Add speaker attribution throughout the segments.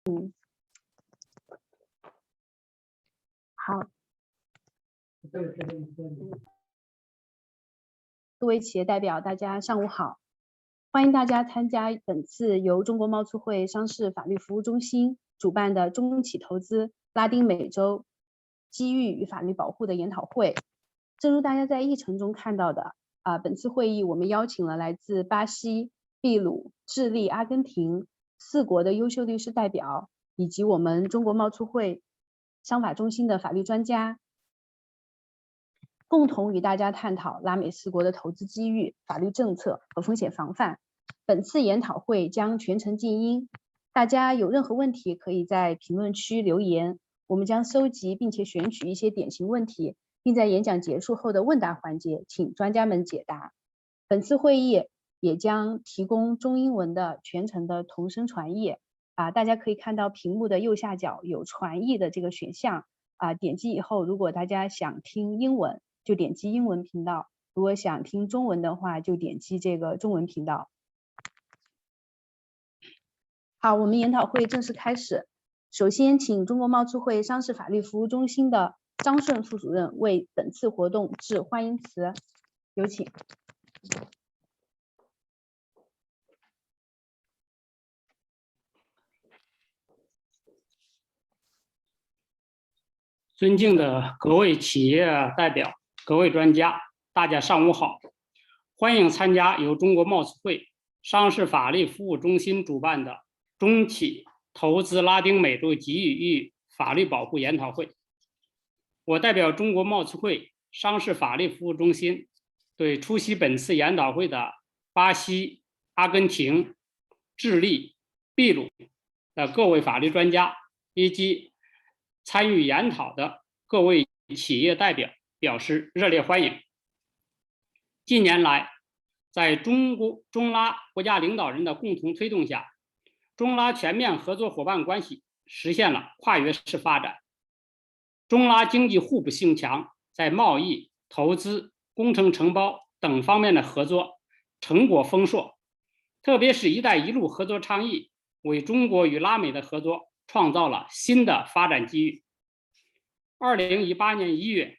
Speaker 1: 好，各位企业代表，大家上午好，欢迎大家参加本次由中国贸促会商事法律服务中心主办的中企投资拉丁美洲机遇与法律保护的研讨会。正如大家在议程中看到的，本次会议我们邀请了来自巴西、秘鲁、智利、阿根廷4国的优秀律师代表，以及我们中国贸促会商法中心的法律专家，共同与大家探讨拉美4国的投资机遇、法律政策和风险防范。本次研讨会将全程静音，大家有任何问题可以在评论区留言，我们将搜集并且选取一些典型问题，并在演讲结束后的问答环节请专家们解答。本次会议也将提供中英文的全程的同声传译，大家可以看到屏幕的右下角有传译的这个选项，点击以后，如果大家想听英文，就点击英文频道，如果想听中文的话，就点击这个中文频道。好，我们研讨会正式开始。首先，请中国贸促会商事法律服务中心的张顺副主任为本次活动致欢迎词，有请。
Speaker 2: 尊敬的各位企业代表、各位专家，大家上午好！欢迎参加由中国贸促会商事法律服务中心主办的中企投资拉丁美洲机遇与法律保护研讨会。我代表中国贸促会商事法律服务中心，对出席本次研讨会的巴西、阿根廷、智利、秘鲁的各位法律专家以及参与研讨的各位企业代表表示热烈欢迎。近年来，在中拉国家领导人的共同推动下，中拉全面合作伙伴关系实现了跨越式发展。中拉经济互补性强，在贸易、投资、工程承包等方面的合作成果丰硕，特别是"一带一路"合作倡议为中国与拉美的合作创造了新的发展机遇。2018年1月，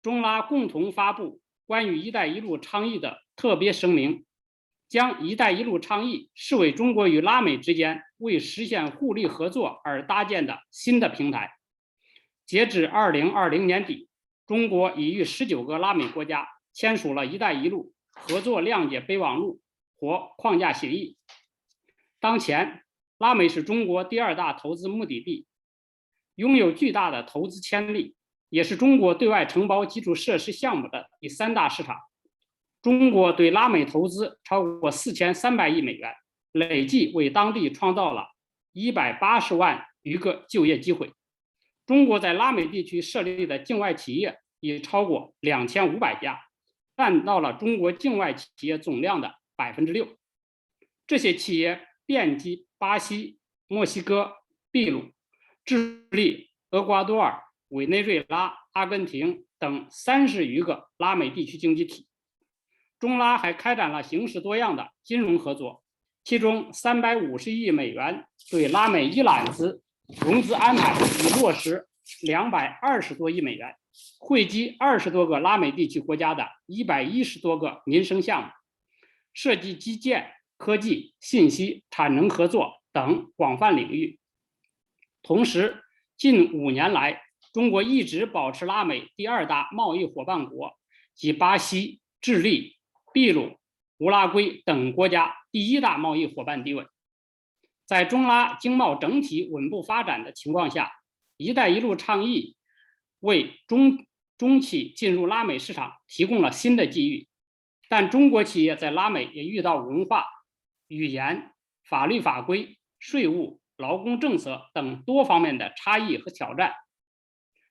Speaker 2: 中拉共同发布关于"一带一路"倡议的特别声明，将"一带一路"倡议视为中国与拉美之间为实现互利合作而搭建的新的平台。截至2020年底，中国已与19个拉美国家签署了"一带一路"合作谅解备忘录或框架协议。当前，拉美是中国第2大投资目的地，拥有巨大的投资潜力，也是中国对外承包基础设施项目的第3大市场。中国对拉美投资超过4300亿美元，累计为当地创造了180万余个就业机会。中国在拉美地区设立的境外企业已超过2500家，占到了中国境外企业总量的6%。这些企业遍及巴西、墨西哥、秘鲁、智利、厄瓜多尔、委内瑞拉、阿根廷等30余个拉美地区经济体。中拉还开展了形式多样的金融合作，其中350亿美元对拉美一揽子融资安排已落实220多亿美元，惠及20多个拉美地区国家的110多个民生项目，涉及基建、科技、信息、产能合作等广泛领域。同时，近5年来，中国一直保持拉美第2大贸易伙伴国及巴西、智利、秘鲁、乌拉圭等国家第1大贸易伙伴地位。在中拉经贸整体稳步发展的情况下，"一带一路"倡议为中企进入拉美市场提供了新的机遇，但中国企业在拉美也遇到文化、语言、法律法规、税务、劳工政策等多方面的差异和挑战。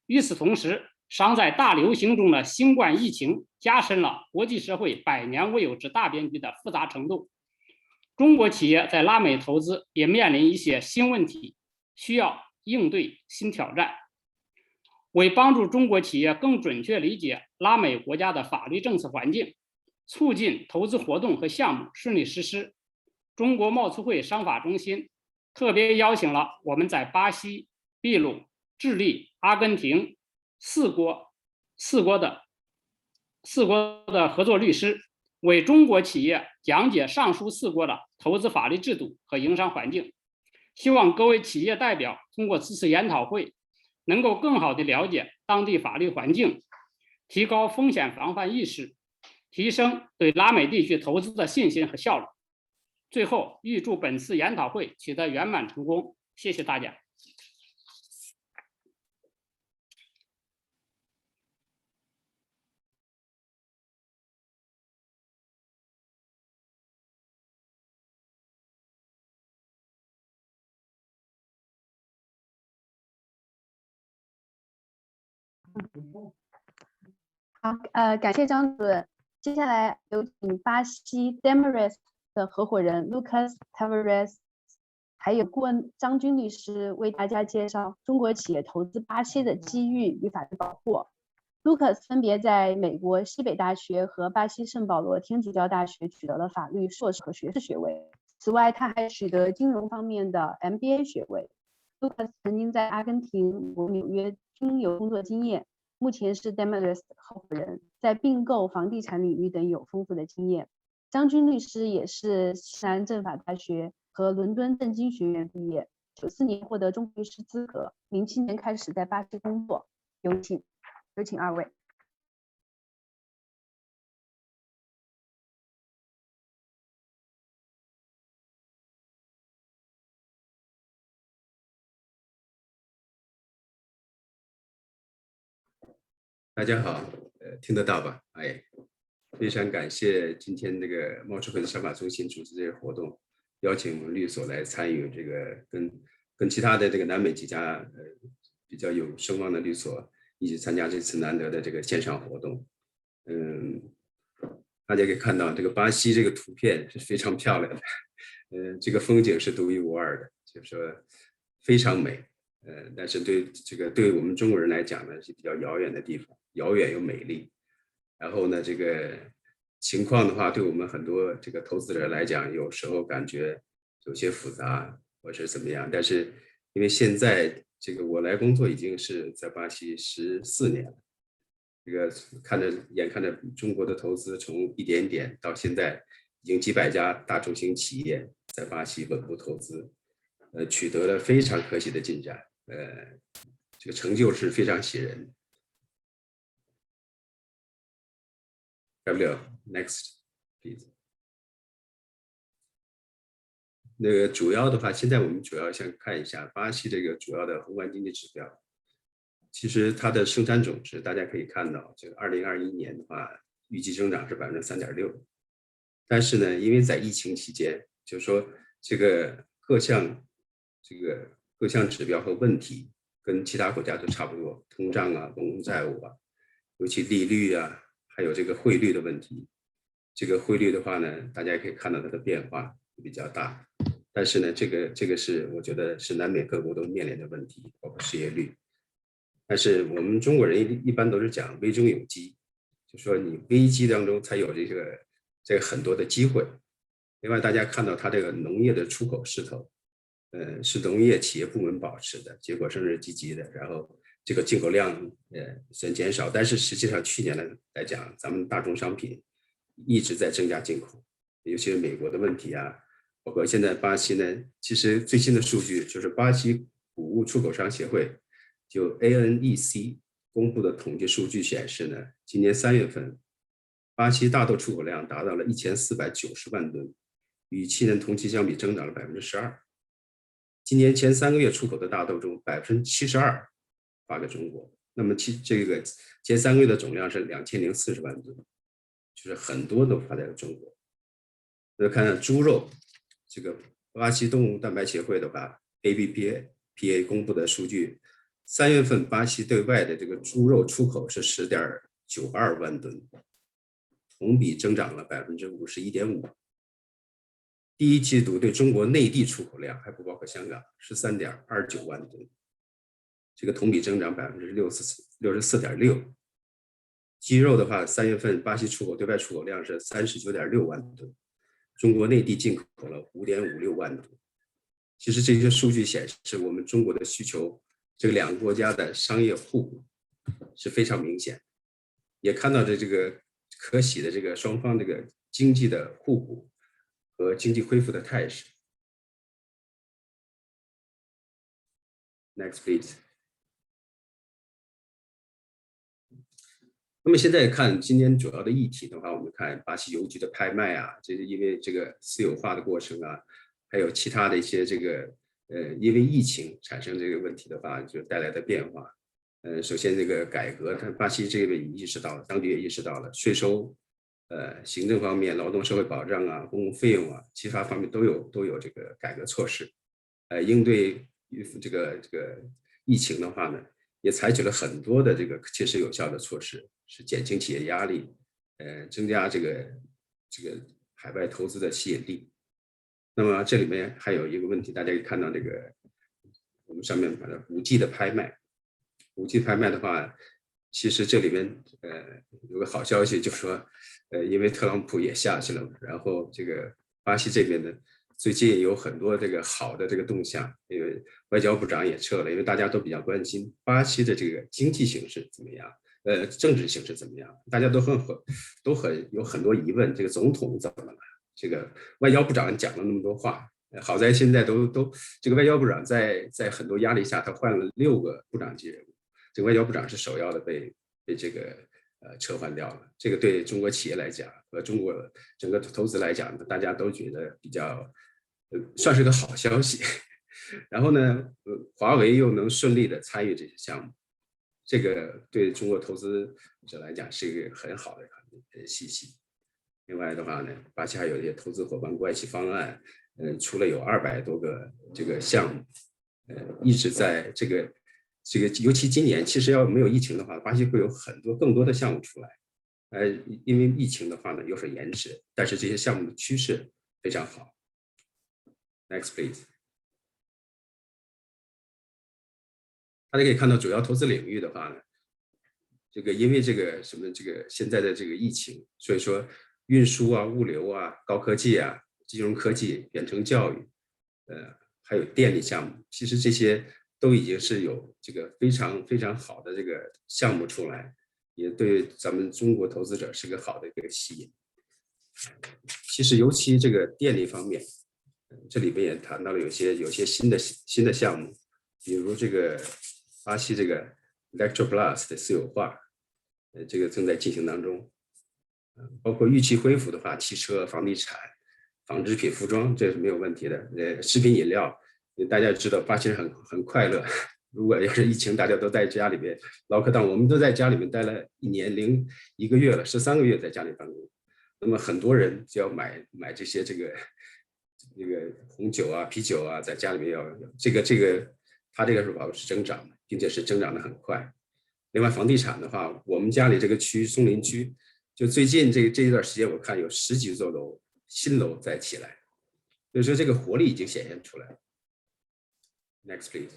Speaker 2: 与此同时，尚在大流行中的新冠疫情加深了国际社会100年未有之大变局的复杂程度。中国企业在拉美投资也面临一些新问题，需要应对新挑战。为帮助中国企业更准确理解拉美国家的法律政策环境，促进投资活动和项目顺利实施，中国贸促会商法中心特别邀请了我们在巴西、秘鲁、智利、阿根廷四国的合作律师，为中国企业讲解上述四国的投资法律制度和营商环境。希望各位企业代表通过此次研讨会，能够更好地了解当地法律环境，提高风险防范意识，提升对拉美地区投资的信心和效率。最后，预祝本次研讨会取得圆满成功。谢谢大家。
Speaker 1: 好，感谢张主任。接下来有请巴西 Demarest 的合伙人 Lucas Tavares， 还有顾问张军律师为大家介绍中国企业投资巴西的机遇与法律保护。Lucas 分别在美国西北大学和巴西圣保罗天主教大学取得了法律硕士和学士学位。此外，他还取得金融方面的 MBA 学位。Lucas 曾经在阿根廷、美国纽约均有工作经验。目前是 Demarest 合伙人，在并购、房地产领域等有丰富的经验。张军律师也是西南政法大学和伦敦政经学院毕业，94年获得中律师资格，07年开始在巴西工作。有请二位。
Speaker 3: 大家好，听得到吧？哎，非常感谢今天这个贸促会的商法中心组织这个活动，邀请我们律所来参与这个跟其他的这个南美几家比较有声望的律所一起参加这次难得的这个线上活动。大家可以看到这个巴西这个图片是非常漂亮的，这个风景是独一无二的，就是说非常美。但是对我们中国人来讲呢，是比较遥远的地方，遥远又美丽。然后呢，这个情况的话，对我们很多这个投资者来讲，有时候感觉有些复杂或是怎么样。但是因为现在这个我来工作已经是在巴西14年了，这个眼看着中国的投资从一点点到现在已经几百家大中型企业在巴西稳步投资，取得了非常可喜的进展。这个成就是非常喜人。Next, please。那个主要的话，现在我们主要想看一下巴西这个主要的宏观经济指标。其实它的生产总值，大家可以看到，这个2021年的话，预计增长是3.6%。但是呢，因为在疫情期间，就是说这个各项指标和问题跟其他国家都差不多，通胀啊、公共债务啊，尤其利率啊，还有这个汇率的问题。这个汇率的话呢，大家也可以看到它的变化比较大。但是呢，这个是我觉得是南美各国都面临的问题，包括失业率。但是我们中国人一般都是讲危中有机，就说你危机当中才有这个很多的机会。另外，大家看到它这个农业的出口势头，是农业企业部门保持的，结果是积极的。然后这个进口量虽然减少，但是实际上去年来讲，咱们大宗商品一直在增加进口，尤其是美国的问题啊，包括现在巴西呢，其实最新的数据就是巴西谷物出口商协会就 ANEC 公布的统计数据显示呢，今年3月份巴西大豆出口量达到了1490万吨，与去年同期相比增长了12%。今年前3个月出口的大豆中72%发给中国，那么这个前3个月的总量是2040万吨，就是很多都发在了中国。再看看猪肉，这个巴西动物蛋白协会的话 ABPA 公布的数据，3月份巴西对外的这个猪肉出口是10.92万吨，同比增长了51.5%。第一季度对中国内地出口量还不包括香港13.29万吨，这个同比增长64.6%。鸡肉的话，3月份巴西对外出口量是39.6万吨，中国内地进口了5.56万吨，其实这些数据显示，我们中国的需求，这个两个国家的商业互补是非常明显，也看到的这个可喜的这个双方这个经济的互补和经济恢复的态势。Next, please. 那么现在看今年主要的议题的话，我们看巴西邮局的拍卖啊，这是因为这个私有化的过程啊，还有其他的一些这个因为疫情产生这个问题的话，就带来的变化。首先这个改革，巴西这边也意识到了，当局也意识到了税收、行政方面、劳动社会保障啊、公共费用啊，其他方面都有这个改革措施。应对这个疫情的话呢，也采取了很多的这个切实有效的措施，是减轻企业压力，增加这个海外投资的吸引力。那么这里面还有一个问题，大家可以看到这个我们上面把它5G 的拍卖，5G 拍卖的话，其实这里面有个好消息，就是说因为特朗普也下去了，然后这个巴西这边呢，最近有很多这个好的这个动向，因为外交部长也撤了，因为大家都比较关心巴西的这个经济形势怎么样，政治形势怎么样，大家都有很多疑问，这个总统怎么了？这个外交部长讲了那么多话，好在现在都这个外交部长在很多压力下，他换了6个部长级人物，这个外交部长是首要的被这个撤换掉了。这个对中国企业来讲和中国整个投资来讲，大家都觉得比较算是个好消息。然后呢，华为又能顺利的参与这些项目，这个对中国投资者来讲是一个很好的信息。另外的话呢，巴西还有一些投资伙伴关系方案，除了有200多个这个项目，一直在这个，尤其今年，其实要没有疫情的话，巴西会有更多的项目出来，因为疫情的话呢有所延迟，但是这些项目的趋势非常好。Next, please. 大家可以看到，主要投资领域的话呢，这个因为这个现在的这个疫情，所以说运输啊、物流啊、高科技啊、金融科技、远程教育，还有电力项目，其实这些都已经是有这个非常非常好的这个项目出来，也对咱们中国投资者是个好的一个吸引。其实尤其这个电力方面，这里边也谈到了有些新的项目，比如这个巴西这个 Electroplus 的私有化，这个正在进行当中。包括预期恢复的话，汽车、房地产、纺织品、服装，这是没有问题的。食品饮料，大家知道巴西人很快乐。如果要是疫情，大家都在家里面lock down，我们都在家里面待了1年1个月了，13个月在家里办公。那么很多人就要买这些这个红酒啊、啤酒啊，在家里面要它这个是保持增长的，并且是增长的很快。另外，房地产的话，我们家里这个区松林区。就最近这一段时间，我看有10几座新楼在起来，所以说这个活力已经显现出来了。Next, please.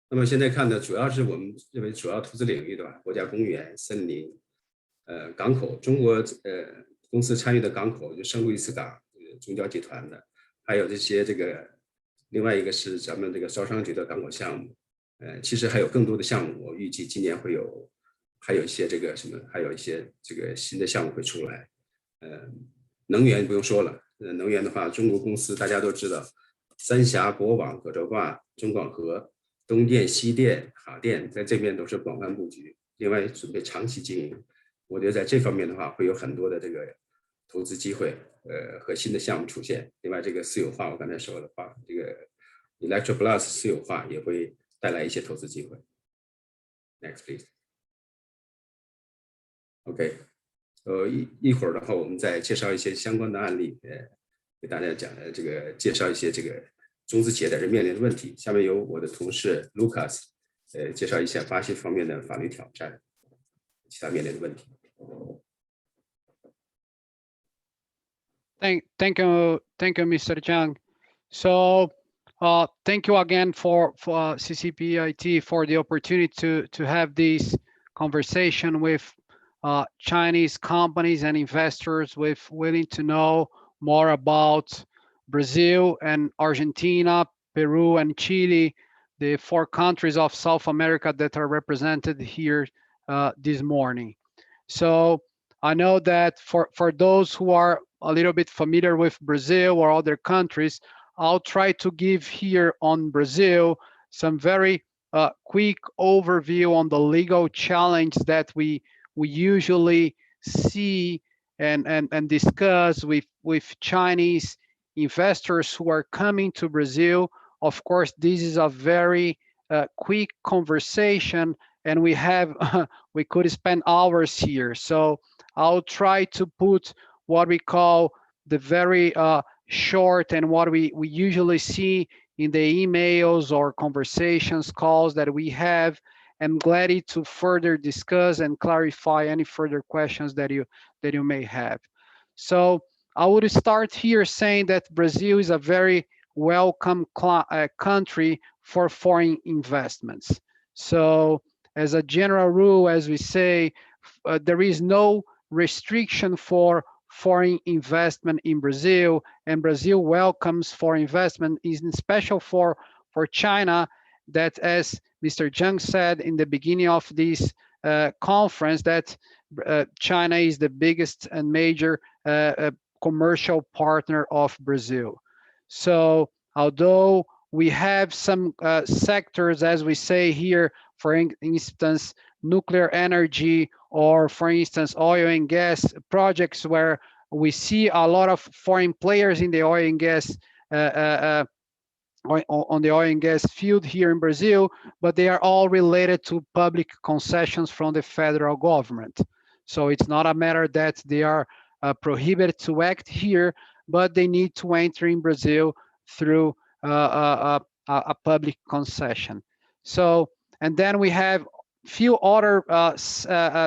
Speaker 3: 那么现在看的主要是我们认为主要投资领域的吧，国家公园、森林、港口，中国公司参与的港口就圣路易斯港，中交集团的，还有这些另外一个是咱们这个招商局的港口项目，其实还有更多的项目，我预计今年还有一些还有一些这个新的项目会出来。能源不用说了，能源的话，中国公司大家都知道，三峡、国网、葛洲坝、中广核、东电、西电、哈电，在这边都是广泛布局。另外准备长期经营，我觉得在这方面的话，会有很多的这个投资机会，和新的项目出现。另外，这个私有化，我刚才说的话，这个 Electroplus 私有化也会带来一些投资机会。Next, please. OK， 一会儿的话，我们再介绍一些相关的案例，给大家讲介绍一些这个中资企业在这面临的问题。下面由我的同事 Lucas，介绍一下巴西方面的法律挑战，其他面临的问题。
Speaker 4: Thank you, Mr. Zhang. So, thank you again for CCPIT for the opportunity to have this conversation with Chinese companies and investors willing to know more about Brazil and Argentina, Peru and Chile, the 4 countries of South America that are represented here this morning. So I know that for those who are a little bit familiar with Brazil or other countries, I'll try to give here on Brazil some very quick overview on the legal challenge that we usually see and discuss with Chinese investors who are coming to Brazil. Of course, this is a very quick conversation, and we have we could spend hours here. So I'll try to put what we call the very short and what we usually see in the emails or conversations calls that we have, and glad to further discuss and clarify any further questions that you may have. So I would start here saying that Brazil is a very welcome country for foreign investments. So as a general rule, as we say, there is no restriction for foreign investment in Brazil, and Brazil welcomes foreign investment, in special for China, that, as Mr. Zhang said in the beginning of this conference, that China is the biggest and major commercial partner of Brazil. So although we have some sectors, as we say here, for instance, nuclear energy, or for instance, oil and gas projects, where we see a lot of foreign players in the oil and gas on the oil and gas field here in Brazil, but they are all related to public concessions from the federal government. So it's not a matter that they are prohibited to act here, but they need to enter in Brazil through a public concession. So, and then we have few other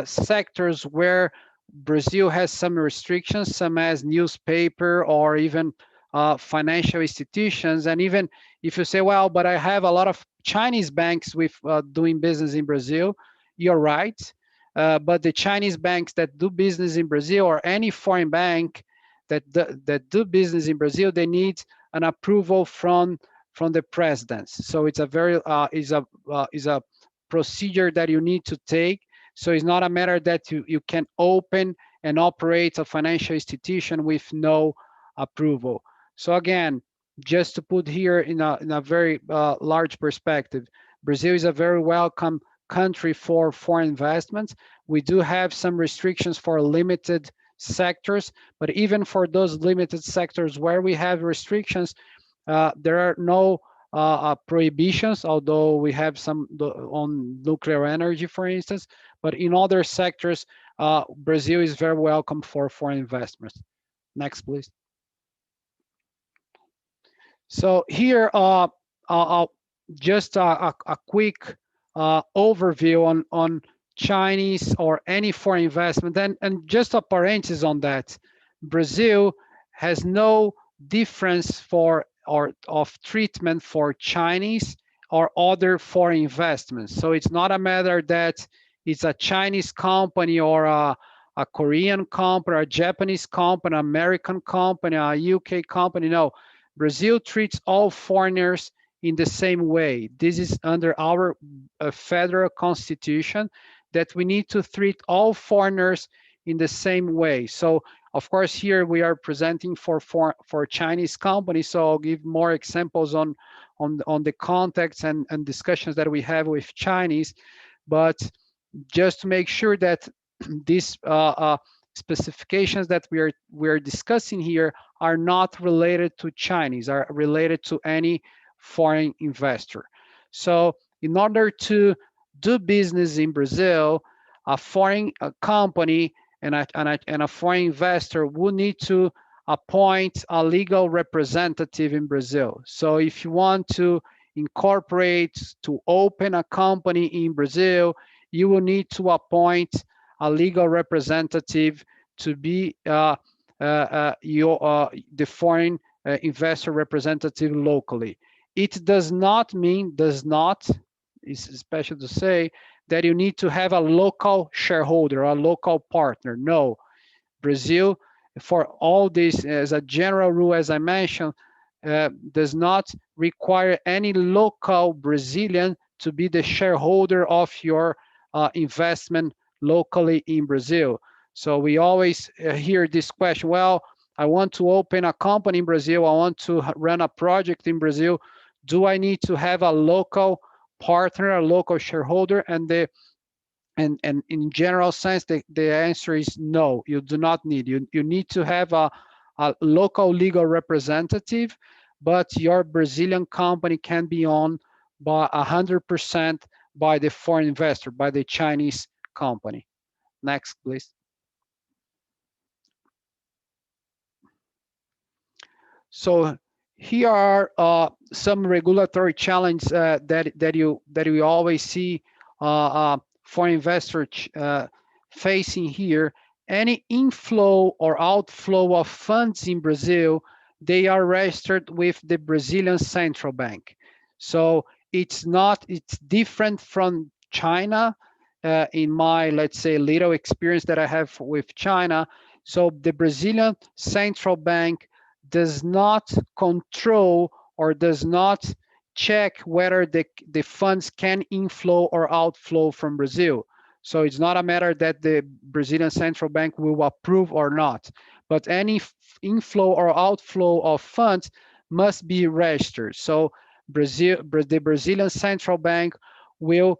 Speaker 4: sectors where Brazil has some restrictions, some as newspaper or even financial institutions. And even if you say, well, but I have a lot of Chinese banks with doing business in Brazil, you're right. But the Chinese banks that do business in Brazil, or any foreign bank that do business in Brazil, they need an approval from the president. So it's a very is a procedure that you need to take. So it's not a matter that you can open and operate a financial institution with no approval. So again, just to put here in a very large perspective, Brazil is a very welcome country for foreign investments. We do have some restrictions for limited sectors, but even for those limited sectors where we have restrictions, there are no prohibitions, although we have some on nuclear energy, for instance. But in other sectors, Brazil is very welcome for foreign investments. Next, please. So here, just a quick overview on Chinese or any foreign investment. And just a parenthesis on that, Brazil has no difference of treatment for Chinese or other foreign investments. So it's not a matter that it's a Chinese company or a Korean company, or a Japanese company, American company, a UK company. No, Brazil treats all foreigners in the same way. This is under our federal constitution, that we need to treat all foreigners in the same way. So of course, here we are presenting for Chinese companies, so I'll give more examples on the context and discussions that we have with Chinese. But just to make sure that these specifications that we are discussing here are not related to Chinese, are related to any foreign investor. So in order to do business in Brazil, a foreign company and a foreign investor will need to appoint a legal representative in Brazil. So if you want to incorporate, to open a company in Brazil, you will need to appoint a legal representative to be the foreign investor representative locally. It does not mean, it's special to say, that you need to have a local shareholder, a local partner. No, Brazil, for all this, as a general rule, as I mentioned, does not require any local Brazilian to be the shareholder of your investment locally in Brazil. So we always hear this question, well, I want to open a company in Brazil, I want to run a project in Brazil. Do I need to have a local partner, a local shareholder? And in general sense, the answer is no, you do not need. You need to have a local legal representative, but your Brazilian company can be owned by 100% by the foreign investor, by the Chinese company. Next, please. So here are some regulatory challenges that we always see foreign investors facing here. Any inflow or outflow of funds in Brazil, they are registered with the Brazilian Central Bank. So it's different from China. In my, let's say, little experience that I have with China. So the Brazilian Central Bank does not control or does not check whether the funds can inflow or outflow from Brazil. So it's not a matter that the Brazilian Central Bank will approve or not, but any inflow or outflow of funds must be registered. So the Brazilian Central Bank will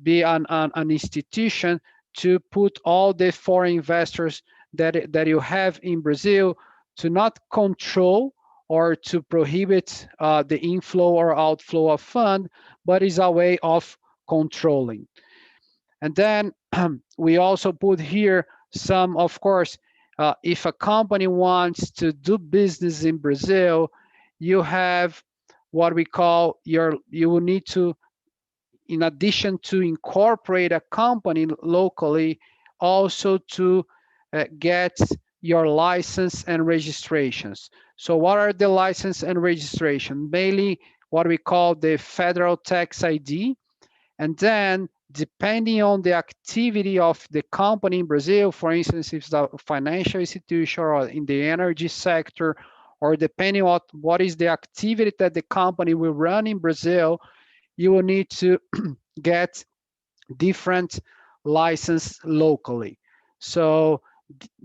Speaker 4: be an institution to put all the foreign investors that you have in Brazil to not control or to prohibit the inflow or outflow of fund, but is a way of controlling. And then we also put here some, of course, if a company wants to do business in Brazil, you have what we call you will need to, in addition to incorporate a company locally, also to get your license and registrations. So what are the license and registration? Mainly what we call the federal tax ID. And then depending on the activity of the company in Brazil, for instance, if it's a financial institution or in the energy sector, or depending on what is the activity that the company will run in Brazil, you will need to get different license locally. So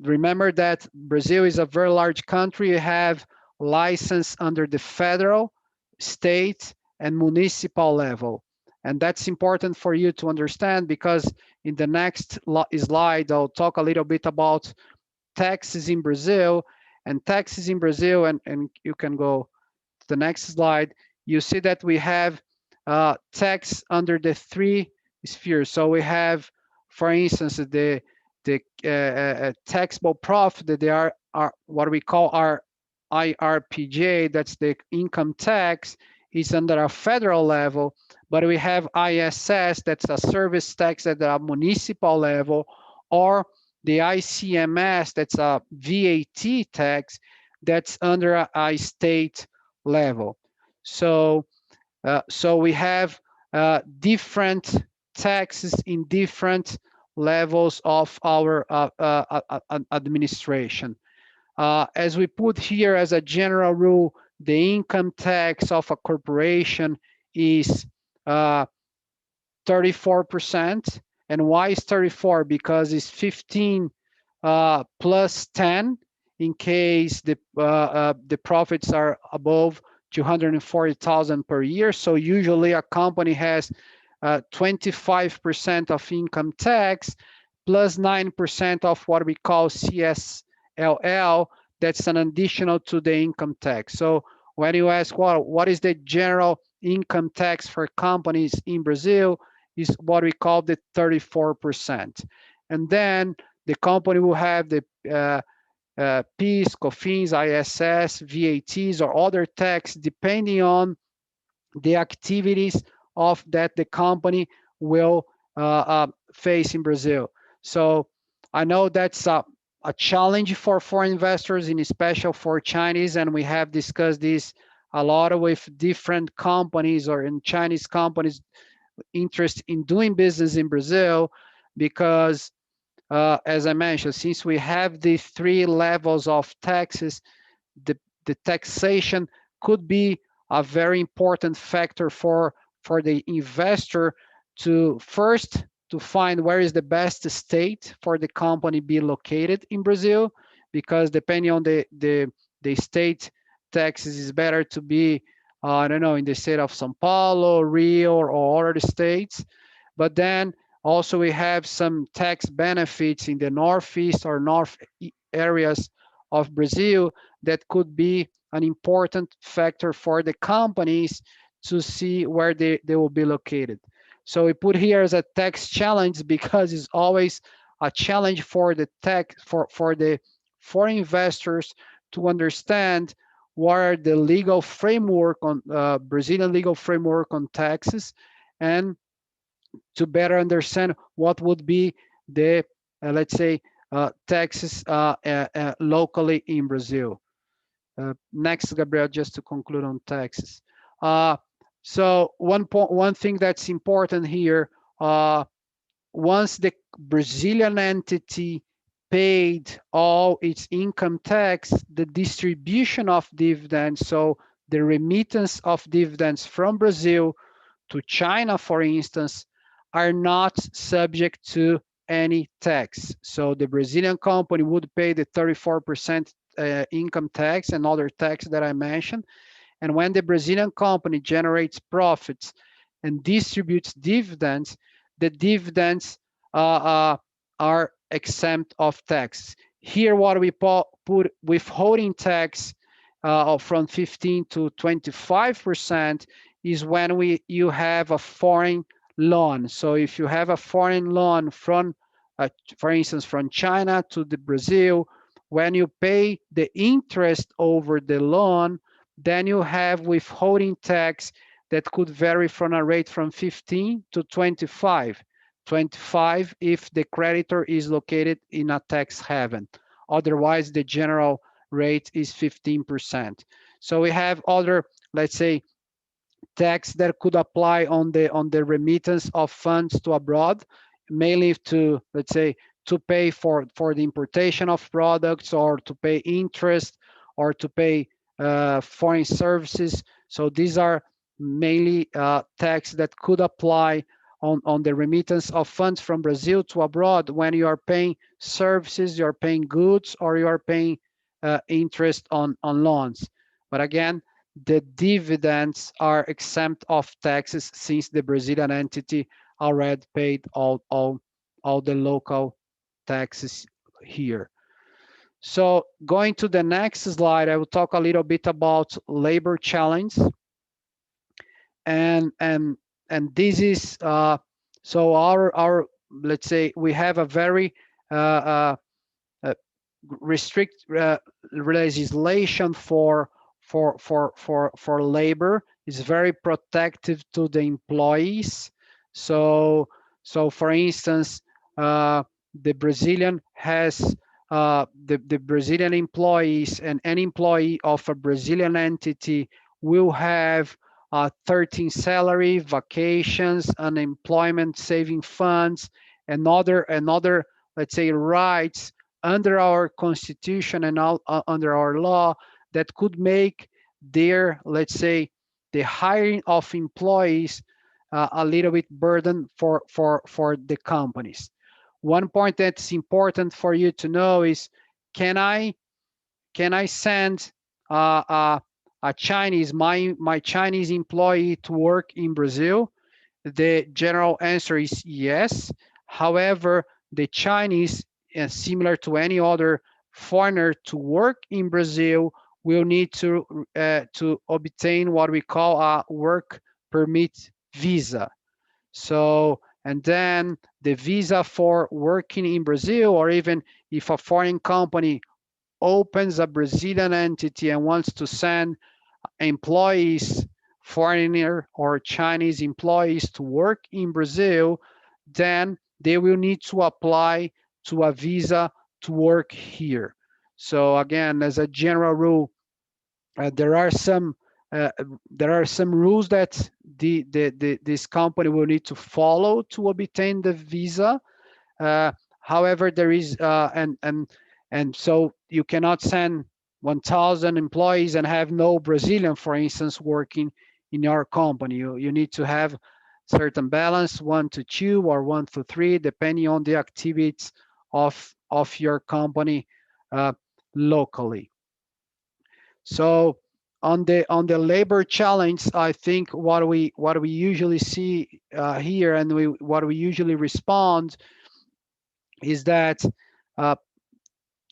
Speaker 4: remember that Brazil is a very large country. You have license under the federal, state, and municipal level. And that's important for you to understand, because in the next slide, I'll talk a little bit about taxes in Brazil. And taxes in Brazil, and you can go to the next slide, you see that we have tax under the three spheres. So we have, for instance, the taxable profit, that they are what we call our IRPJ, that's the income tax, is under a federal level, but we have ISS, that's a service tax at a municipal level, or the ICMS, that's a VAT tax, that's under a state level. So we have different taxes in different levels of our administration. As we put here as a general rule, the income tax of a corporation is 34%. And why is 34? Because it's 15 plus 10 in case the profits are above 240,000 per year. So usually a company has 25% of income tax plus 9% of what we call CSLL. That's an additional to the income tax. So when you ask, well, what is the general income tax for companies in Brazil, is what we call the 34%. And then the company will have the PIS, COFINS, ISS, VATs, or other tax, depending on the activities of that the company will face in Brazil. So I know that's a challenge for foreign investors, and especially for Chinese, and we have discussed this a lot with different companies or in Chinese companies interest in doing business in Brazil, because as I mentioned, since we have the three levels of taxes, the taxation could be a very important factor for the investor to first to find where is the best state for the company be located in Brazil, because depending on the state taxes, is better to be I don't know, in the state of São Paulo, Rio, or other states. But then also we have some tax benefits in the northeast or north areas of Brazil that could be an important factor for the companies to see where they will be located. So we put here as a tax challenge because it's always a challenge for the foreign investors to understand what are the legal framework on Brazilian legal framework on taxes, and to better understand what would be the let's say taxes locally in Brazil. Next, Gabriel, just to conclude on taxes. So one thing that's important here, once the Brazilian entity paid all its income tax, the distribution of dividends, so the remittance of dividends from Brazil to China, for instance, are not subject to any tax. So the Brazilian company would pay the 34% income tax and other tax that I mentioned. And when the Brazilian company generates profits and distributes dividends, the dividends are exempt of tax. Here, what we put withholding tax from 15 to 25% is when you have a foreign loan. So if you have a foreign loan from, for instance, from China to the Brazil, when you pay the interest over the loan, then you have withholding tax that could vary from a rate from 15 to 25. 25 if the creditor is located in a tax haven. Otherwise, the general rate is 15%. So we have other, let's say, tax that could apply on the remittance of funds to abroad, mainly to, let's say, to pay for the importation of products, or to pay interest, or to pay foreign services. So these are mainly tax that could apply on the remittance of funds from Brazil to abroad when you are paying services, you are paying goods, or you are paying interest on loans. But again, the dividends are exempt of taxes since the Brazilian entity already paid all the local taxes here. So going to the next slide, I will talk a little bit about labor challenge. And this is so our let's say we have a very restrict legislation for labor. Is very protective to the employees. So for instance, the Brazilian has the Brazilian employees, and any employee of a Brazilian entity will have 13 salary, vacations, unemployment saving funds, and other let's say rights under our constitution and under our law that could make their, let's say, the hiring of employees a little bit burden for the companies. One point that's important for you to know is, can I send a Chinese, my Chinese employee to work in Brazil? The general answer is yes. However, the Chinese, similar to any other foreigner to work in Brazil, will need to obtain what we call a work permit visa. So, and then the visa for working in Brazil, or even if a foreign company opens a Brazilian entity and wants to send employees, foreigner or Chinese employees, to work in Brazil, then they will need to apply to a visa to work here. So again, as a general rule, there are some rules that this company will need to follow to obtain the visa. However, there is and so you cannot send 1,000 employees and have no Brazilian, for instance, working in your company. You need to have certain balance, 1 to 2 or 1 to 3, depending on the activities of your company locally. So on the labor challenge, I think what we usually see here and what we usually respond is that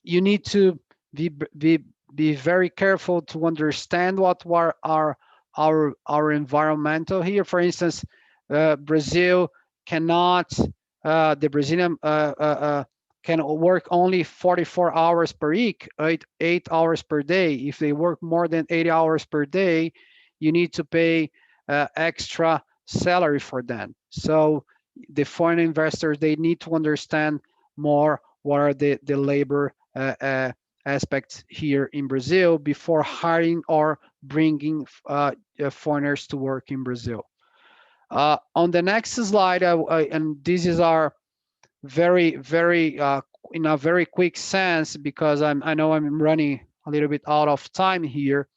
Speaker 4: you need to be very careful to understand what are our environmental here. For instance, Brazil cannot, the Brazilian can work only 44 hours per week, 8 hours per day. If they work more than 80 hours per day, you need to pay extra salary for them. So the foreign investors, they need to understand more what are the labor aspects here in Brazil before hiring or bringing foreigners to work in Brazil. On the next slide, and this is our very in a very quick sense, because I know I'm running a little bit out of time here.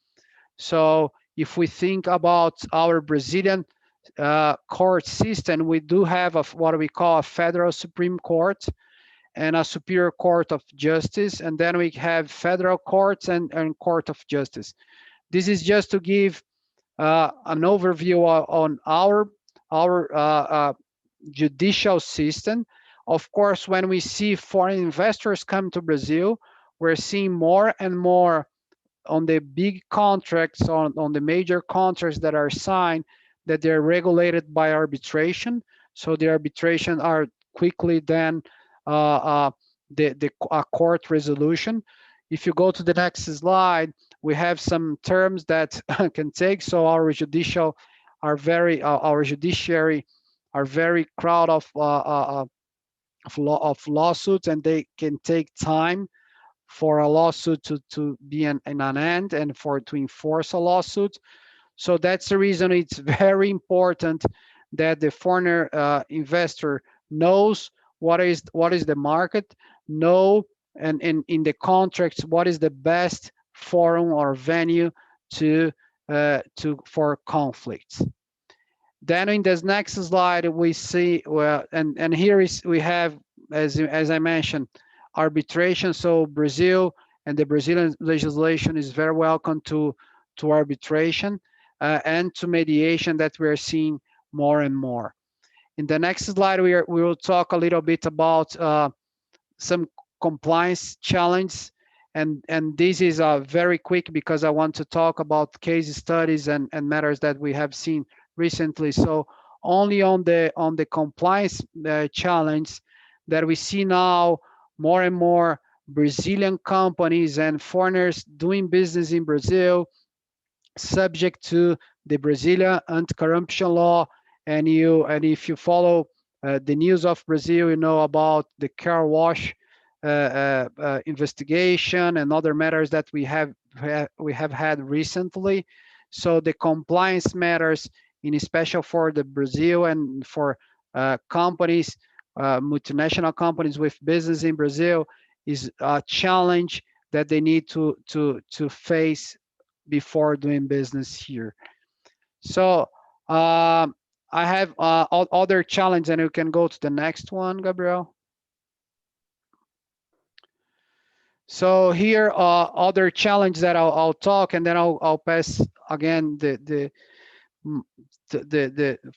Speaker 4: So if we think about our Brazilian court system, we do have what we call a federal Supreme Court and a Superior Court of Justice, and then we have federal courts and Court of Justice. This is just to give an overview on our judicial system. Of course, when we see foreign investors come to Brazil, we're seeing more and more on the big contracts, on the major contracts that are signed, that they're regulated by arbitration. So the arbitration are quickly then the court resolution. If you go to the next slide, we have some terms that can take. So our judiciary are very proud of lawsuits, and they can take time for a lawsuit to be in an end and to enforce a lawsuit. So that's the reason it's very important that the foreign investor knows what is the market, know and in the contracts what is the best forum or venue for conflicts. Then in this next slide we see, well, and here we have, as I mentioned, arbitration. So Brazil and the Brazilian legislation is very welcome to arbitration and to mediation that we are seeing more and more. In the next slide, we will talk a little bit about some compliance challenge, and this is very quick because I want to talk about case studies and matters that we have seen recently. So only on the compliance challenge that we see now, more and more Brazilian companies and foreigners doing business in Brazil subject to the Brazilian anti-corruption law. And if you follow the news of Brazil, you know about the car wash investigation and other matters that we have had recently. So the compliance matters, in special for the Brazil and for companies, multinational companies with business in Brazil, is a challenge that they need to face before doing business here. So I have other challenge, and you can go to the next one, Gabriel. So here are other challenge that I'll talk, and then I'll pass again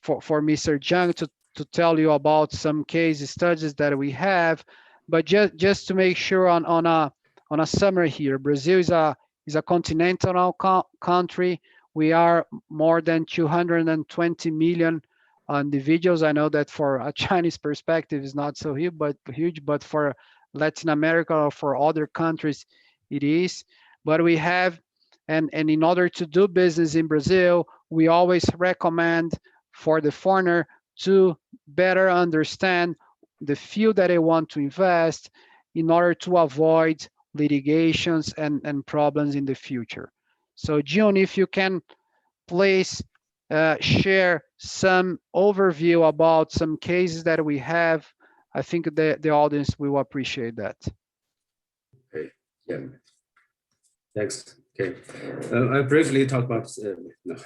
Speaker 4: for Mr. Jung to tell you about some case studies that we have. But just to make sure on a summary here, Brazil is a continental country. We are more than 220 million individuals. I know that for a Chinese perspective is not so huge, but for Latin America or for other countries it is. But we have, and in order to do business in Brazil, we always recommend for the foreigner to better understand the field that they want to invest in order to avoid litigations and problems in the future. So June, if you can please share some overview about some cases that we have, I think the audience will appreciate that.
Speaker 3: Okay, yeah. Thanks. Okay. I briefly talk about no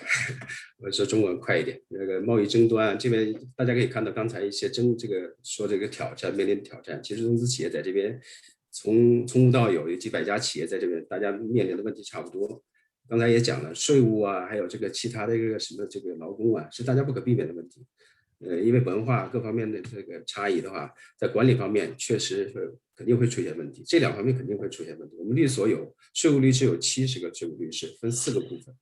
Speaker 3: 我说中文快一点。那个贸易争端这边，大家可以看到刚才一些说这个挑战面临的挑战，其实中资企业在这边从无到有几百家企业在这边，大家面临的问题差不多。刚才也讲了，税务啊，还有这个其他的一个什么这个劳工啊，是大家不可避免的问题。因为文化各方面的这个差异的话，在管理方面确实肯定会出现问题，这两方面肯定会出现问题。我们律所有税务律师有70个税务律师，分4个部分，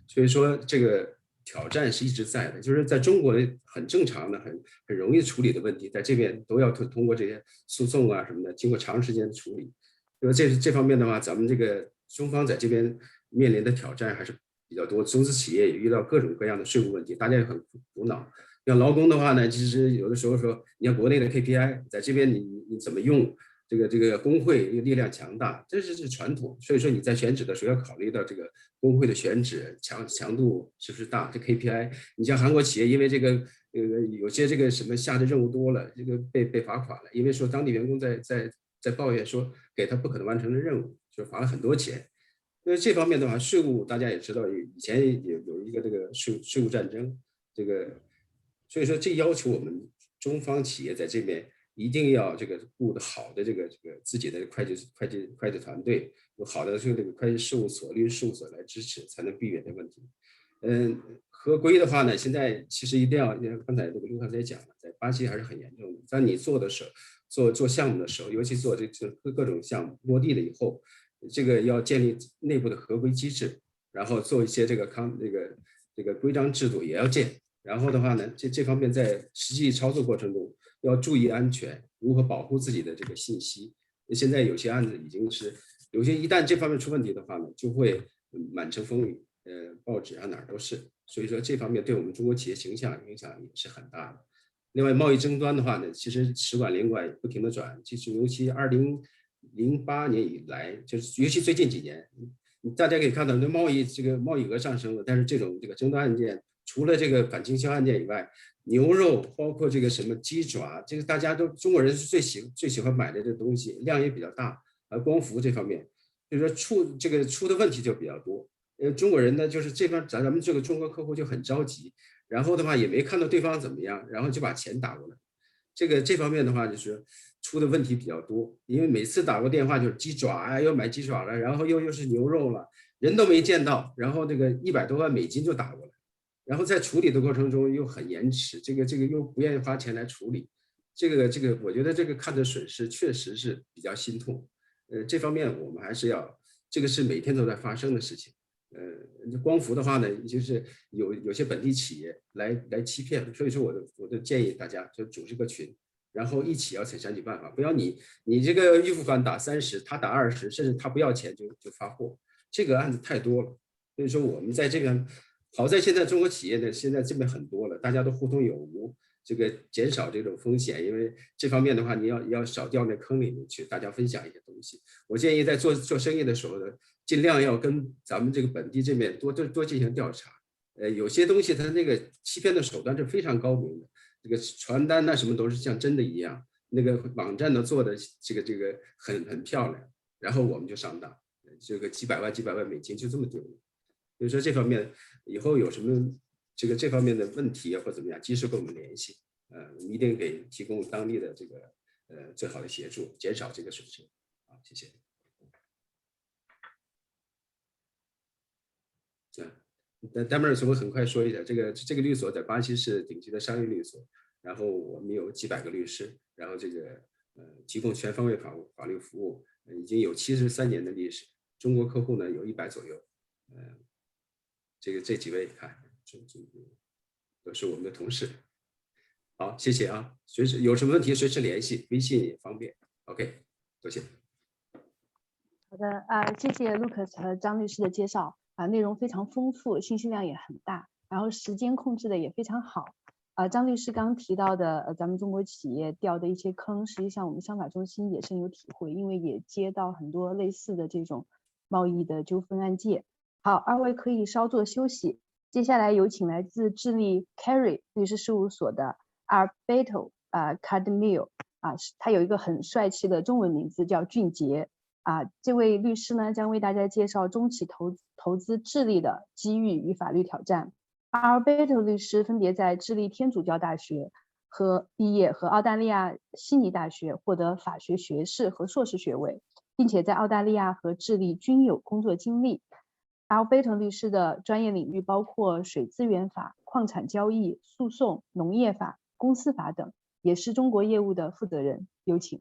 Speaker 3: 所以说这个挑战是一直在的，就是在中国很正常的、很容易处理的问题，在这边都要通过这些诉讼啊什么的，经过长时间的处理。因为这方面的话，咱们这个中方在这边面临的挑战还是比较多，中资企业也遇到各种各样的税务问题，大家也很苦恼。像劳工的话呢，其实有的时候说，你看国内的 KPI， 在这边你怎么用这个工会力量强大，这是传统。所以说你在选址的时候要考虑到这个工会的选址强度是不是大，这 KPI。你像韩国企业，因为这个有些这个什么下的任务多了，这个被罚款了，因为说当地员工在抱怨说给他不可能完成的任务，就罚了很多钱。因为这方面的话，税务大家也知道，以前也有一个这个税务战争，这个。所以说，这要求我们中方企业在这边一定要这个雇的好的这个自己的会计团队，有好的这个会计事务所、律师事务所来支持，才能避免这问题。合规的话呢，现在其实一定要，刚才这个卢卡斯也讲了，在巴西还是很严重的。在你做的时候，做项目的时候，尤其做这各种项目落地了以后，这个要建立内部的合规机制，然后做一些这个规章制度也要建。然后的话呢，这方面在实际操作过程中要注意安全，如何保护自己的这个信息。现在有些案子已经是有些一旦这方面出问题的话呢，就会满城风雨，报纸啊哪儿都是。所以说这方面对我们中国企业形象影响也是很大的。另外贸易争端的话呢，其实使馆领馆不停的转，其实尤其2008年以来，就是尤其最近几年，大家可以看到，贸易额上升了，但是这个争端案件。除了这个反倾销案件以外，牛肉包括这个什么鸡爪，这个大家都中国人是最喜欢买的这东西，量也比较大。光伏这方面，就是说出的问题就比较多。中国人呢，就是这边咱们这个中国客户就很着急，然后的话也没看到对方怎么样，然后就把钱打过来。这方面的话就是出的问题比较多，因为每次打过电话就是鸡爪啊，又买鸡爪了，然后又是牛肉了，人都没见到，然后这个100多万美金就打过来。然后在处理的过程中又很延迟，这个又不愿意花钱来处理，这个我觉得这个看着损失确实是比较心痛。这方面我们还是要，这个是每天都在发生的事情。光伏的话呢，就是有些本地企业来欺骗，所以说我的建议大家就组织个群，然后一起要想办法，不要你这个预付款打30，他打20，甚至他不要钱就发货，这个案子太多了。所以说我们在这边。好在现在中国企业呢，现在这边很多了，大家都互通有无，这个减少这种风险。因为这方面的话，你要少掉那坑里面去，大家分享一些东西。我建议在做生意的时候呢，尽量要跟咱们这个本地这边多进行调查。有些东西它那个欺骗的手段是非常高明的，这个传单呐什么都是像真的一样，那个网站呢做的这个很漂亮，然后我们就上当，这个几百万美金就这么丢了。所以说这方面以后有什么这方面的问题或怎么样，及时跟我们联系，我们一定给提供当地的这个最好的协助，减少这个损失。好，谢谢。待会儿我很快说一下，这个律所在巴西是顶级的商业律所，然后我们有几百个律师，然后这个提供全方位法律服务，已经有73年的历史，中国客户呢有100左右，这几位看，都是我们的同事。好，谢谢啊，随时有什么问题随时联系，微信也方便。OK， 多谢。
Speaker 1: 好的谢谢 Lucas 和张律师的介绍内容非常丰富，信息量也很大，然后时间控制的也非常好。张律师刚刚提到的咱们中国企业掉的一些坑，实际上我们商法中心也深有体会，因为也接到很多类似的这种贸易的纠纷案件。好，2位可以稍作休息。接下来有请来自智利 Carry 律师事务所的 Alberto Cadmio 他有一个很帅气的中文名字叫俊杰。这位律师呢将为大家介绍中企投资智利的机遇与法律挑战。阿尔贝特律师分别在智利天主教大学毕业和澳大利亚悉尼大学获得法学学士和硕士学位，并且在澳大利亚和智利均有工作经历。阿尔贝特律师的专业领域包括水资源法、矿产交易、诉讼、农业法、公司法等，也是中国业务的负责人。有请。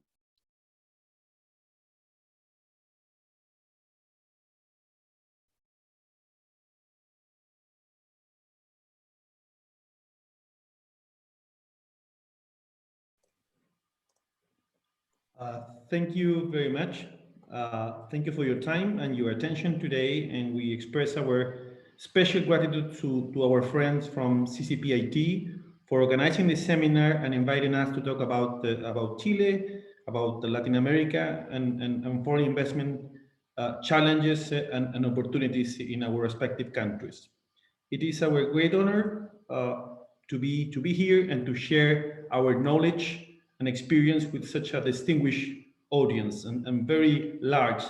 Speaker 5: Thank you very much. Thank you for your time and your attention today, and we express our special gratitude to our friends from CCPIT for organizing this seminar and inviting us to talk about Chile, about Latin America, and foreign investment challenges and opportunities in our respective countries. It is our great honor to be here and to share our knowledge and experience with such a distinguished audience and very large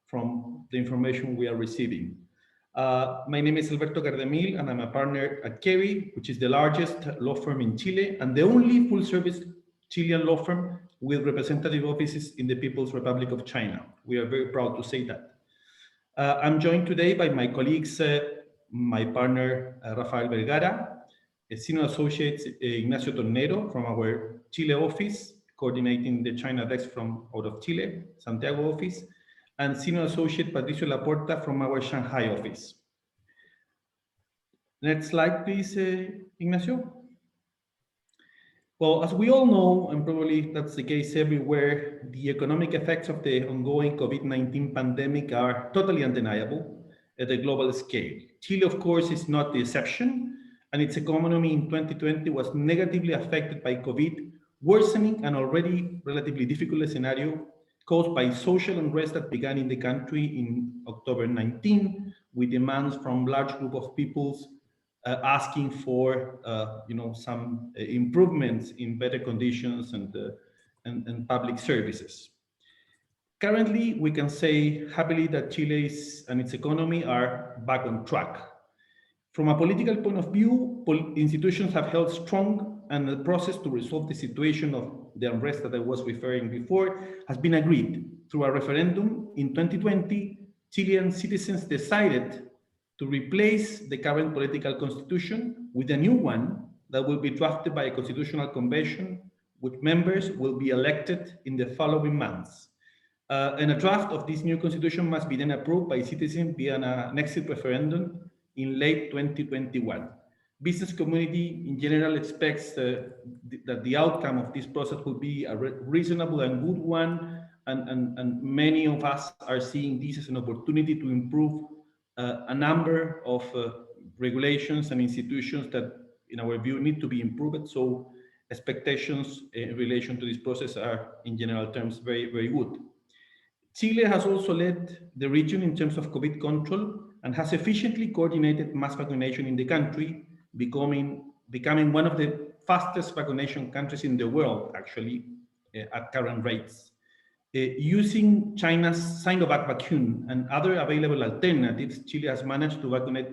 Speaker 5: from the information we are receiving. My name is Alberto Cardemil, and I'm a partner at quieren, which is the largest law firm in Chile and the only full-service Chilean law firm with representative offices in the People's Republic of China. We are very proud to say that. I'm joined today by my colleagues, my partner, Rafael Vergara, Senior Associate Ignacio Tornero from our Chile office, coordinating the China desk from out of Chile, Santiago office, and Senior Associate Patricio Laporta from our Shanghai office. Next slide, please, Ignacio. Well, as we all know, and probably that's the case everywhere, the economic effects of the ongoing COVID-19 pandemic are totally undeniable at a global scale. Chile, of course, is not the exception, and its economy in 2020 was negatively affected by COVID, worsening an already relatively difficult scenario caused by social unrest that began in the country in October 19, with demands from large group of peoples asking for some improvements in better conditions and public services. Currently, we can say happily that Chile and its economy are back on track. From a political point of view, institutions have held strong, and the process to resolve the situation of the unrest that I was referring before has been agreed. Through a referendum in 2020, Chilean citizens decided to replace the current political constitution with a new one that will be drafted by a constitutional convention, which members will be elected in the following months. And a draft of this new constitution must be then approved by citizens via an exit referendum in late 2021. Business community in general expects that the outcome of this process will be a reasonable and good one, and many of us are seeing this as an opportunity to improve a number of regulations and institutions that, in our view, need to be improved. So expectations in relation to this process are, in general terms, very, very good. Chile has also led the region in terms of COVID control and has efficiently coordinated mass vaccination in the country, becoming one of the fastest vaccination countries in the world, actually, at current rates. Using China's Sinovac vaccine and other available alternatives, Chile has managed to vaccinate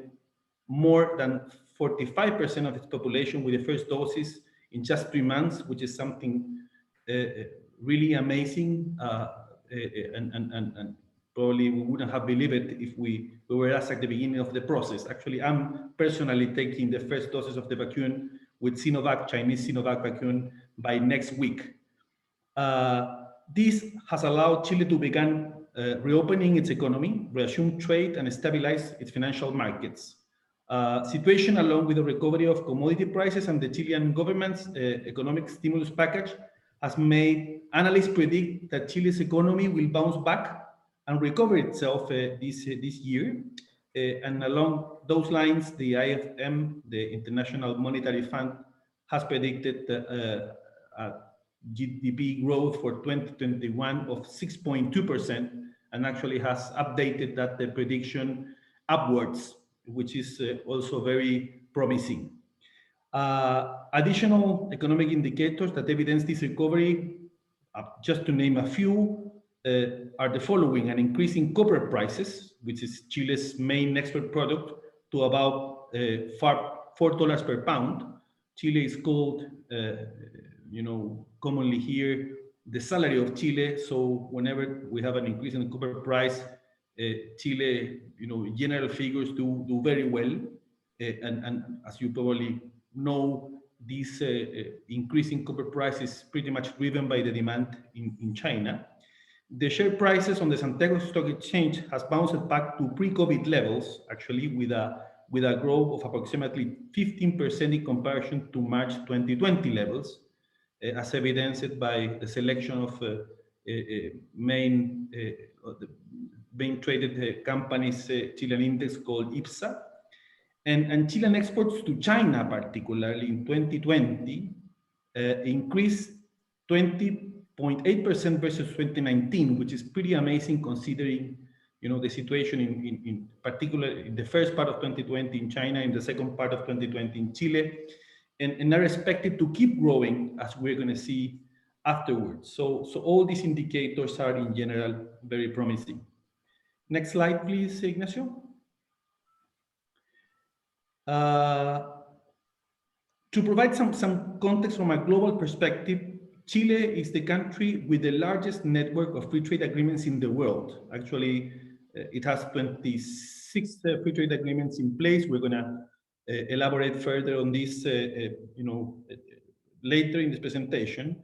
Speaker 5: more than 45% of its population with the first doses in just 3 months, which is something really amazing. And probably we wouldn't have believed it if we were asked at the beginning of the process. Actually, I'm personally taking the first doses of the vaccine with Sinovac, Chinese Sinovac vaccine, by next week. This has allowed Chile to begin reopening its economy, resume trade, and stabilize its financial markets. Situation, along with the recovery of commodity prices and the Chilean government's economic stimulus package, has made analysts predict that Chile's economy will bounce back and recover itself this year. And along those lines, the IFM, the International Monetary Fund, has predicted a GDP growth for 2021 of 6.2%, and actually has updated that the prediction upwards, which is also very promising. Additional economic indicators that evidence this recovery, just to name a few, are the following: an increase in copper prices, which is Chile's main export product, to about $4 per pound. Chile is called, commonly here, the salary of Chile. So whenever we have an increase in the copper price, Chile, general figures do very well. And as you probably know, this increase in copper price is pretty much driven by the demand in China. The share prices on the Santiago Stock Exchange has bounced back to pre-COVID levels, actually, with a growth of approximately 15% in comparison to March 2020 levels, as evidenced by the selection of main traded companies, Chilean index called IPSA. And Chilean exports to China, particularly in 2020, increased 20.8% versus 2019, which is pretty amazing considering the situation in particular in the first part of 2020 in China, in the second part of 2020 in Chile, and are expected to keep growing, as we're going to see afterwards. So all these indicators are in general very promising. Next slide, please, Ignacio. To provide some context from a global perspective, Chile is the country with the largest network of free trade agreements in the world. Actually, it has 26 free trade agreements in place. We're going to elaborate further on this, later in this presentation.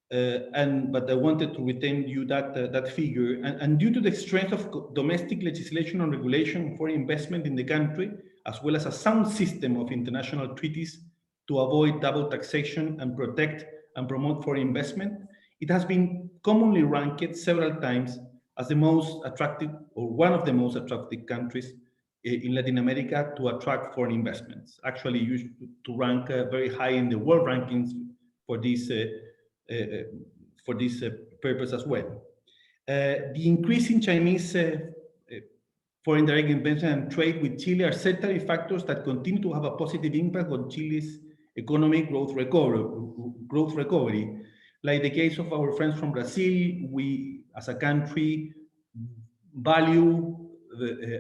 Speaker 5: But I wanted to retain you that figure. And due to the strength of domestic legislation and regulation for investment in the country, as well as a sound system of international treaties to avoid double taxation and protect and promote foreign investment, it has been commonly ranked several times as the most attractive, or one of the most attractive countries in Latin America to attract foreign investments. Actually, used to rank very high in the world rankings for this purpose as well. The increase in Chinese foreign direct investment and trade with Chile are certainly factors that continue to have a positive impact on Chile's economic growth recovery. Like the case of our friends from Brazil, we as a country value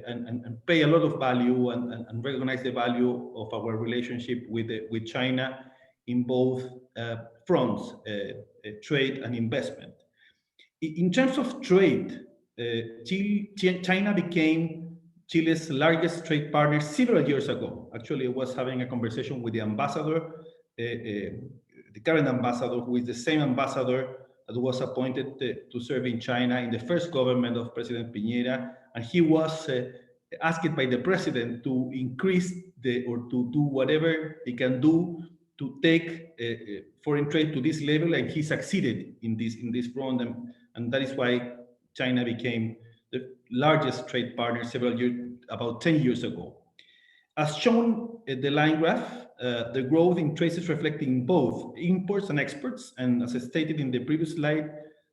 Speaker 5: and pay a lot of value and recognize the value of our relationship with China in both fronts, trade and investment. In terms of trade, China became Chile's largest trade partner several years ago. Actually, I was having a conversation with the ambassador, the current ambassador, who is the same ambassador that was appointed to serve in China in the first government of President Piñera, and he was asked by the president to increase or to do whatever he can do to take foreign trade to this level, and he succeeded in this front, and that is why China became the largest trade partner about 10 years ago. As shown in the line graph, the growth in trade is reflecting both imports and exports, and as stated in the previous slide,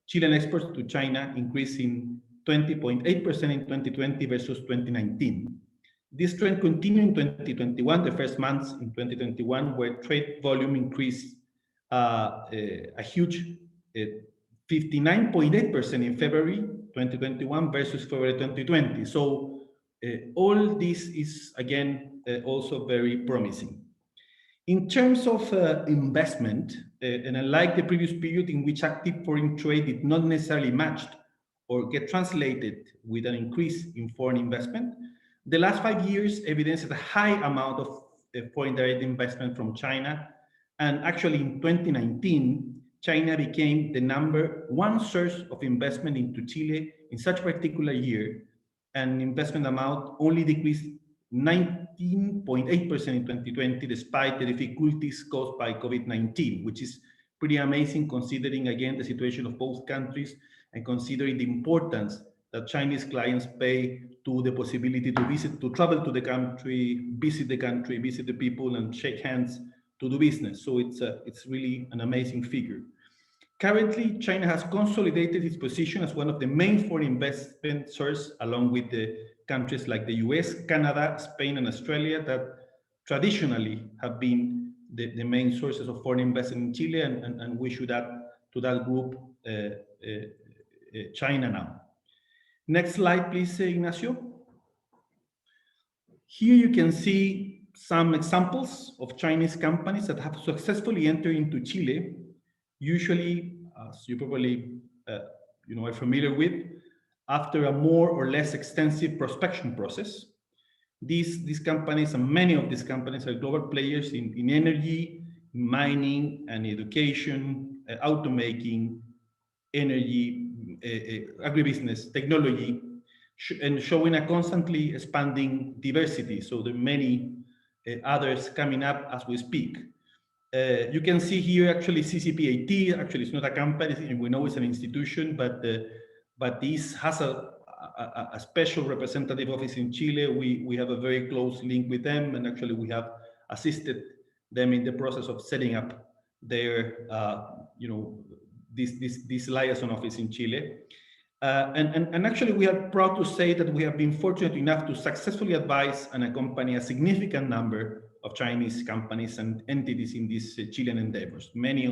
Speaker 5: Chilean exports to China increased in 20.8% in 2020 versus 2019. This trend continued in 2021, the first months in 2021, where trade volume increased a huge 59.8% in February 2021 versus February 2020. So all this is, again, also very promising. In terms of investment, and unlike the previous period in which active foreign trade did not necessarily match or get translated with an increase in foreign investment, the last 5 years evidenced a high amount of foreign direct investment from China. And actually in 2019, China became the #1 source of investment into Chile in such a particular year, and investment amount only decreased 19.8% in 2020, despite the difficulties caused by COVID-19, which is pretty amazing considering, again, the situation of both countries and considering the importance that Chinese clients pay to the possibility to travel to the country, visit the people, and shake hands to do business. So it's really an amazing figure. Currently, China has consolidated its position as one of the main foreign investment sources, along with the countries like the US, Canada, Spain, and Australia, that traditionally have been the main sources of foreign investment in Chile, and we should add to that group China now. Next slide, please, Ignacio. Here you can see some examples of Chinese companies that have successfully entered into Chile, usually, as you probably are familiar with, after a more or less extensive prospection process. These companies, and many of these companies, are global players in energy, mining, and education, automaking, energy, agribusiness, technology, and showing a constantly expanding diversity. So there are many others coming up as we speak. You can see here actually CCPIT. Actually, it's not a company, and we know it's an institution, but this has a special representative office in Chile. We have a very close link with them, and actually we have assisted them in the process of setting up their this liaison office in Chile. And actually, we are proud to say that we have been fortunate enough to successfully advise and accompany a significant number of Chinese companies and entities in these Chilean endeavors, many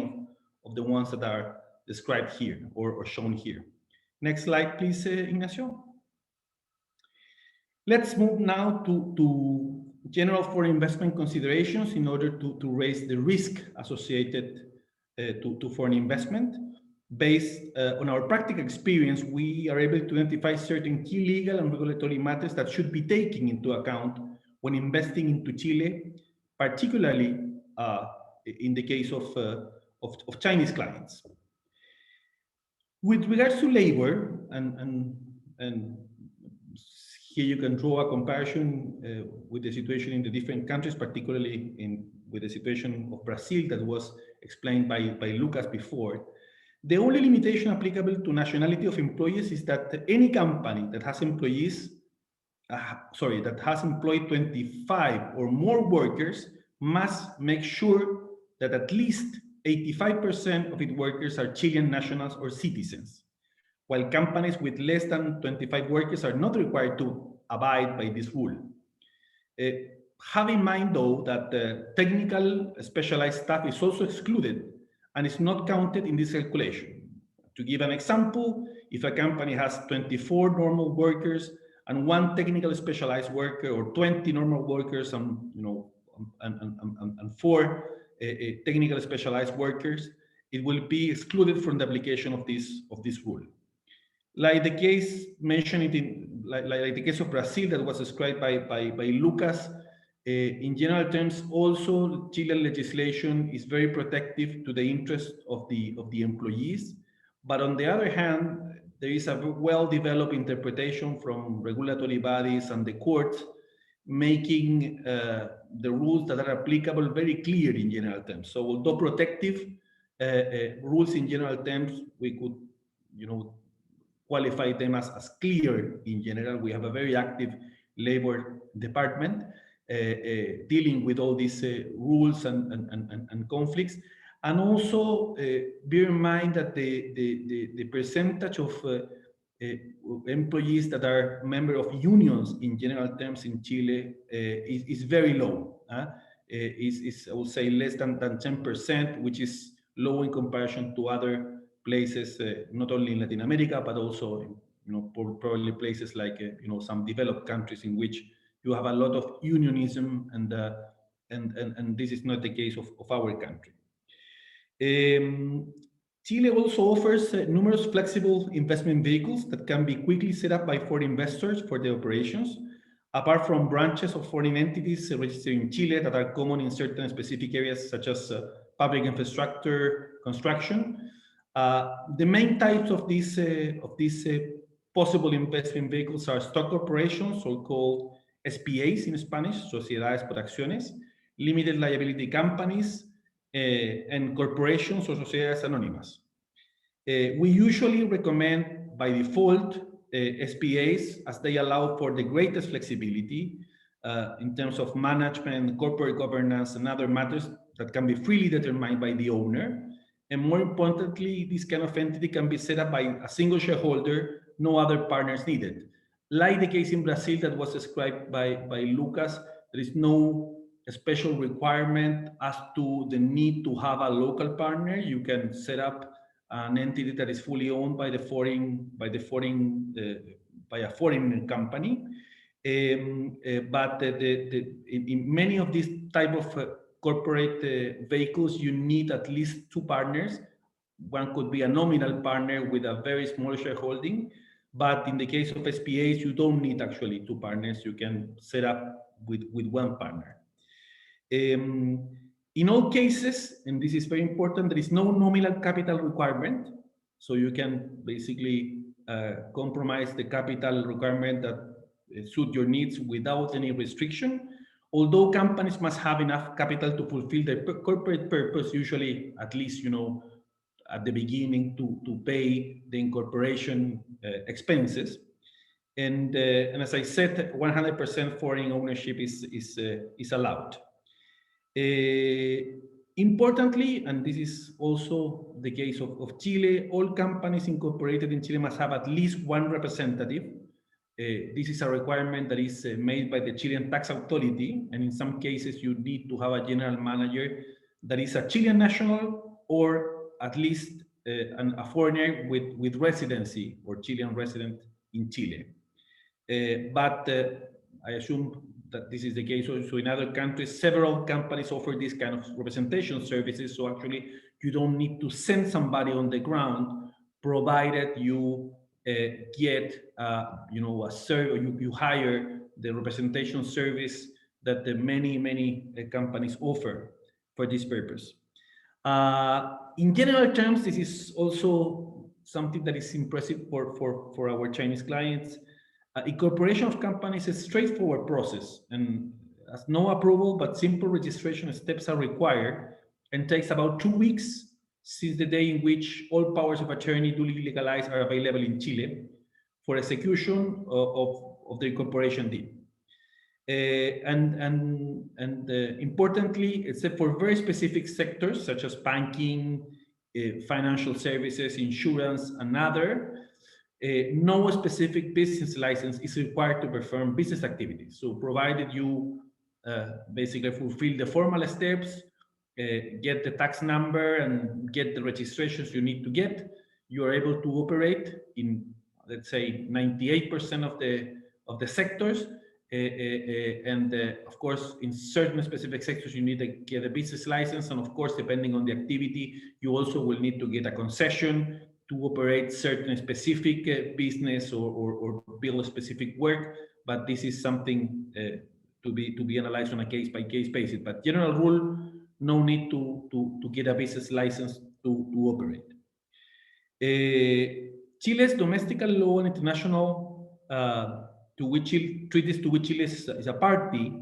Speaker 5: of the ones that are described here or shown here. Next slide, please, Ignacio. Let's move now to general foreign investment considerations in order to raise the risk associated to foreign investment. Based on our practical experience, we are able to identify certain key legal and regulatory matters that should be taken into account when investing into Chile, particularly in the case of Chinese clients. With regards to labor, and here you can draw a comparison with the situation in the different countries, particularly with the situation of Brazil that was explained by Lucas before. The only limitation applicable to nationality of employees is that any company that has employees, that has employed 25 or more workers must make sure that at least 85% of its workers are Chilean nationals or citizens, while companies with less than 25 workers are not required to abide by this rule. Have in mind, though, that technical specialized staff is also excluded and is not counted in this calculation. To give an example, if a company has 24 normal workers and 1 technical specialized worker, or 20 normal workers and 4 technical specialized workers, it will be excluded from the application of this rule. Like the case mentioned like the case of Brazil that was described by Lucas. In general terms, also Chilean legislation is very protective to the interest of the employees, but on the other hand, there is a well-developed interpretation from regulatory bodies and the courts, making the rules that are applicable very clear in general terms. So, although protective rules in general terms, we could, qualify them as clear in general. We have a very active labor department dealing with all these rules and conflicts. And also bear in mind that the percentage of employees that are members of unions in general terms in Chile is very low. Is I would say less than 10%, which is low in comparison to other places, not only in Latin America, but also probably places like some developed countries in which you have a lot of unionism, and this is not the case of our country. Chile also offers numerous flexible investment vehicles that can be quickly set up by foreign investors for their operations, apart from branches of foreign entities registered in Chile that are common in certain specific areas such as public infrastructure construction. The main types of these possible investment vehicles are stock corporations, or called SPAs in Spanish, Sociedades por Acciones, limited liability companies, and corporations or sociedades anónimas. We usually recommend by default SPAs, as they allow for the greatest flexibility in terms of management, corporate governance, and other matters that can be freely determined by the owner. And more importantly, this kind of entity can be set up by a single shareholder, no other partners needed. Like the case in Brazil that was described by Lucas, there is no special requirement as to the need to have a local partner. You can set up an entity that is fully owned by a foreign company. But in many of these type of corporate vehicles, you need at least 2 partners. One could be a nominal partner with a very small shareholding, but in the case of SPAs, you don't need actually 2 partners. You can set up with 1 partner. In all cases, and this is very important, there is no nominal capital requirement. So you can basically compromise the capital requirement that suit your needs without any restriction. Although companies must have enough capital to fulfill their corporate purpose, usually at least, at the beginning to pay the incorporation expenses. And as I said, 100% foreign ownership is allowed. Importantly, and this is also the case of Chile, all companies incorporated in Chile must have at least 1 representative. This is a requirement that is made by the Chilean tax authority, and in some cases you need to have a general manager that is a Chilean national or at least a foreigner with residency or Chilean resident in Chile. But I assume that this is the case also in other countries. Several companies offer this kind of representation services, so actually you don't need to send somebody on the ground, provided you get a service, you hire the representation service that the many companies offer for this purpose. In general terms, this is also something that is impressive for our Chinese clients. Incorporation of companies is a straightforward process and has no approval, but simple registration steps are required and takes about 2 weeks since the day in which all powers of attorney duly legalized are available in Chile for execution of the incorporation deed. Importantly, except for very specific sectors such as banking, financial services, insurance, and other, no specific business license is required to perform business activities. So provided you basically fulfill the formal steps, get the tax number and get the registrations you need to get, you are able to operate in, let's say, 98% of the sectors. Of course, in certain specific sectors, you need to get a business license. And of course, depending on the activity, you also will need to get a concession to operate certain specific business or build specific work. But this is something to be analyzed on a case-by-case basis. But general rule, no need to get a business license to operate. Chile's domestic law and international treaties to which Chile is a party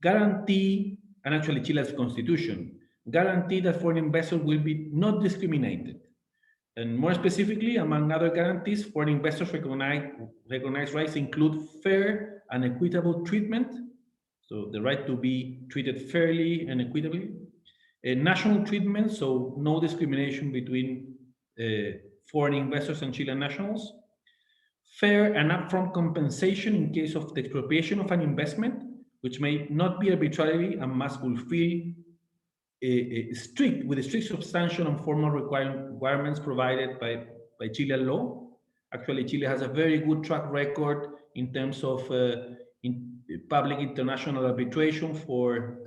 Speaker 5: guarantee, and actually Chile's constitution, guarantee that foreign investors will be not discriminated. And more specifically, among other guarantees, foreign investors recognized rights include fair and equitable treatment, so the right to be treated fairly and equitably, national treatment, so no discrimination between foreign investors and Chilean nationals, fair and upfront compensation in case of the expropriation of an investment, which may not be arbitrary and must fulfill with strict substantial and formal requirements provided by Chilean law. Actually, Chile has a very good track record in terms of public international arbitration for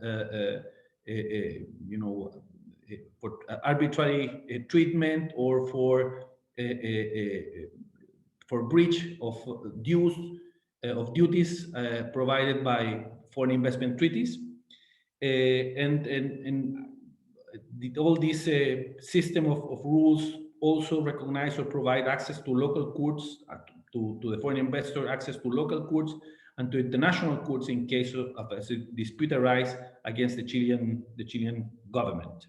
Speaker 5: arbitrary treatment or for breach of duties provided by foreign investment treaties. All this system of rules also recognize or provide access to local courts, to the foreign investor, access to local courts and to international courts in case of a dispute arise against the Chilean government.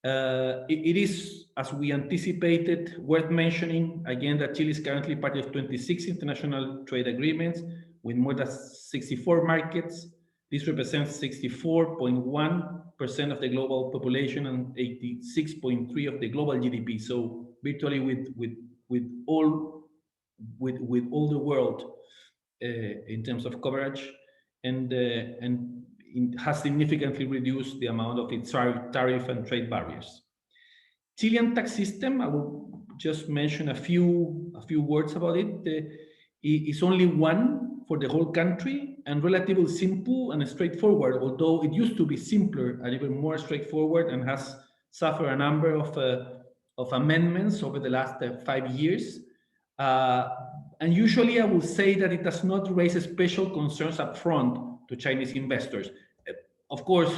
Speaker 5: It is, as we anticipated, worth mentioning again that Chile is currently part of 26 international trade agreements with more than 64 markets. This represents 64.1% of the global population and 86.3% of the global GDP. So virtually with all the world in terms of coverage, and it has significantly reduced the amount of its tariff and trade barriers. Chilean tax system, I will just mention a few words about it. It's only one for the whole country and relatively simple and straightforward, although it used to be simpler and even more straightforward and has suffered a number of amendments over the last 5 years. And usually I will say that it does not raise special concerns up front to Chinese investors. Of course,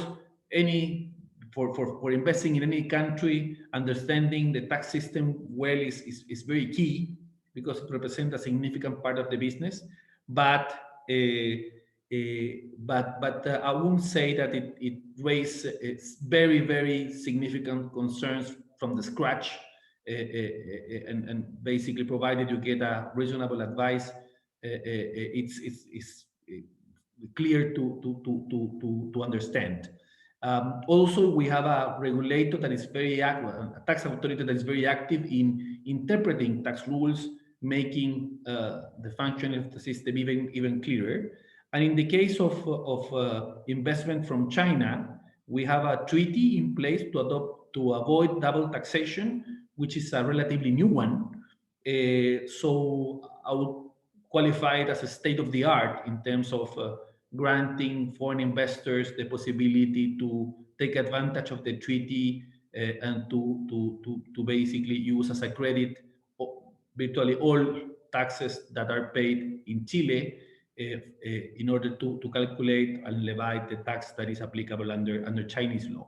Speaker 5: for investing in any country, understanding the tax system well is very key because it represents a significant part of the business. But I won't say that it raises very, very significant concerns from the scratch. And basically, provided you get a reasonable advice, it's clear to understand. Also, we have a regulator that is very active, a tax authority that is very active in interpreting tax rules, making the functioning of the system even clearer. And in the case of investment from China, we have a treaty in place to avoid double taxation, which is a relatively new one. So I would qualify it as a state of the art in terms of granting foreign investors the possibility to take advantage of the treaty and to basically use as a credit virtually all taxes that are paid in Chile in order to calculate and levy the tax that is applicable under Chinese law.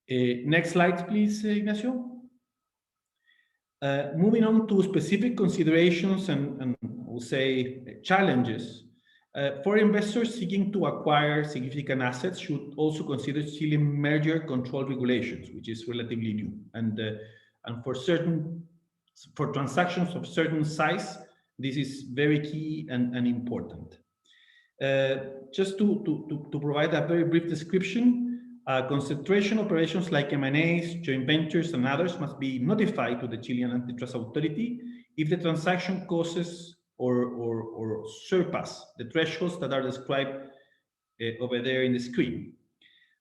Speaker 5: Next slide, please, Ignacio. Moving on to specific considerations and we'll say challenges. For investors seeking to acquire significant assets should also consider Chilean merger control regulations, which is relatively new. And for transactions of certain size, this is very key and important. Just to provide a very brief description, concentration operations like M&As, joint ventures, and others must be notified to the Chilean antitrust authority if the transaction causes or surpass the thresholds that are described over there in the screen.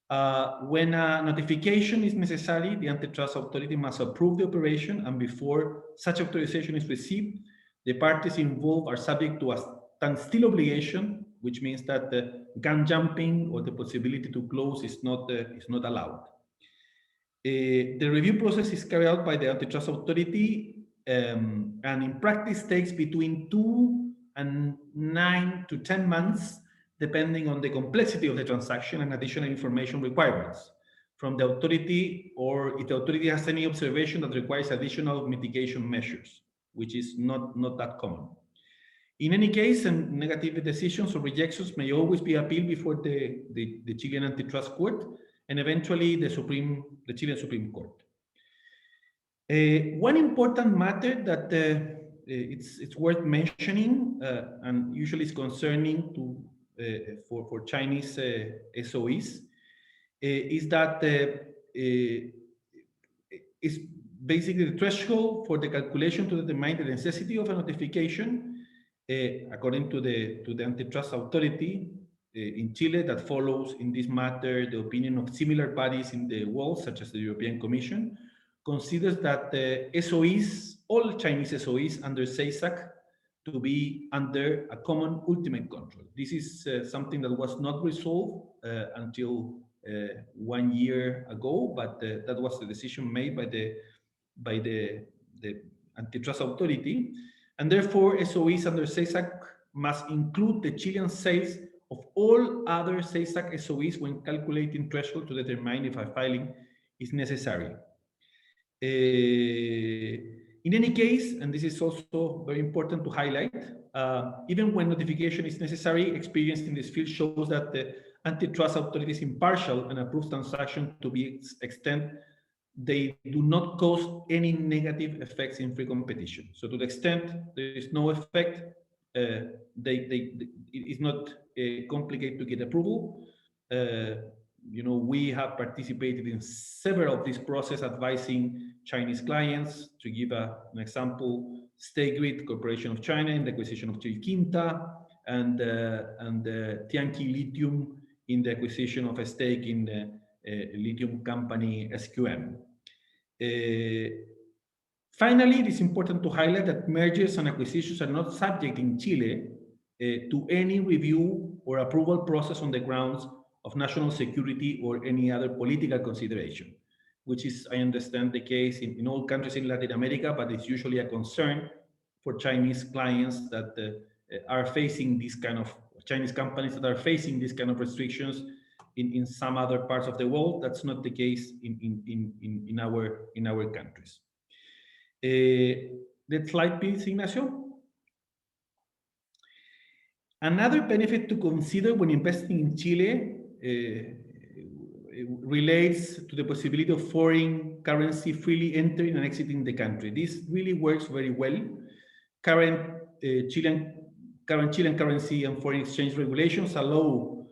Speaker 5: When a notification is necessary, the antitrust authority must approve the operation, and before such authorization is received, the parties involved are subject to a standstill obligation, which means that the gun jumping or the possibility to close is not allowed. The review process is carried out by the antitrust authority and in practice takes between 2 and 9 to 10 months, depending on the complexity of the transaction and additional information requirements from the authority, or if the authority has any observation that requires additional mitigation measures, which is not that common. In any case, negative decisions or rejections may always be appealed before the Chilean Antitrust Court and eventually the Chilean Supreme Court. One important matter that it's worth mentioning and usually is concerning for Chinese SOEs is that is basically the threshold for the calculation to determine the necessity of a notification, according to the antitrust authority in Chile, that follows in this matter the opinion of similar bodies in the world, such as the European Commission, considers that the SOEs, all Chinese SOEs under CESAC, to be under a common ultimate control. This is something that was not resolved until 1 year ago, but that was the decision made by the antitrust authority, and therefore SOEs under CESAC must include the Chilean sales of all other CESAC SOEs when calculating threshold to determine if a filing is necessary. In any case, and this is also very important to highlight, even when notification is necessary, experience in this field shows that the antitrust authority is impartial and approves transaction to the extent they do not cause any negative effects in free competition. So to the extent there is no effect, it is not complicated to get approval. We have participated in several of these processes advising Chinese clients. To give an example, State Grid Corporation of China in the acquisition of Chilquinta, and Tianqi Lithium in the acquisition of a stake in the lithium company SQM. Finally, it is important to highlight that mergers and acquisitions are not subject in Chile to any review or approval process on the grounds of national security or any other political consideration, which is, I understand, the case in all countries in Latin America, but it's usually a concern for Chinese clients that are facing this kind of, Chinese companies that are facing this kind of restrictions in some other parts of the world. That's not the case in our countries. Next slide, please, Ignacio. Another benefit to consider when investing in Chile relates to the possibility of foreign currency freely entering and exiting the country. This really works very well. Current Chilean currency and foreign exchange regulations allow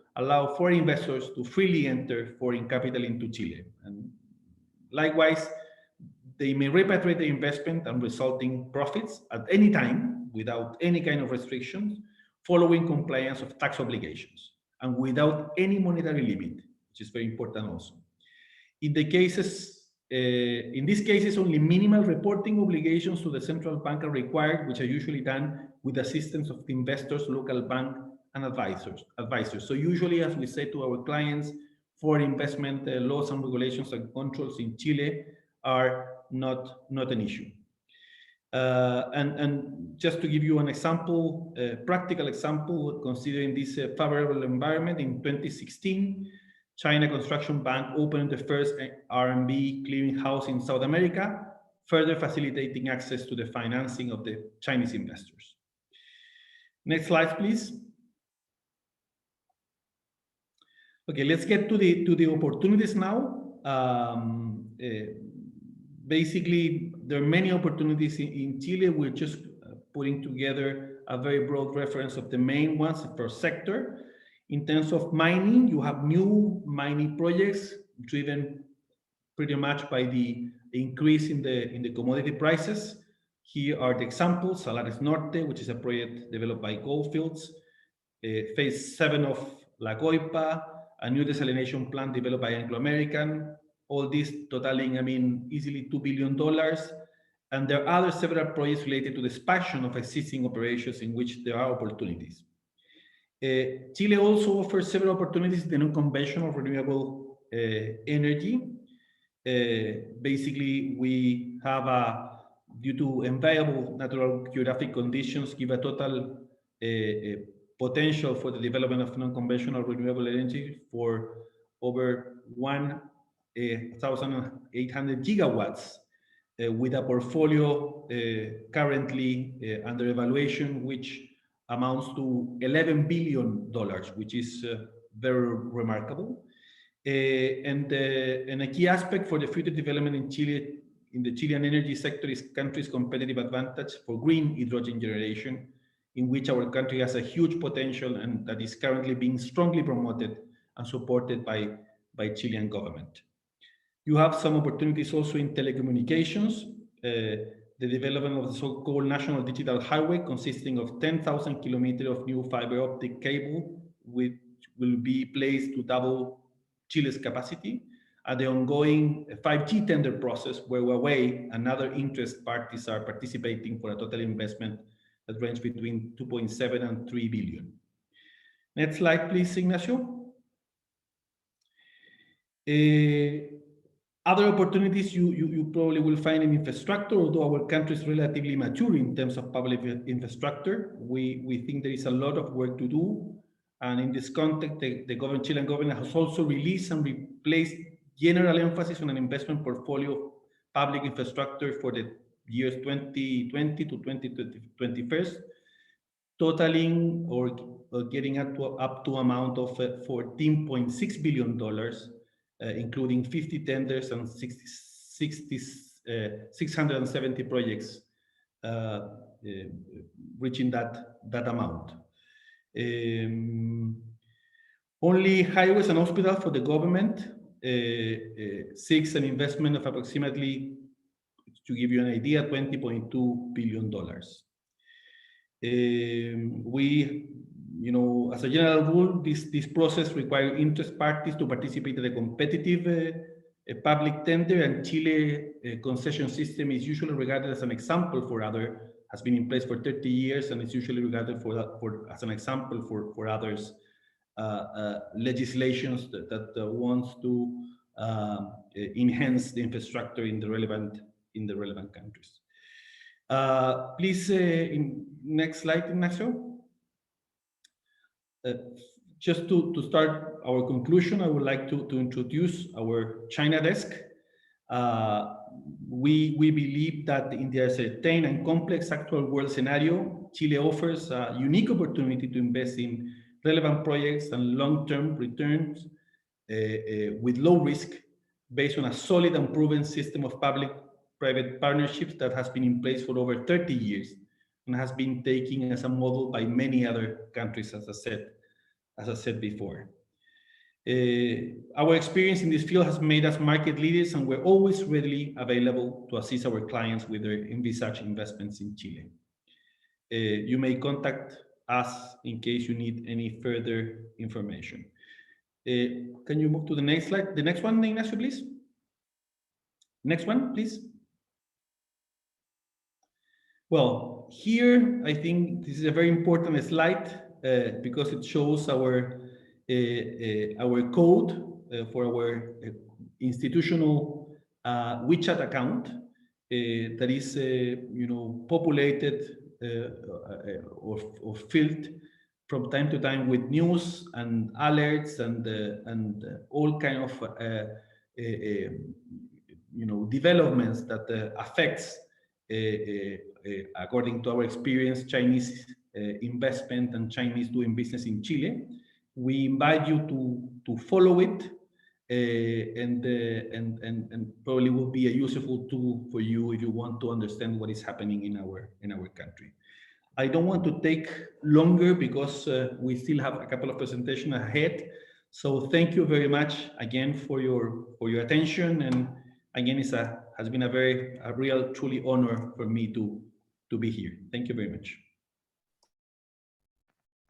Speaker 5: foreign investors to freely enter foreign capital into Chile. And likewise, they may repatriate the investment and resulting profits at any time without any kind of restrictions, following compliance of tax obligations and without any monetary limit, which is very important also. In these cases, only minimal reporting obligations to the central bank are required, which are usually done with the assistance of the investors, local bank, and advisors. So usually, as we say to our clients, foreign investment laws and regulations and controls in Chile are not an issue. And just to give you an example, a practical example, considering this favorable environment, in 2016, China Construction Bank opened the first RMB clearinghouse in South America, further facilitating access to the financing of the Chinese investors. Next slide, please. Okay, let's get to the opportunities now. Basically, there are many opportunities in Chile. We're just putting together a very broad reference of the main ones per sector. In terms of mining, you have new mining projects driven pretty much by the increase in the commodity prices. Here are the examples: Salares Norte, which is a project developed by Goldfields, phase 7 of La Coipa, a new desalination plant developed by Anglo American. All this totaling, easily $2 billion. And there are several projects related to the expansion of existing operations in which there are opportunities. Chile also offers several opportunities in the non-conventional renewable energy. Basically, we have, due to enviable natural geographic conditions, give a total potential for the development of non-conventional renewable energy for over 1,800 gigawatts, with a portfolio currently under evaluation, which amounts to $11 billion, which is very remarkable. And a key aspect for the future development in Chile, in the Chilean energy sector, is country's competitive advantage for green hydrogen generation, in which our country has a huge potential and that is currently being strongly promoted and supported by Chilean government. You have some opportunities also in telecommunications. The development of the so-called National Digital Highway, consisting of 10,000 kilometers of new fiber optic cable, which will be placed to double Chile's capacity, and the ongoing 5G tender process, where Huawei and other interest parties are participating for a total investment that ranges between 2.7 and 3 billion. Next slide, please, Ignacio. Other opportunities you probably will find in infrastructure, although our country is relatively mature in terms of public infrastructure. We think there is a lot of work to do. And in this context, the Chilean government has also released and replaced general emphasis on an investment portfolio of public infrastructure for the years 2020 to 2021, totaling or getting up to amount of $14.6 billion, including 50 tenders and 670 projects, reaching that amount. Only highways and hospitals for the government seeks an investment of approximately, to give you an idea, $20.2 billion. As a general rule, this process requires interest parties to participate in a competitive A public tender and Chile concession system is usually regarded as an example for other, has been in place for 30 years, and it's usually regarded as an example for others legislations that wants to enhance the infrastructure in the relevant countries. Please, next slide, Ignacio. Just to start our conclusion, I would like to introduce our China desk. We believe that in the uncertain and complex actual world scenario, Chile offers a unique opportunity to invest in relevant projects and long-term returns with low risk, based on a solid and proven system of public-private partnerships that has been in place for over 30 years and has been taken as a model by many other countries, as I said before. Our experience in this field has made us market leaders, and we're always readily available to assist our clients with their envisaged investments in Chile. You may contact us in case you need any further information. Can you move to the next slide? The next one, Ignacio, please. Next one, please. Well, here, I think this is a very important slide because it shows our code for our institutional WeChat account that is, populated or filled from time to time with news and alerts and all kind of developments that affects, according to our experience, Chinese investment and Chinese doing business in Chile. We invite you to follow it, and probably will be a useful tool for you if you want to understand what is happening in our country. I don't want to take longer because we still have a couple of presentations ahead. So thank you very much again for your attention, and again, has been a real, truly honor for me to be here. Thank you very much.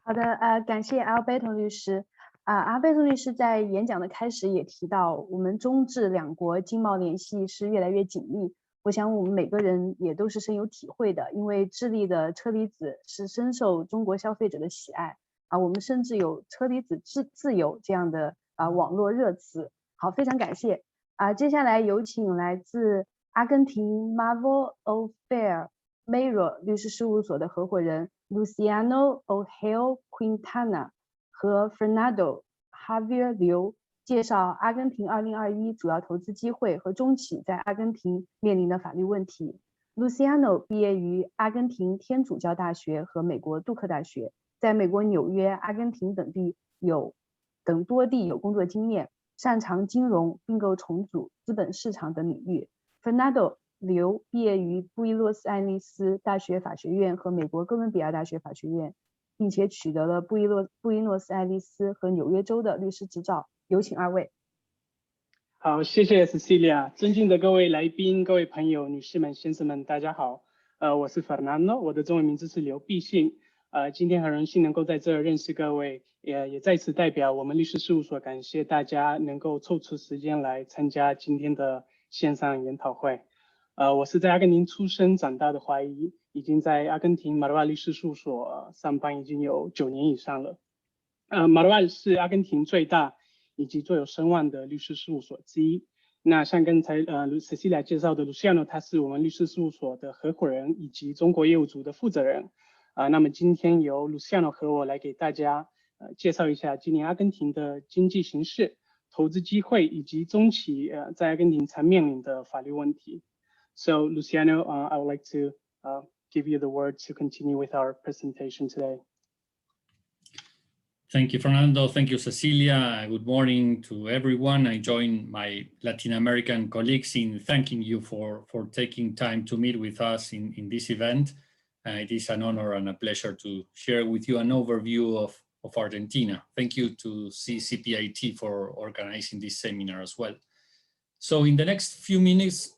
Speaker 1: 好的，感谢阿尔贝托律师。阿尔贝托律师在演讲的开始也提到，我们中智两国经贸联系是越来越紧密。我想我们每个人也都是深有体会的，因为智利的车厘子是深受中国消费者的喜爱我们甚至有车厘子自由这样的网络热词。好，非常感谢接下来有请来自阿根廷 Marvel O'Fair Mayro 律师事务所的合伙人 Luciano O'Hale Quintana 和 Fernando Javier Liu介绍阿根廷2021主要投资机会和中企在阿根廷面临的法律问题。Luciano 毕业于阿根廷天主教大学和美国杜克大学，在美国纽约、阿根廷等多地有工作经验，擅长金融、并购重组、资本市场等领域。Fernando Liu 毕业于布宜诺斯艾利斯大学法学院和美国哥伦比亚大学法学院，并且取得了布宜诺斯艾利斯和纽约州的律师执照。有请二位。
Speaker 2: 好，谢谢 Cecilia， 尊敬的各位来宾、各位朋友、女士们、先生们，大家好。我是 Fernando， 我的中文名字是刘必信。今天很荣幸能够在这儿认识各位，也在此代表我们律师事务所感谢大家能够抽出时间来参加今天的线上研讨会。我是在阿根廷出生长大的华裔，已经在阿根廷马罗瓦律师事务所上班已经有9年以上了。马罗瓦是阿根廷最大以及最有声望的律师事务所之一。那像刚才Cecilia 介绍的 Luciano， 他是我们律师事务所的合伙人以及中国业务组的负责人。那么今天由 Luciano 和我来给大家介绍一下今年阿根廷的经济形势、投资机会以及中企在阿根廷常面临的法律问题。So Luciano, I would like to give you the word to continue with our presentation today.
Speaker 6: Thank you, Fernando. Thank you, Cecilia. Good morning to everyone. I join my Latin American colleagues in thanking you for taking time to meet with us in this event. It is an honor and a pleasure to share with you an overview of Argentina. Thank you to CCPIT for organizing this seminar as well. So in the next few minutes,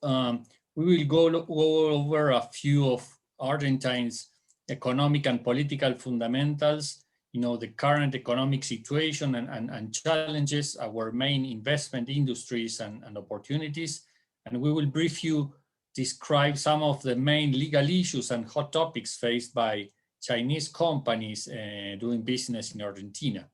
Speaker 6: we will go over a few of Argentina's economic and political fundamentals the current economic situation and challenges, our main investment industries and opportunities. And we will briefly describe some of the main legal issues and hot topics faced by Chinese companies doing business in Argentina.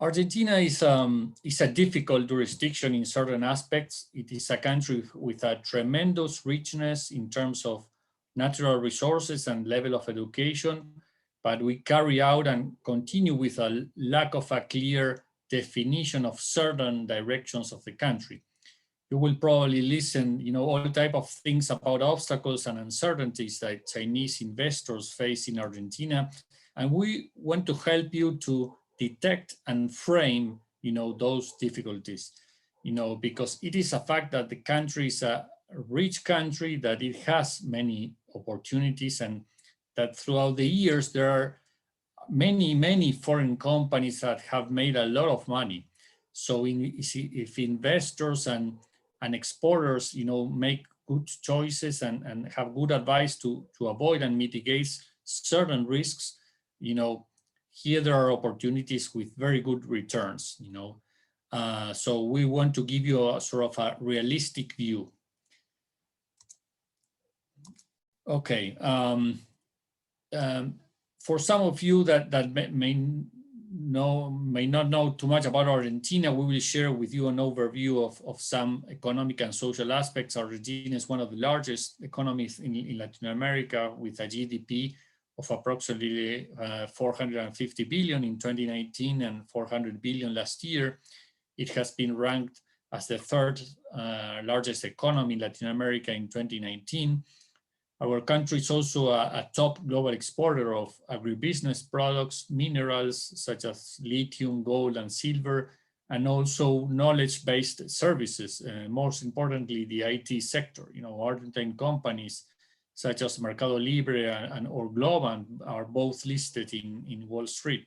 Speaker 6: Argentina is a difficult jurisdiction in certain aspects. It is a country with a tremendous richness in terms of natural resources and level of education, but we carry out and continue with a lack of a clear definition of certain directions of the country. You will probably listen, all type of things about obstacles and uncertainties that Chinese investors face in Argentina, and we want to help you to detect and frame, those difficulties, because it is a fact that the country is a rich country, that it has many opportunities, and that throughout the years there are many foreign companies that have made a lot of money. So if investors and exporters, make good choices and have good advice to avoid and mitigate certain risks, here there are opportunities with very good returns, so we want to give you a sort of a realistic view. Okay. For some of you that may not know too much about Argentina, we will share with you an overview of some economic and social aspects. Argentina is one of the largest economies in Latin America, with a GDP of approximately 450 billion in 2019 and 400 billion last year. It has been ranked as the third largest economy in Latin America in 2019. Our country is also a top global exporter of agribusiness products, minerals such as lithium, gold, and silver, and also knowledge-based services, most importantly, the IT sector. Argentine companies such as Mercado Libre or Globan are both listed in Wall Street.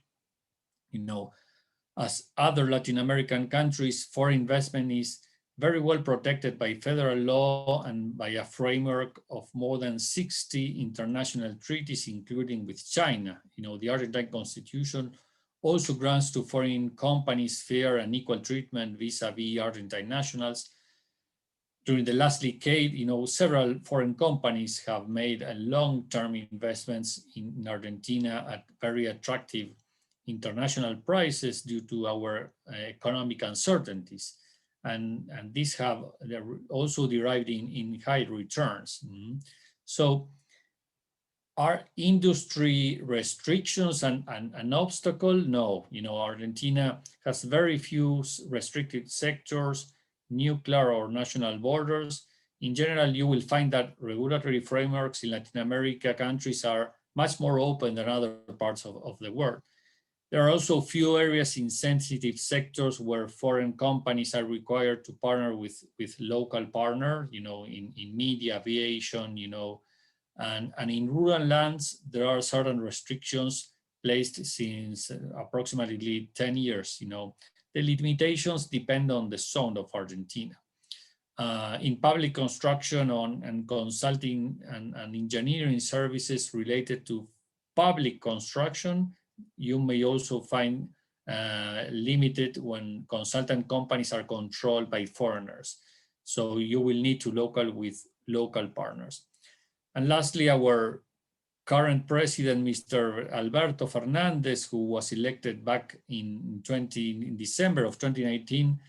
Speaker 6: As other Latin American countries, foreign investment is very well protected by federal law and by a framework of more than 60 international treaties, including with China. The Argentine constitution also grants to foreign companies fair and equal treatment vis-a-vis Argentine nationals. During the last decade, several foreign companies have made a long-term investments in Argentina at very attractive international prices due to our economic uncertainties. And these have also derived in high returns. So are industry restrictions an obstacle? No, Argentina has very few restricted sectors, nuclear or national borders. In general, you will find that regulatory frameworks in Latin America countries are much more open than other parts of the world. There are also few areas in sensitive sectors where foreign companies are required to partner with local partners, in media, aviation, and in rural lands, there are certain restrictions placed since approximately 10 years. The limitations depend on the zone of Argentina. In public construction and consulting and engineering services related to public construction, you may also find limited when consultant companies are controlled by foreigners. So you will need to local with local partners. And lastly, our current president, Mr. Alberto Fernandez, who was elected back in December of 2019,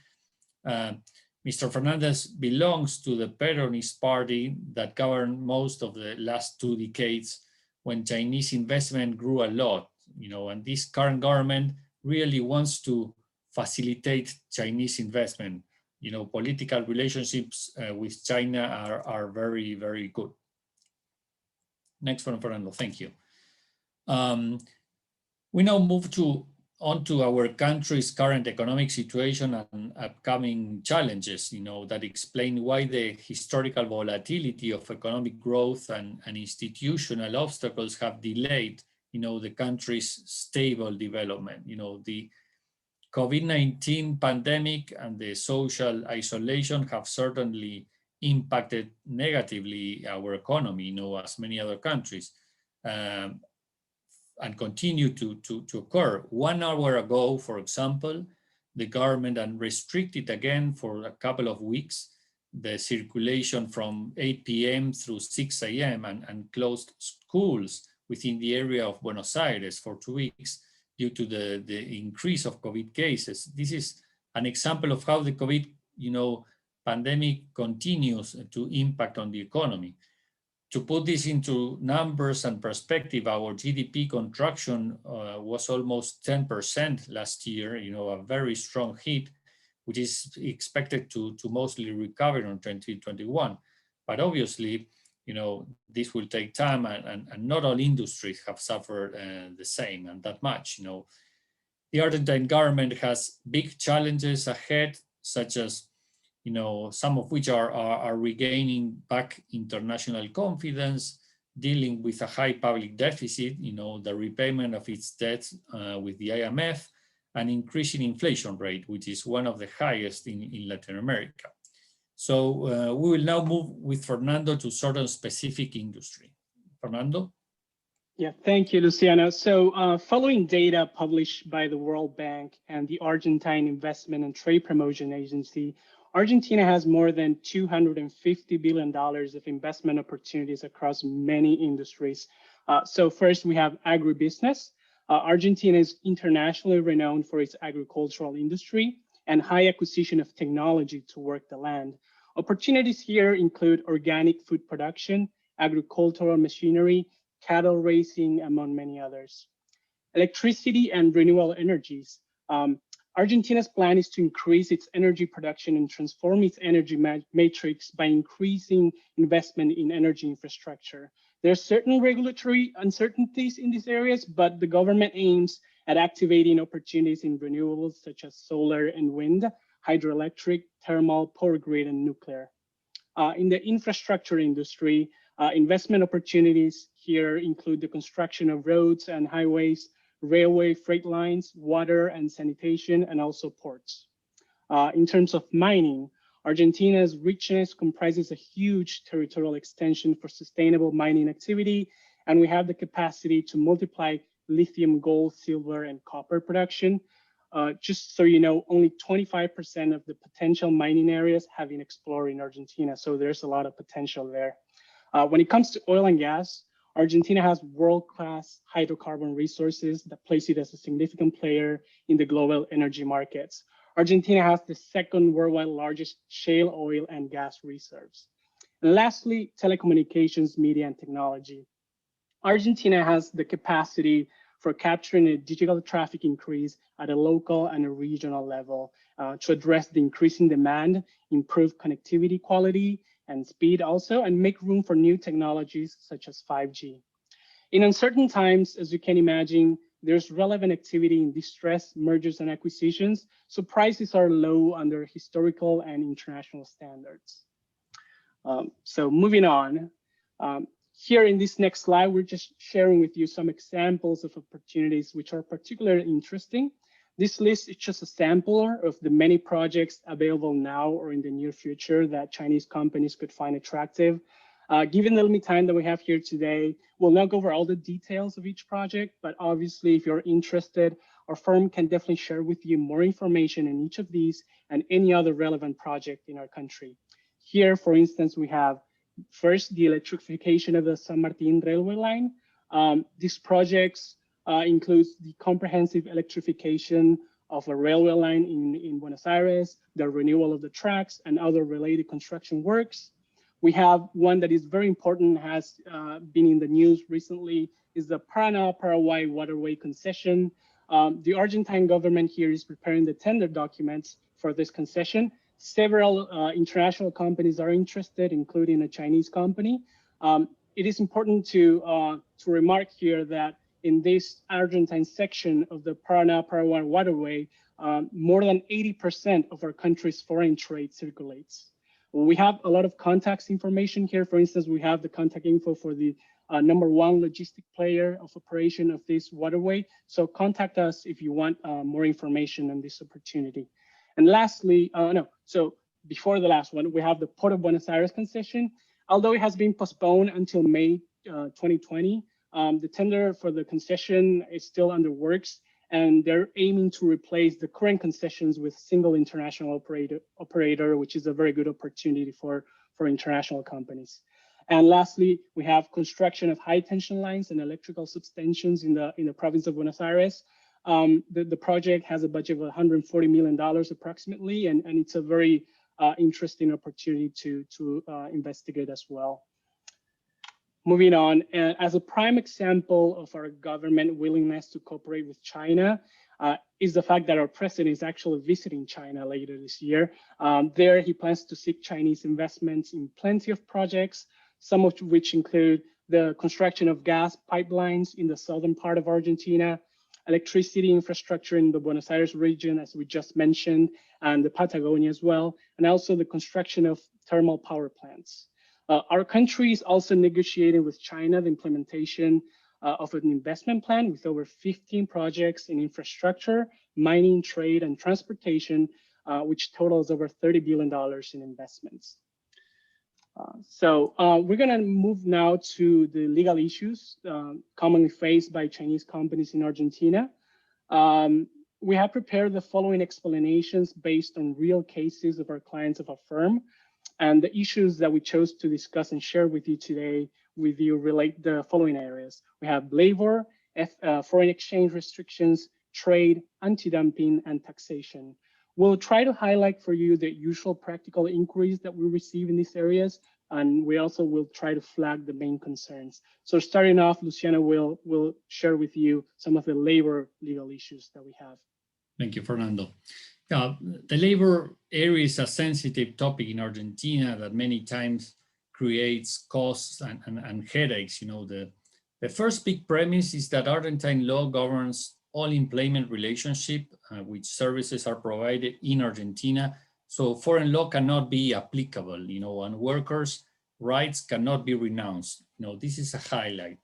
Speaker 6: Mr. Fernandez belongs to the Peronist party that governed most of the last 2 decades when Chinese investment grew a lot. And this current government really wants to facilitate Chinese investment. Political relationships with China are very, very good. Next one, Fernando, thank you. We now move on to our country's current economic situation and upcoming challenges, that explain why the historical volatility of economic growth and institutional obstacles have delayed the country's stable development. The COVID-19 pandemic and the social isolation have certainly impacted negatively our economy, as many other countries. and continue to occur. 1 hour ago, for example, the government restricted again for a couple of weeks the circulation from 8 p.m. through 6 a.m. and closed schools within the area of Buenos Aires for 2 weeks due to the increase of COVID cases. This is an example of how the COVID, pandemic continues to impact on the economy. To put this into numbers and perspective, our GDP contraction was almost 10% last year, a very strong hit, which is expected to mostly recover in 2021. But obviously, this will take time, and not all industries have suffered the same and that much. The Argentine government has big challenges ahead, such as some of which are regaining back international confidence, dealing with a high public deficit, the repayment of its debts with the IMF, and increasing inflation rate, which is one of the highest in Latin America. So we will now move with Fernando to certain specific industry. Fernando?
Speaker 7: Yeah, thank you, Luciano. So following data published by the World Bank and the Argentine Investment and Trade Promotion Agency, Argentina has more than $250 billion of investment opportunities across many industries. So first, we have agribusiness. Argentina is internationally renowned for its agricultural industry and high acquisition of technology to work the land. Opportunities here include organic food production, agricultural machinery, cattle raising, among many others. Electricity and renewable energies. Argentina's plan is to increase its energy production and transform its energy matrix by increasing investment in energy infrastructure. There are certain regulatory uncertainties in these areas, but the government aims at activating opportunities in renewables such as solar and wind, hydroelectric, thermal, power grid, and nuclear. In the infrastructure industry, investment opportunities here include the construction of roads and highways, railway freight lines, water and sanitation, and also ports. In terms of mining, Argentina's richness comprises a huge territorial extension for sustainable mining activity, and we have the capacity to multiply lithium, gold, silver, and copper production. Just so you know, only 25% of the potential mining areas have been explored in Argentina, so there's a lot of potential there. When it comes to oil and gas, Argentina has world-class hydrocarbon resources that place it as a significant player in the global energy markets. Argentina has the second worldwide largest shale oil and gas reserves. And lastly, telecommunications, media, and technology. Argentina has the capacity for capturing a digital traffic increase at a local and a regional level to address the increasing demand, improve connectivity quality and speed also, and make room for new technologies such as 5G. In uncertain times, as you can imagine, there's relevant activity in distress, mergers and acquisitions, so prices are low under historical and international standards. So moving on, here in this next slide, we're just sharing with you some examples of opportunities which are particularly interesting. This list is just a sampler of the many projects available now or in the near future that Chinese companies could find attractive. Given the limited time that we have here today, we'll not go over all the details of each project, but obviously if you're interested, our firm can definitely share with you more information in each of these and any other relevant project in our country. Here, for instance, we have first the electrification of the San Martin railway line. These projects includes the comprehensive electrification of a railway line in Buenos Aires, the renewal of the tracks and other related construction works. We have one that is very important, has been in the news recently, is the Paraná-Paraguay waterway concession. The Argentine government here is preparing the tender documents for this concession. Several international companies are interested, including a Chinese company. It is important to remark here that in this Argentine section of the Paraná-Paraguay waterway, more than 80% of our country's foreign trade circulates. We have a lot of contacts information here. For instance, we have the contact info for the #1 logistic player of operation of this waterway. So contact us if you want more information on this opportunity. And lastly, so before the last one, we have the Port of Buenos Aires concession. Although it has been postponed until May 2020, The tender for the concession is still under works, and they're aiming to replace the current concessions with single international operator, which is a very good opportunity for international companies. And lastly, we have construction of high tension lines and electrical substations in the province of Buenos Aires. The project has a budget of $140 million approximately, and it's a very interesting opportunity to investigate as well. Moving on, as a prime example of our government willingness to cooperate with China is the fact that our president is actually visiting China later this year. There, he plans to seek Chinese investments in plenty of projects, some of which include the construction of gas pipelines in the southern part of Argentina, electricity infrastructure in the Buenos Aires region, as we just mentioned, and the Patagonia as well, and also the construction of thermal power plants. Our country is also negotiating with China the implementation of an investment plan with over 15 projects in infrastructure, mining, trade, and transportation, which totals over $30 billion in investments. We're gonna move now to the legal issues commonly faced by Chinese companies in Argentina. We have prepared the following explanations based on real cases of our clients of our firm. And the issues that we chose to discuss and share with you today relate the following areas. We have labor, foreign exchange restrictions, trade, anti-dumping, and taxation. We'll try to highlight for you the usual practical inquiries that we receive in these areas, and we also will try to flag the main concerns. So starting off, Luciano will share with you some of the labor legal issues that we have.
Speaker 6: Thank you, Fernando. The labor area is a sensitive topic in Argentina that many times creates costs and headaches. You know, the first big premise is that Argentine law governs all employment relationship which services are provided in Argentina. So foreign law cannot be applicable, you know, and workers' rights cannot be renounced. You know, this is a highlight.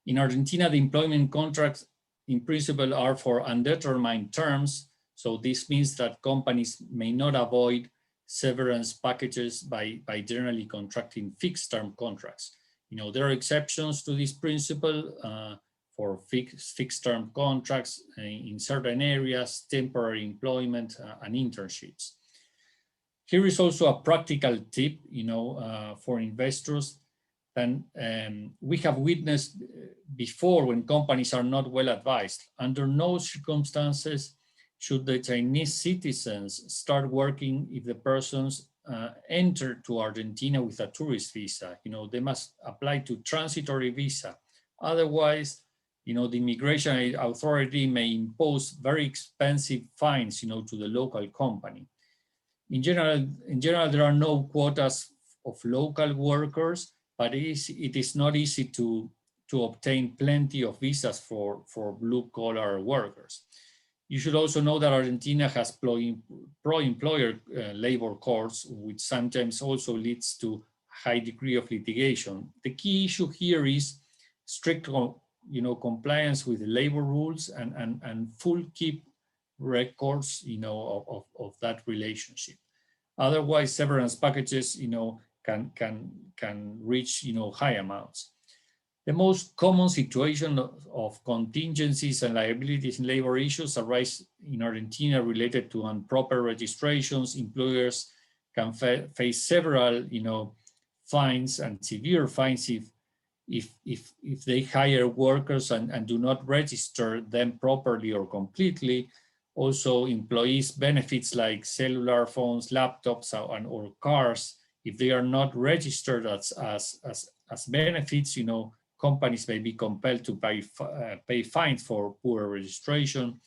Speaker 6: In Argentina, the employment contracts in principle are for undetermined terms. So this means that companies may not avoid severance packages by generally contracting fixed term contracts. You know, there are exceptions to this principle for fixed term contracts in certain areas, temporary employment and internships. Here is also a practical tip, you know, for investors. And we have witnessed before when companies are not well advised. Under no circumstances should the Chinese citizens start working if the persons enter to Argentina with a tourist visa. You know, they must apply to transitory visa. Otherwise, you know, the immigration authority may impose very expensive fines, you know, to the local company. In general, there are no quotas of local workers, but it is not easy to obtain plenty of visas for blue-collar workers. You should also know that Argentina has pro-employer labor courts, which sometimes also leads to high degree of litigation. The key issue here is strict, you know, compliance with the labor rules and full keep records, you know, of that relationship. Otherwise, severance packages, you know, can reach, you know, high amounts. The most common situation of contingencies and liabilities in labor issues arise in Argentina related to improper registrations. Employers can face several, you know, fines and severe fines if they hire workers and do not register them properly or completely. Also, employees' benefits like cellular phones, laptops, or cars, if they are not registered as benefits, you know, companies may be compelled to pay fines for poor registration.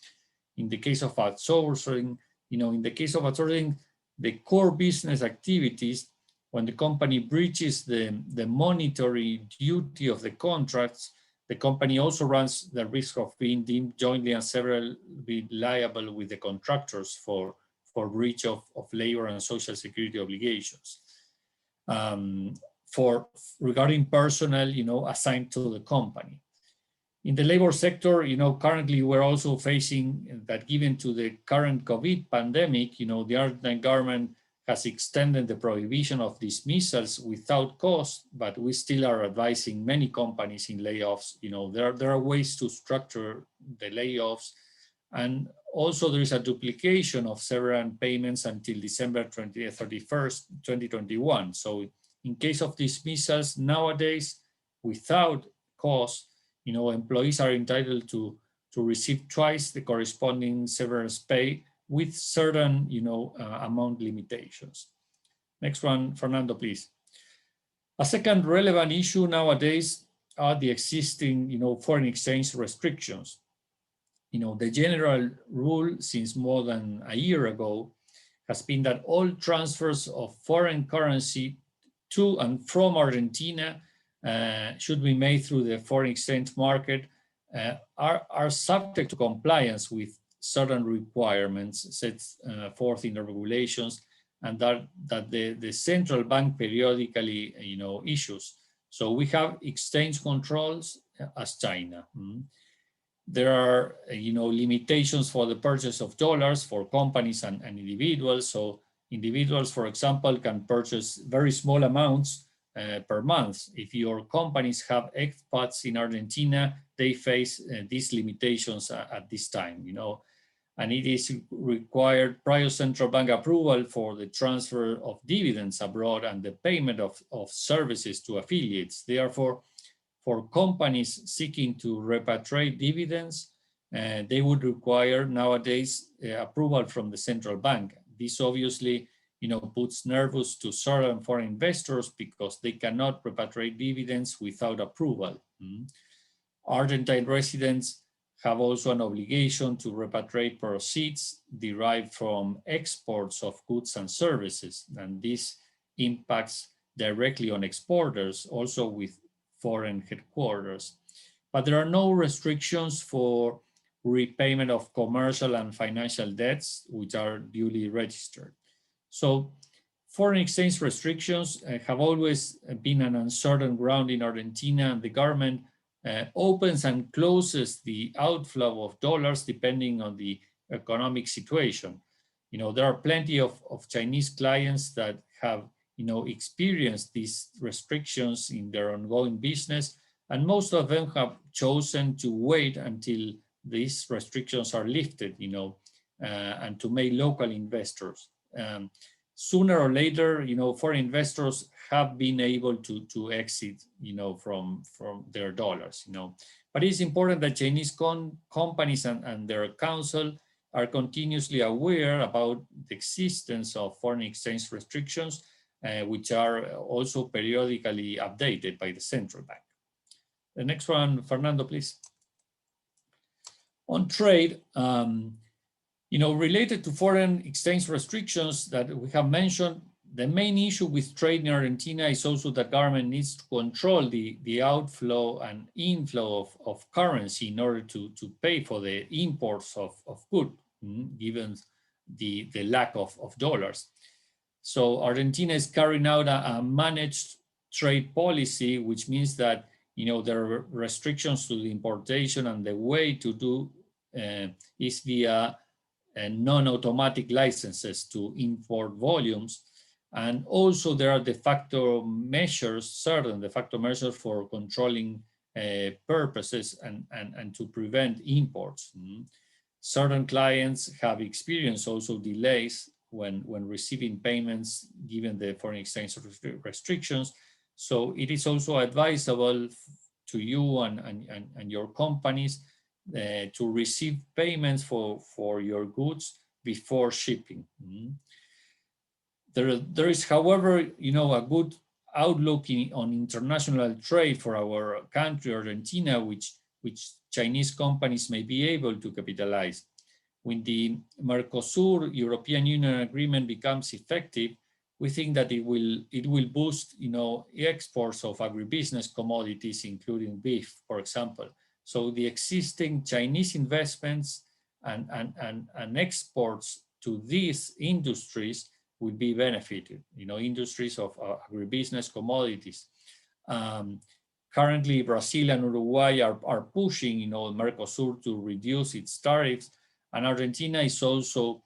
Speaker 6: In the case of outsourcing, you know, the core business activities, when the company breaches the monetary duty of the contracts, the company also runs the risk of being deemed jointly and severally liable with the contractors for breach of labor and social security obligations. Regarding personnel, you know, assigned to the company. In the labor sector, you know, currently we're also facing that given to the current COVID pandemic, you know, the Argentine government has extended the prohibition of dismissals without cost, but we still are advising many companies in layoffs. There are ways to structure the layoffs, and also there is a duplication of several payments until December 31st, 2021. So in case of dismissals nowadays, without cost, employees are entitled to receive twice the corresponding severance pay with certain, amount limitations. Next one, Fernando, please. A second relevant issue nowadays are the existing, foreign exchange restrictions. The general rule since more than a year ago has been that all transfers of foreign currency to and from Argentina should be made through the foreign exchange market are subject to compliance with certain requirements set forth in the regulations, and that the central bank periodically issues. So we have exchange controls as China. There are limitations for the purchase of dollars for companies and individuals. So individuals, for example, can purchase very small amounts per month. If your companies have expats in Argentina, they face these limitations at this time, and it is required prior central bank approval for the transfer of dividends abroad and the payment of services to affiliates. Therefore, for companies seeking to repatriate dividends, they would require nowadays approval from the central bank. This obviously puts nervous to certain foreign investors because they cannot repatriate dividends without approval. Argentine residents have also an obligation to repatriate proceeds derived from exports of goods and services, and this impacts directly on exporters, also with foreign headquarters. But there are no restrictions for repayment of commercial and financial debts, which are duly registered. So foreign exchange restrictions have always been an uncertain ground in Argentina, and the government opens and closes the outflow of dollars depending on the economic situation. There are plenty of Chinese clients that have experienced these restrictions in their ongoing business, and most of them have chosen to wait until these restrictions are lifted, and to make local investors. Sooner or later, foreign investors have been able to exit, from their dollars, But it's important that Chinese companies and their council are continuously aware about the existence of foreign exchange restrictions, which are also periodically updated by the central bank. The next one, Fernando, please. On trade, related to foreign exchange restrictions that we have mentioned, the main issue with trade in Argentina is also that government needs to control the outflow and inflow of currency in order to pay for the imports of goods, given the lack of dollars. So Argentina is carrying out a managed trade policy, which means that there are restrictions to the importation, and the way to do is via non-automatic licenses to import volumes. And also there are de facto measures, certain de facto measures for controlling purposes and to prevent imports. Certain clients have experienced also delays when receiving payments given the foreign exchange restrictions. So it is also advisable to you and your companies to receive payments for your goods before shipping. There is, however, a good outlook on international trade for our country, Argentina, which Chinese companies may be able to capitalize. When the Mercosur European Union agreement becomes effective, we think that it will boost, exports of agribusiness commodities, including beef, for example. So the existing Chinese investments and exports to these industries will be benefited, industries of agribusiness commodities. Currently, Brazil and Uruguay are pushing, Mercosur to reduce its tariffs, and Argentina is also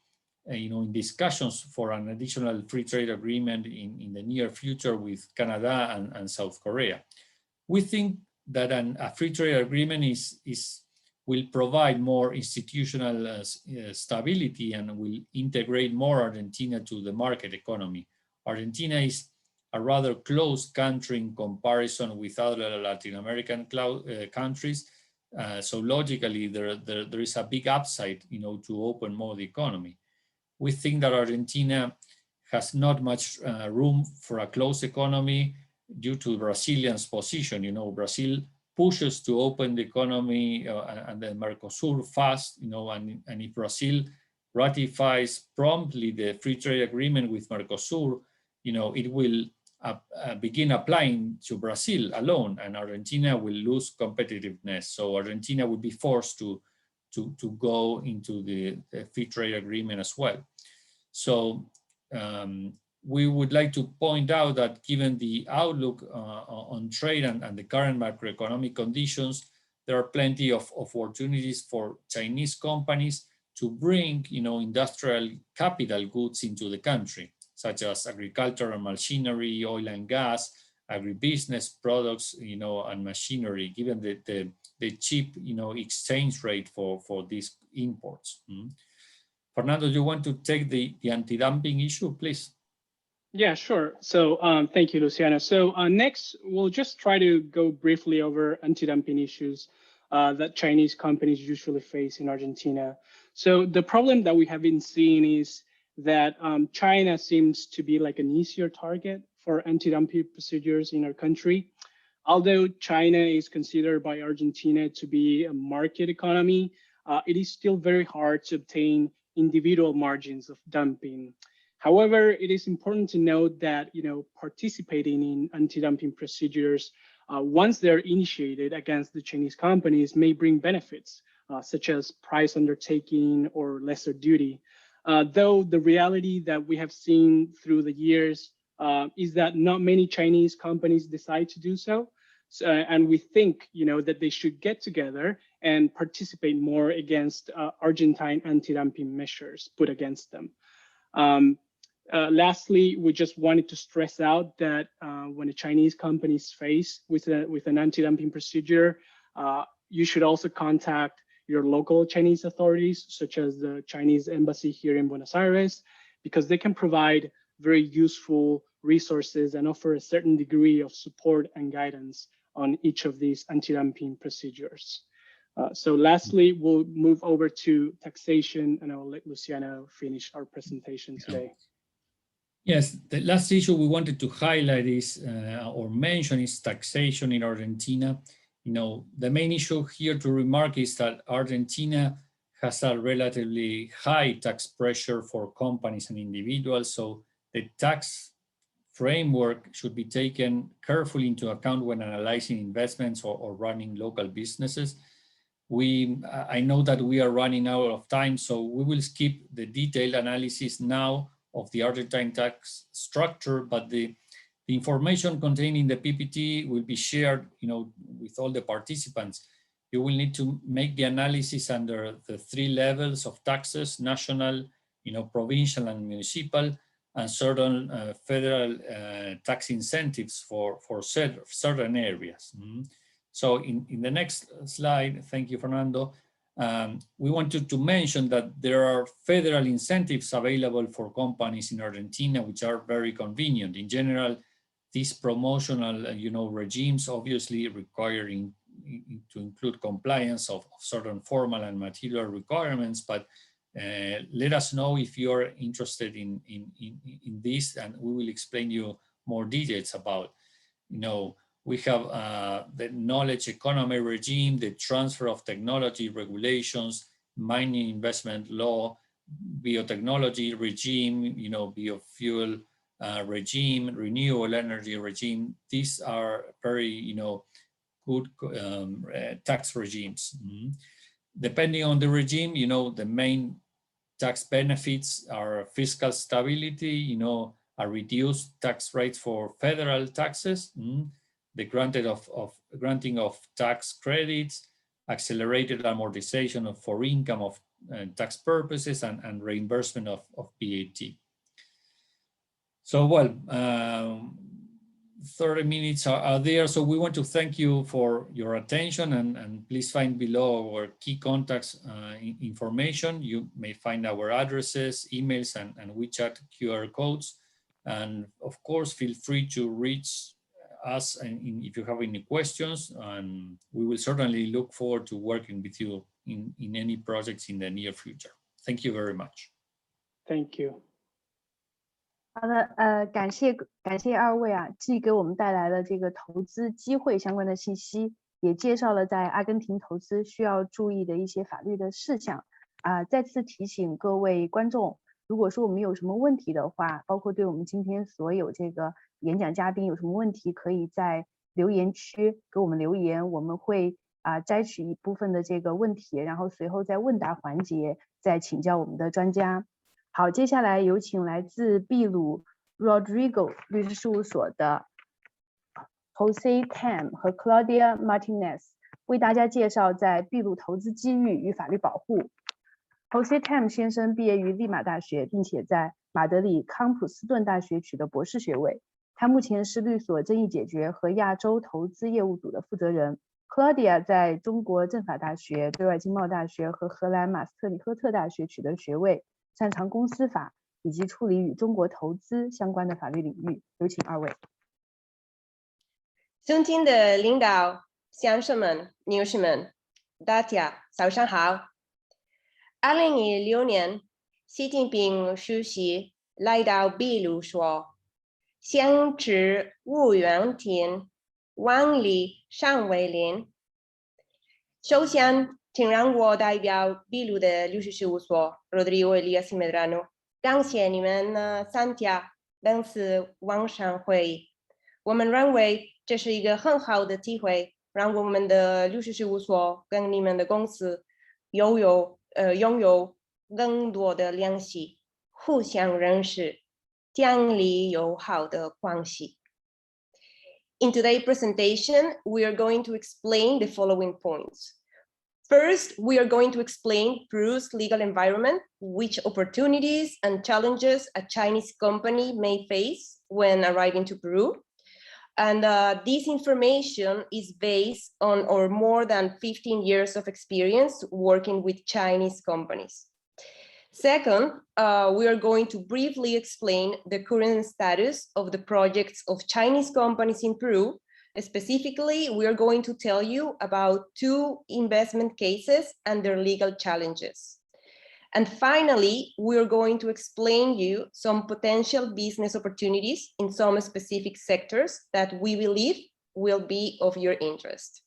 Speaker 6: in discussions for an additional free trade agreement in the near future with Canada and South Korea. We think that a free trade agreement will provide more institutional stability and will integrate more Argentina to the market economy. Argentina is a rather close country in comparison with other Latin American countries. So logically, there is a big upside, to open more the economy. We think that Argentina has not much room for a closed economy due to Brazilian's position. Brazil pushes to open the economy and the Mercosur fast, and if Brazil ratifies promptly the free trade agreement with Mercosur, it will begin applying to Brazil alone, and Argentina will lose competitiveness. So Argentina will be forced to go into the free trade agreement as well. So we would like to point out that given the outlook on trade and the current macroeconomic conditions, there are plenty of opportunities for Chinese companies to bring, industrial capital goods into the country, such as agricultural machinery, oil and gas, agribusiness products, and machinery, given the cheap, exchange rate for these imports. Fernando, you want to take the anti-dumping issue, please?
Speaker 7: Yeah, sure. So thank you, Luciano. So next, we'll just try to go briefly over anti-dumping issues that Chinese companies usually face in Argentina. So the problem that we have been seeing is that China seems to be like an easier target for anti-dumping procedures in our country. Although China is considered by Argentina to be a market economy, it is still very hard to obtain individual margins of dumping. However, it is important to note that participating in anti-dumping procedures, once they're initiated against the Chinese companies, may bring benefits, such as price undertaking or lesser duty. Though the reality that we have seen through the years is that not many Chinese companies decide to do so. And we think that they should get together and participate more against Argentine anti-dumping measures put against them. Lastly, we just wanted to stress out that when a Chinese company is faced with an anti-dumping procedure, you should also contact your local Chinese authorities, such as the Chinese embassy here in Buenos Aires, because they can provide very useful resources and offer a certain degree of support and guidance on each of these anti-dumping procedures. So lastly, we'll move over to taxation, and I'll let Luciano finish our presentation today.
Speaker 6: Yes, the last issue we wanted to highlight is, or mention, is taxation in Argentina. The main issue here to remark is that Argentina has a relatively high tax pressure for companies and individuals, so the tax framework should be taken carefully into account when analyzing investments or running local businesses. I know that we are running out of time, so we will skip the detailed analysis now of the Argentine tax structure, but the information contained in the PPT will be shared, with all the participants. You will need to make the analysis under the 3 levels of taxes: national, provincial and municipal, and certain federal tax incentives for certain areas. So in the next slide, thank you, Fernando, we wanted to mention that there are federal incentives available for companies in Argentina, which are very convenient. In general, these promotional, regimes obviously requiring to include compliance of certain formal and material requirements, but let us know if you are interested in this, and we will explain you more details about. We have the knowledge economy regime, the transfer of technology regulations, mining investment law, biotechnology regime, biofuel regime, renewable energy regime. These are very, good tax regimes. Depending on the regime, the main tax benefits are fiscal stability, a reduced tax rate for federal taxes, the granting of tax credits, accelerated amortization for income of tax purposes and reimbursement of VAT. So, well, 30 minutes are there. So we want to thank you for your attention, and please find below our key contacts information. You may find our addresses, emails, and WeChat QR codes. And of course, feel free to reach us if you have any questions, and we will certainly look forward to working with you in any projects in the near future. Thank you very much.
Speaker 7: Thank you.
Speaker 1: 好的，感谢二位啊，既给我们带来了这个投资机会相关的信息，也介绍了在阿根廷投资需要注意的一些法律的事项啊。再次提醒各位观众，如果说我们有什么问题的话，包括对我们今天所有这个演讲嘉宾有什么问题，可以在留言区给我们留言，我们会摘取一部分的这个问题，然后随后在问答环节再请教我们的专家。好，接下来有请来自秘鲁 Rodrigo 律师事务所的 Jose Tam 和 Claudia Martinez 为大家介绍在秘鲁投资机遇与法律保护。Jose Tam 先生毕业于利马大学，并且在马德里康普斯顿大学取得博士学位。他目前是律所争议解决和亚洲投资业务组的负责人。Claudia 在中国政法大学、对外经贸大学和荷兰马斯特里赫特大学取得学位，擅长公司法以及处理与中国投资相关的法律领域。有请二位。
Speaker 8: 尊敬的领导、先生们、女士们，大家早上好。2016年，习近平主席来到秘鲁说，想致5元tiền，万里尚为邻。首先，请让我代表秘鲁的律师事务所 Rodrigo Elias Medrano， 感谢你们参加本次网上会议。我们认为这是一个很好的机会，让我们的律师事务所跟你们的公司拥有更多的联系，互相认识，建立友好的关系。In today's presentation, we are going to explain the following points. First, we are going to explain Peru's legal environment, which opportunities and challenges a Chinese company may face when arriving to Peru. And this information is based on our more than 15 years of experience working with Chinese companies. Second, we are going to briefly explain the current status of the projects of Chinese companies in Peru. Specifically, we are going to tell you about 2 investment cases and their legal challenges. And finally, we are going to explain you some potential business opportunities in some specific sectors that we believe will be of your interest.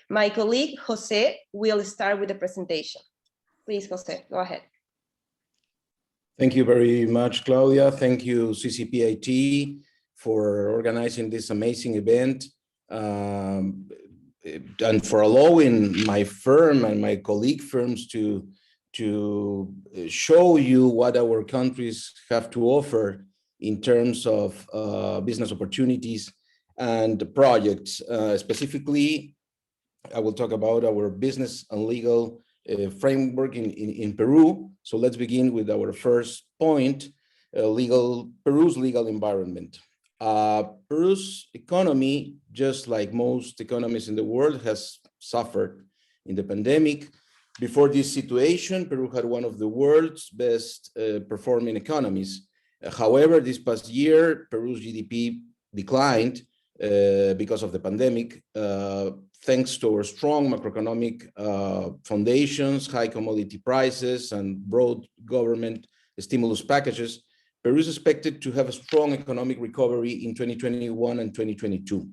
Speaker 8: My colleague, Jose, will start with the presentation. Please, Jose, go ahead.
Speaker 9: Thank you very much, Claudia. Thank you, CCPIT, for organizing this amazing event. And for allowing my firm and my colleague firms to show you what our countries have to offer in terms of business opportunities and projects. Specifically, I will talk about our business and legal framework in Peru. So let's begin with our first point, Peru's legal environment. Peru's economy, just like most economies in the world, has suffered in the pandemic. Before this situation, Peru had one of the world's best performing economies. However, this past year, Peru's GDP declined because of the pandemic, thanks to our strong macroeconomic foundations, high commodity prices, and broad government stimulus packages. Peru is expected to have a strong economic recovery in 2021 and 2022.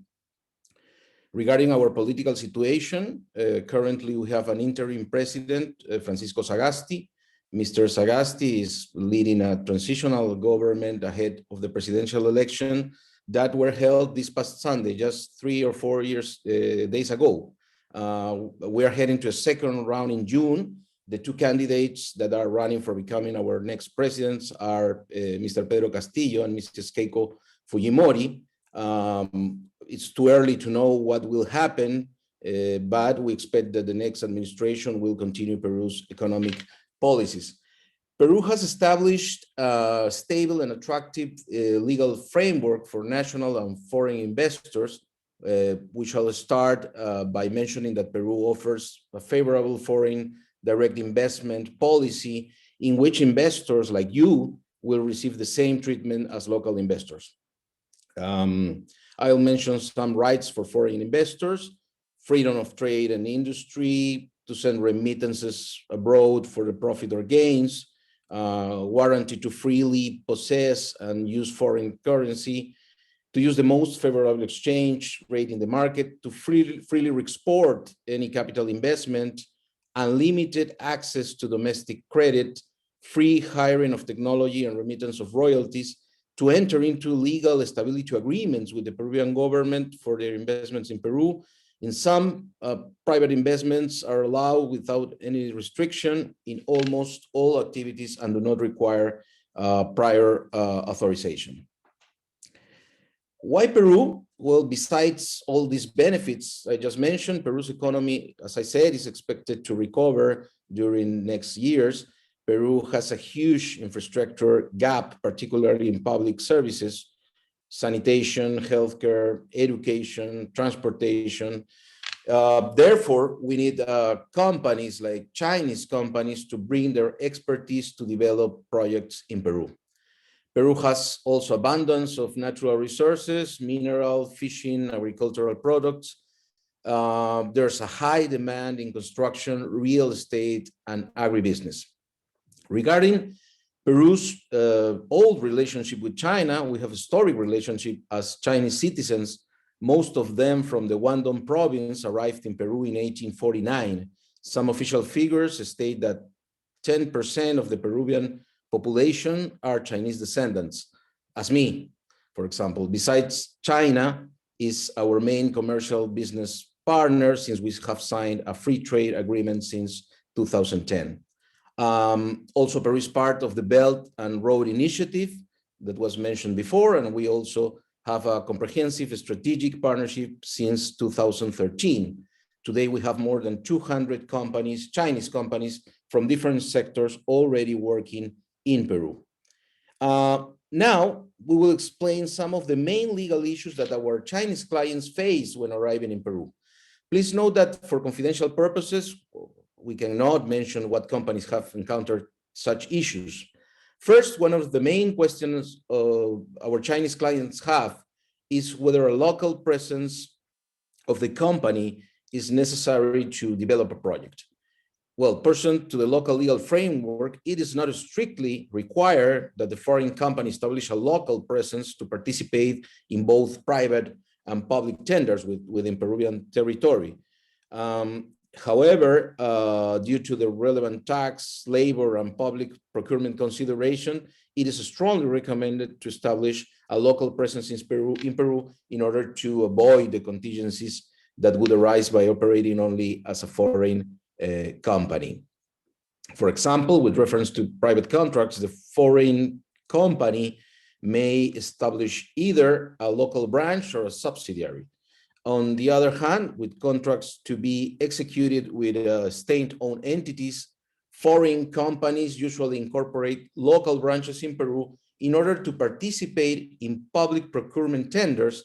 Speaker 9: Regarding our political situation, currently we have an interim president, Francisco Sagasti. Mr. Sagasti is leading a transitional government ahead of the presidential election that were held this past Sunday, just 3 or 4 days ago. We are heading to a second round in June. The 2 candidates that are running for becoming our next presidents are Mr. Pedro Castillo and Mrs. Keiko Fujimori. It's too early to know what will happen, but we expect that the next administration will continue Peru's economic policies. Peru has established a stable and attractive legal framework for national and foreign investors. We shall start by mentioning that Peru offers a favorable foreign direct investment policy in which investors like you will receive the same treatment as local investors. I'll mention some rights for foreign investors: freedom of trade and industry, to send remittances abroad for the profit or gains, warranty to freely possess and use foreign currency, to use the most favorable exchange rate in the market, to freely export any capital investment, unlimited access to domestic credit, free hiring of technology and remittance of royalties, to enter into legal stability agreements with the Peruvian government for their investments in Peru. In some, private investments are allowed without any restriction in almost all activities and do not require prior authorization. Why Peru? Well, besides all these benefits I just mentioned, Peru's economy, as I said, is expected to recover during next years. Peru has a huge infrastructure gap, particularly in public services, sanitation, healthcare, education, transportation. Therefore, we need companies like Chinese companies to bring their expertise to develop projects in Peru. Peru has also abundance of natural resources, mineral, fishing, agricultural products. There's a high demand in construction, real estate, and agribusiness. Regarding Peru's old relationship with China, we have a historic relationship as Chinese citizens. Most of them from the Guangdong province arrived in Peru in 1849. Some official figures state that 10% of the Peruvian population are Chinese descendants, as me, for example. Besides, China is our main commercial business partner since we have signed a free trade agreement since 2010. Also, Peru is part of the Belt and Road Initiative that was mentioned before, and we also have a comprehensive strategic partnership since 2013. Today, we have more than 200 companies, Chinese companies from different sectors already working in Peru. Now, we will explain some of the main legal issues that our Chinese clients face when arriving in Peru. Please note that for confidential purposes, we cannot mention what companies have encountered such issues. First, one of the main questions our Chinese clients have is whether a local presence of the company is necessary to develop a project. Well, pursuant to the local legal framework, it is not strictly required that the foreign company establish a local presence to participate in both private and public tenders within Peruvian territory. However, due to the relevant tax, labor, and public procurement consideration, it is strongly recommended to establish a local presence in Peru in order to avoid the contingencies that would arise by operating only as a foreign company. For example, with reference to private contracts, the foreign company may establish either a local branch or a subsidiary. On the other hand, with contracts to be executed with state-owned entities, foreign companies usually incorporate local branches in Peru in order to participate in public procurement tenders,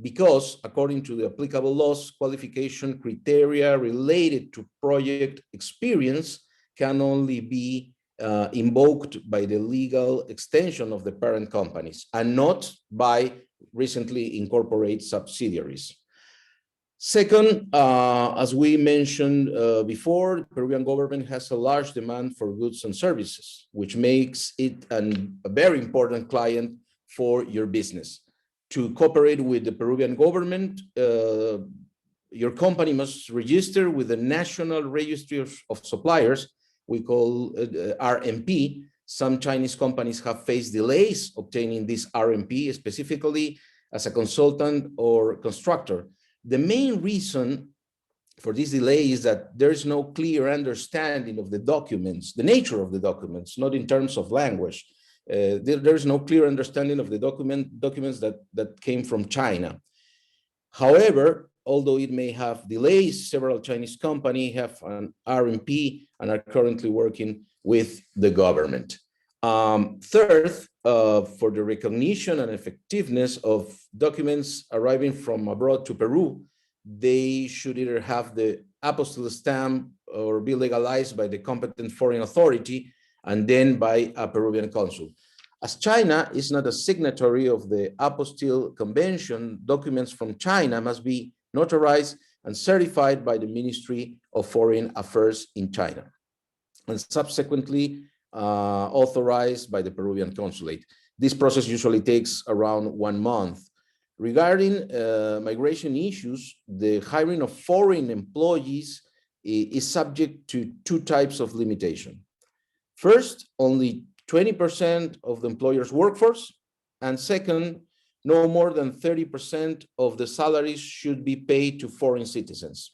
Speaker 9: because according to the applicable laws, qualification criteria related to project experience can only be invoked by the legal extension of the parent companies and not by recently incorporated subsidiaries. Second, as we mentioned before, the Peruvian government has a large demand for goods and services, which makes it a very important client for your business. To cooperate with the Peruvian government, your company must register with the National Registry of Suppliers, we call RMP. Some Chinese companies have faced delays obtaining this RMP, specifically as a consultant or constructor. The main reason for this delay is that there is no clear understanding of the documents, the nature of the documents, not in terms of language. There is no clear understanding of the documents that came from China. However, although it may have delays, several Chinese companies have an RMP and are currently working with the government. Third, for the recognition and effectiveness of documents arriving from abroad to Peru, they should either have the apostille stamp or be legalized by the competent foreign authority and then by a Peruvian consul. As China is not a signatory of the Apostille Convention, documents from China must be notarized and certified by the Ministry of Foreign Affairs in China, and subsequently authorized by the Peruvian consulate. This process usually takes around 1 month. Regarding migration issues, the hiring of foreign employees is subject to 2 types of limitation. First, only 20% of the employer's workforce, and second, no more than 30% of the salaries should be paid to foreign citizens.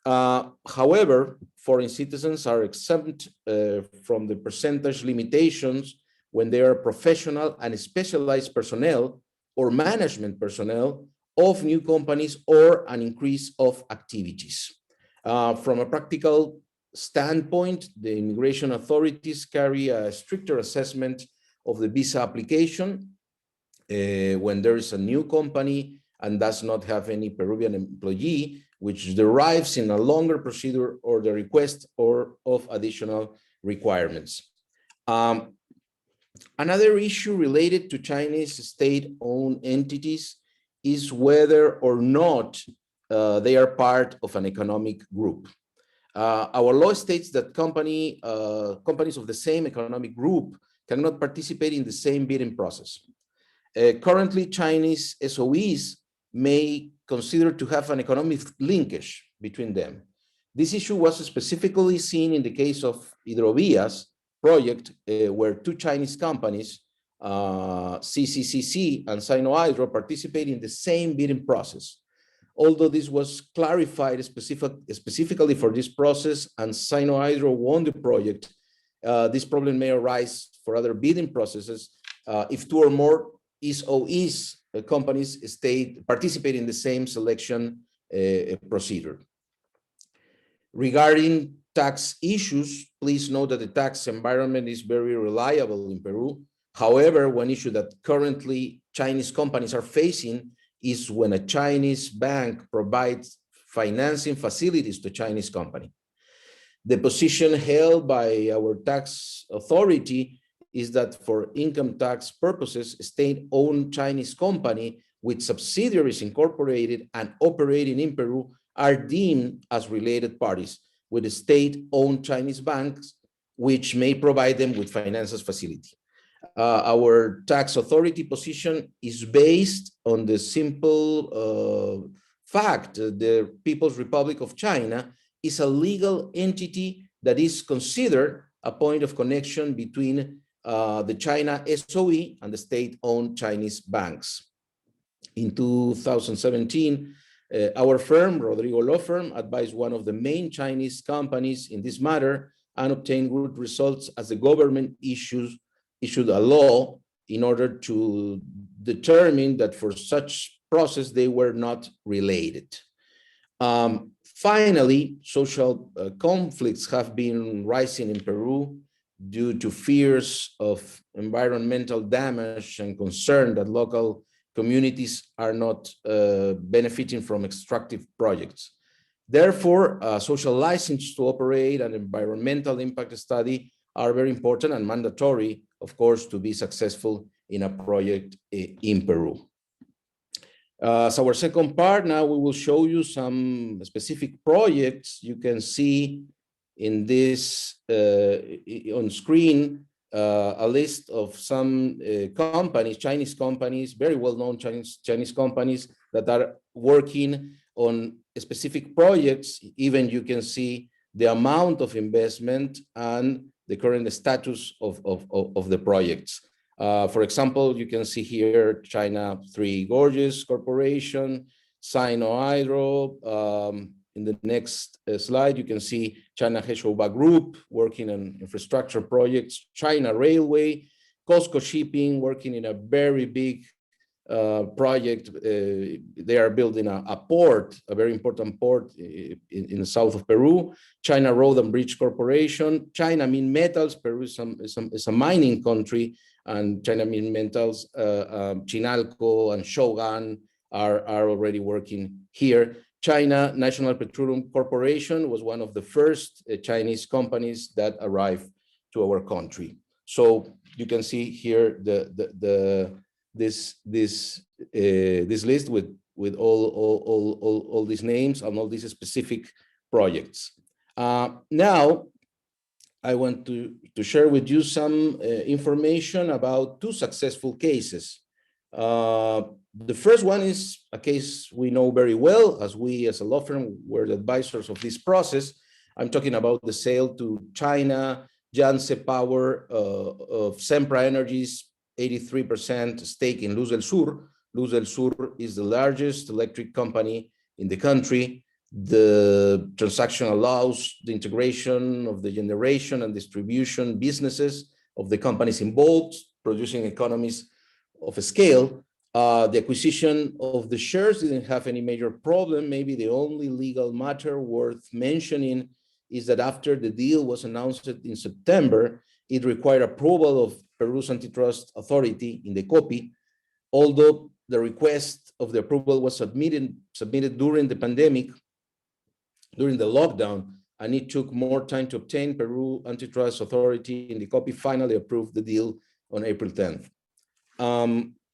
Speaker 9: However, foreign citizens are exempt from the percentage limitations when they are professional and specialized personnel or management personnel of new companies or an increase of activities. From a practical standpoint, the immigration authorities carry a stricter assessment of the visa application when there is a new company and does not have any Peruvian employee, which derives in a longer procedure or the request or of additional requirements. Another issue related to Chinese state-owned entities is whether or not they are part of an economic group. Our law states that companies of the same economic group cannot participate in the same bidding process. Currently, Chinese SOEs may consider to have an economic linkage between them. This issue was specifically seen in the case of Hidrovías project, where 2 Chinese companies, CCCC and Sino-Hydro, participate in the same bidding process. Although this was clarified specifically for this process and Sino-Hydro won the project, this problem may arise for other bidding processes if 2 or more SOEs companies participate in the same selection procedure. Regarding tax issues, please note that the tax environment is very reliable in Peru. However, one issue that currently Chinese companies are facing is when a Chinese bank provides financing facilities to a Chinese company. The position held by our tax authority is that for income tax purposes, a state-owned Chinese company with subsidiaries incorporated and operating in Peru are deemed as related parties with the state-owned Chinese banks, which may provide them with financial facility. Our tax authority position is based on the simple fact that the People's Republic of China is a legal entity that is considered a point of connection between the China SOE and the state-owned Chinese banks. In 2017, our firm, Rodrigo Law Firm, advised one of the main Chinese companies in this matter and obtained good results as the government issued a law in order to determine that for such process they were not related. Finally, social conflicts have been rising in Peru due to fears of environmental damage and concern that local communities are not benefiting from extractive projects. Therefore, social license to operate and environmental impact study are very important and mandatory, of course, to be successful in a project in Peru. So our second part, now we will show you some specific projects. You can see in this on screen a list of some companies, Chinese companies, very well-known Chinese companies that are working on specific projects. Even you can see the amount of investment and the current status of the projects. For example, you can see here China Three Gorges Corporation, Sino-Hydro. In the next slide, you can see China Heshouba Group working on infrastructure projects, China Railway, Costco Shipping working in a very big project. They are building a port, a very important port in the south of Peru. China Road and Bridge Corporation, China Min Metals. Peru is a mining country, and China Min Metals, Chinalco and Shogun are already working here. China National Petroleum Corporation was one of the first Chinese companies that arrived to our country. So you can see here this list with all these names and all these specific projects. Now, I want to share with you some information about two successful cases. The first one is a case we know very well, as we as a law firm were the advisors of this process. I'm talking about the sale to China, Yangtze Power of Sempra Energy's 83% stake in Luz del Sur. Luz del Sur is the largest electric company in the country. The transaction allows the integration of the generation and distribution businesses of the companies involved, producing economies of scale. The acquisition of the shares didn't have any major problem. Maybe the only legal matter worth mentioning is that after the deal was announced in September, it required approval of Peru's antitrust authority in the COPI, although the request of the approval was submitted during the pandemic, during the lockdown, and it took more time to obtain. Peru antitrust authority in the COPI finally approved the deal on April 10th.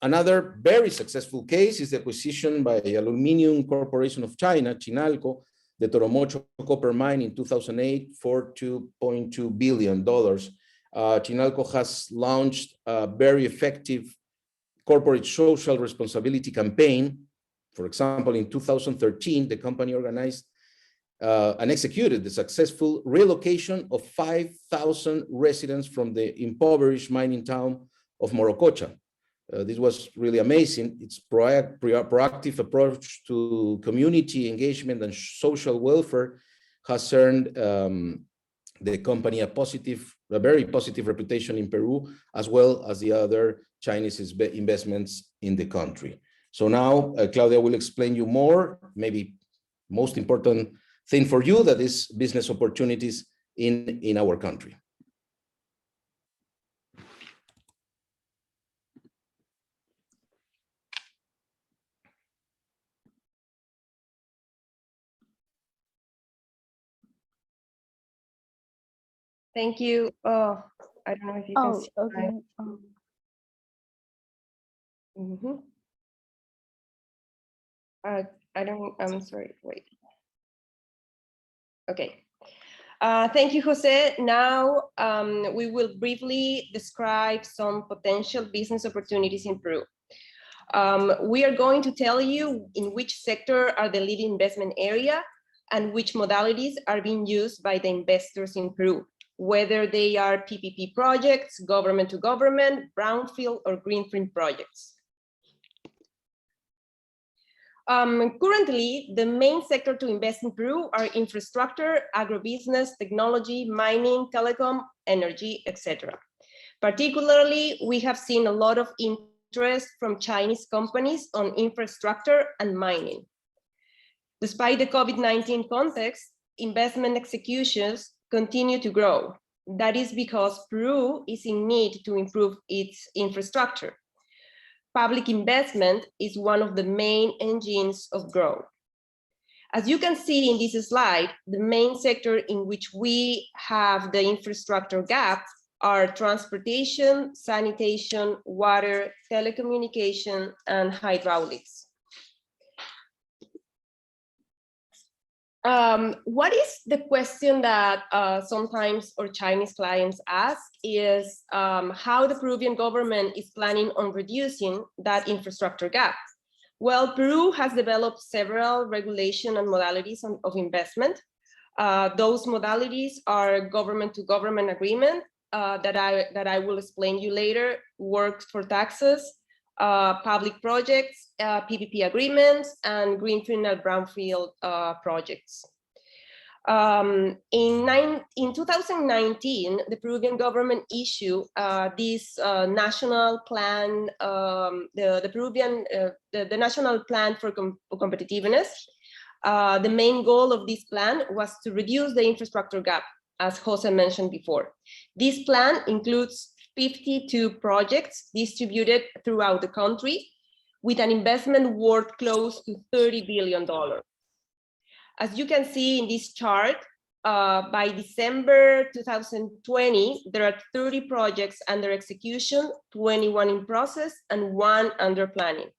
Speaker 9: Another very successful case is the acquisition by Aluminum Corporation of China, Chinalco, the Toromocho copper mine in 2008 for $2.2 billion. Chinalco has launched a very effective corporate social responsibility campaign. For example, in 2013, the company organized and executed the successful relocation of 5,000 residents from the impoverished mining town of Morococha. This was really amazing. Its proactive approach to community engagement and social welfare has earned the company a very positive reputation in Peru, as well as the other Chinese investments in the country. So now Claudia will explain you more, maybe most important thing for you, that is business opportunities in our country.
Speaker 8: Thank you. Oh, I don't know if you can see.
Speaker 1: Okay.
Speaker 8: I'm sorry, wait. Okay. Thank you, Jose. Now we will briefly describe some potential business opportunities in Peru. We are going to tell you in which sector are the leading investment area and which modalities are being used by the investors in Peru, whether they are PPP projects, government to government, brownfield or greenfield projects. Currently, the main sector to invest in Peru are infrastructure, agribusiness, technology, mining, telecom, energy, etc. Particularly, we have seen a lot of interest from Chinese companies on infrastructure and mining. Despite the COVID-19 context, investment executions continue to grow. That is because Peru is in need to improve its infrastructure. Public investment is one of the main engines of growth. As you can see in this slide, the main sector in which we have the infrastructure gap are transportation, sanitation, water, telecommunication, and hydraulics. What is the question that sometimes our Chinese clients ask is how the Peruvian government is planning on reducing that infrastructure gap. Well, Peru has developed several regulation and modalities of investment. Those modalities are government to government agreement that I will explain you later, works for taxes, public projects, PPP agreements, and greenfield and brownfield projects. In 2019, the Peruvian government issued this national plan, the National Plan for Competitiveness. The main goal of this plan was to reduce the infrastructure gap, as Jose mentioned before. This plan includes 52 projects distributed throughout the country with an investment worth close to $30 billion. As you can see in this chart, by December 2020, there are 30 projects under execution, 21 in process, and 1 under planning.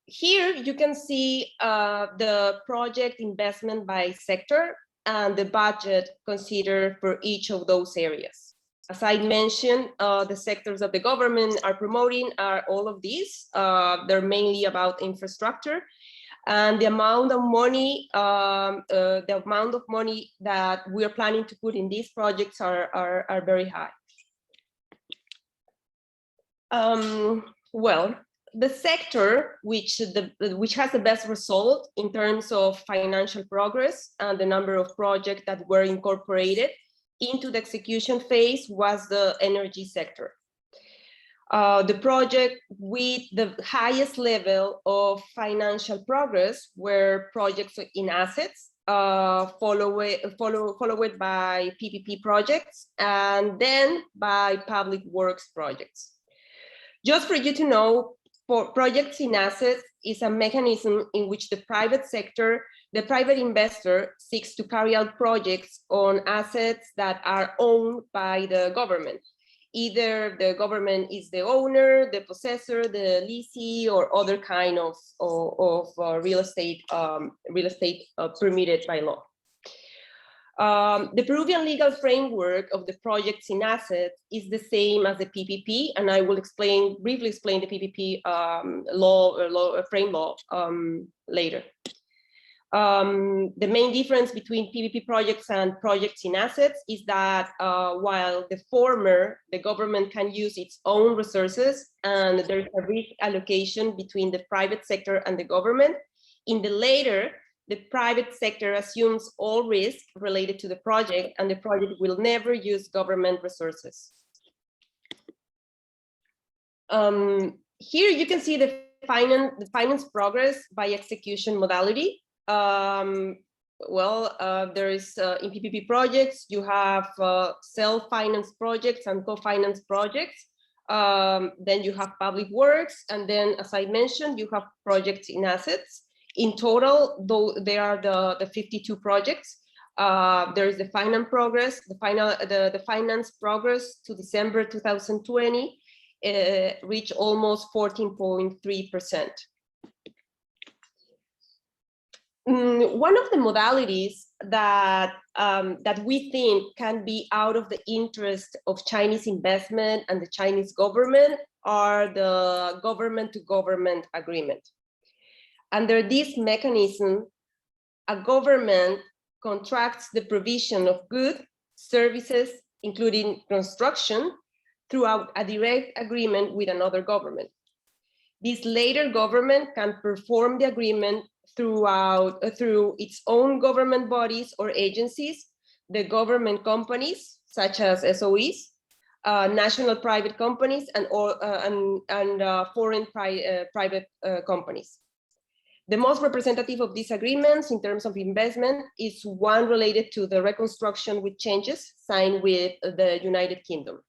Speaker 8: Here you can see the project investment by sector and the budget considered for each of those areas. As I mentioned, the sectors of the government are promoting are all of these. They're mainly about infrastructure, and the amount of money, that we are planning to put in these projects are very high. Well, the sector which has the best result in terms of financial progress and the number of projects that were incorporated into the execution phase was the energy sector. The project with the highest level of financial progress were projects in assets, followed by PPP projects, and then by public works projects. Just for you to know, projects in assets is a mechanism in which the private sector, the private investor, seeks to carry out projects on assets that are owned by the government. Either the government is the owner, the possessor, the lessee, or other kind of real estate permitted by law. The Peruvian legal framework of the projects in assets is the same as the PPP, and I will briefly explain the PPP frame law later. The main difference between PPP projects and projects in assets is that while the former, the government can use its own resources and there is a risk allocation between the private sector and the government, in the later, the private sector assumes all risk related to the project, and the project will never use government resources. Here you can see the finance progress by execution modality. There is in PPP projects, you have self-finance projects and co-finance projects. Then you have public works, and then, as I mentioned, you have projects in assets. In total, though, there are the 52 projects. There is the finance progress. The finance progress to December 2020 reached almost 14.3%. One of the modalities that we think can be out of the interest of Chinese investment and the Chinese government are the government-to-government agreement. Under this mechanism, a government contracts the provision of goods, services, including construction, throughout a direct agreement with another government. This later government can perform the agreement through its own government bodies or agencies, the government companies, such as SOEs, national private companies, and foreign private companies. The most representative of these agreements in terms of investment is one related to the reconstruction with changes signed with the United Kingdom.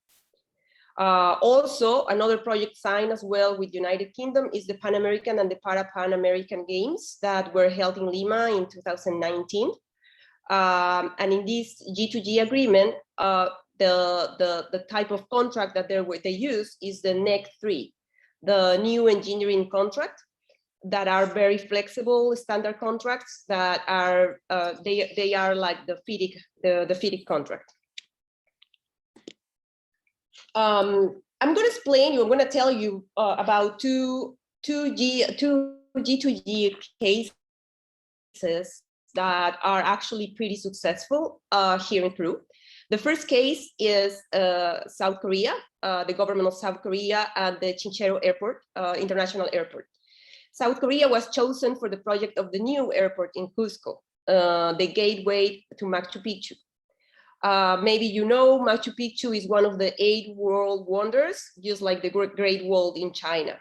Speaker 8: Also, another project signed as well with United Kingdom is the Pan American and the Pan American Games that were held in Lima in 2019. And in this G2G agreement, the type of contract that they use is the NEC 3, the new engineering contract, that are very flexible standard contracts that are they are like the FIDIC contract. I'm going to explain you. I'm going to tell you about two G2G cases that are actually pretty successful here in Peru. The first case is South Korea, the government of South Korea, and the Chinchero Airport, International Airport. South Korea was chosen for the project of the new airport in Cusco, the gateway to Machu Picchu. Maybe you know Machu Picchu is one of the 8 world wonders, just like the Great Wall in China.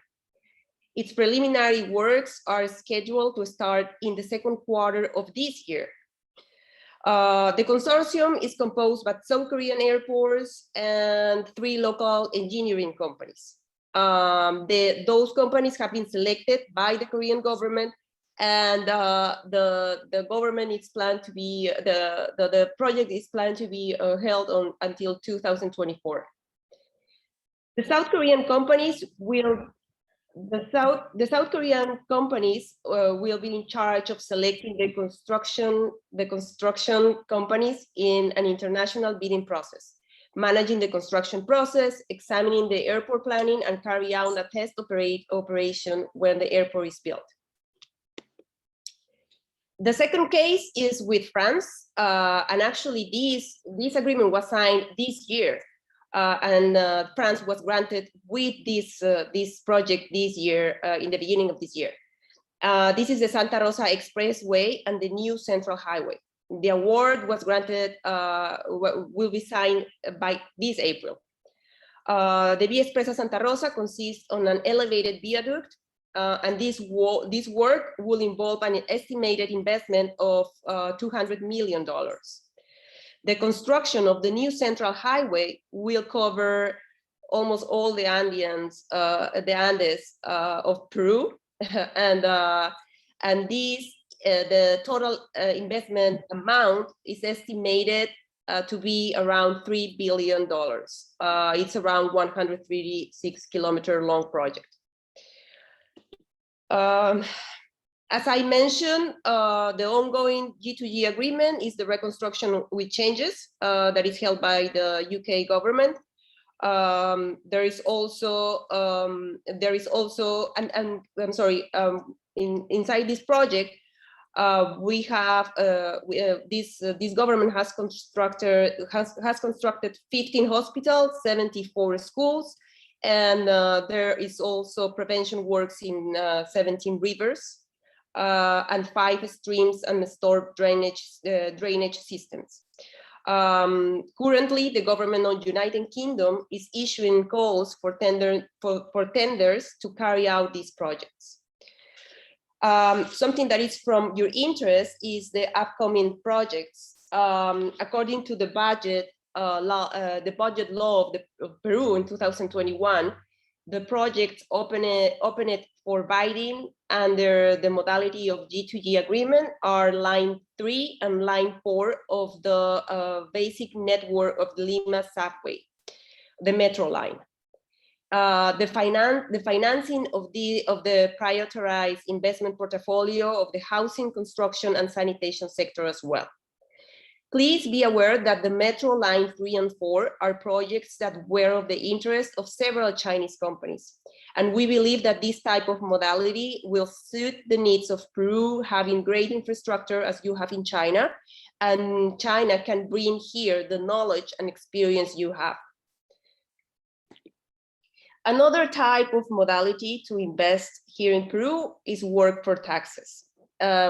Speaker 8: Its preliminary works are scheduled to start in the second quarter of this year. The consortium is composed by South Korean airports and 3 local engineering companies. Those companies have been selected by the Korean government, and the government is planned to be, the project is planned to be held on until 2024. The South Korean companies will The South Korean companies will be in charge of selecting the construction companies in an international bidding process, managing the construction process, examining the airport planning, and carry out a test operation when the airport is built. The second case is with France, and actually this agreement was signed this year. France was granted with this project this year, in the beginning of this year. This is the Santa Rosa Expressway and the new Central Highway. The award was granted, will be signed by this April. The Via Expresa Santa Rosa consists on an elevated viaduct, and this work will involve an estimated investment of $200 million. The construction of the new Central Highway will cover almost all the Andes of Peru, and the total investment amount is estimated to be around $3 billion. It's around 136 kilometer long project. As I mentioned, the ongoing G2G agreement is the reconstruction with changes that is held by the UK government. Inside this project, we have this government has constructed 15 hospitals, 74 schools, and there is also prevention works in 17 rivers. And 5 streams and storm drainage systems. Currently, the government of the United Kingdom is issuing calls for tenders to carry out these projects. Something that is from your interest is the upcoming projects. According to the budget law of Peru in 2021, the projects opened for bidding under the modality of G2G agreement are line 3 and line 4 of the basic network of the Lima subway, the metro line. The financing of the prioritized investment portfolio of the housing, construction, and sanitation sector as well. Please be aware that the metro line 3 and 4 are projects that were of the interest of several Chinese companies. And we believe that this type of modality will suit the needs of Peru, having great infrastructure as you have in China, and China can bring here the knowledge and experience you have. Another type of modality to invest here in Peru is work for taxes,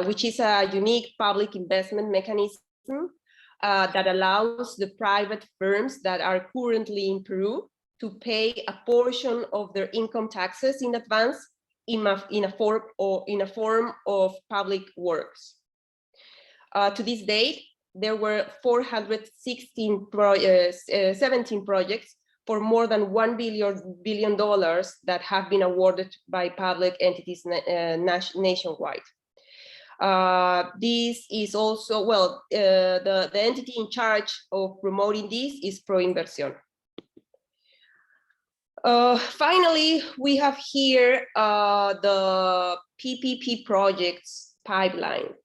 Speaker 8: which is a unique public investment mechanism that allows the private firms that are currently in Peru to pay a portion of their income taxes in advance in a form of public works. To this date, there were 417 projects for more than $1 billion that have been awarded by public entities nationwide. This is also, well, the entity in charge of promoting this is ProInversión. Finally, we have here the PPP projects pipeline.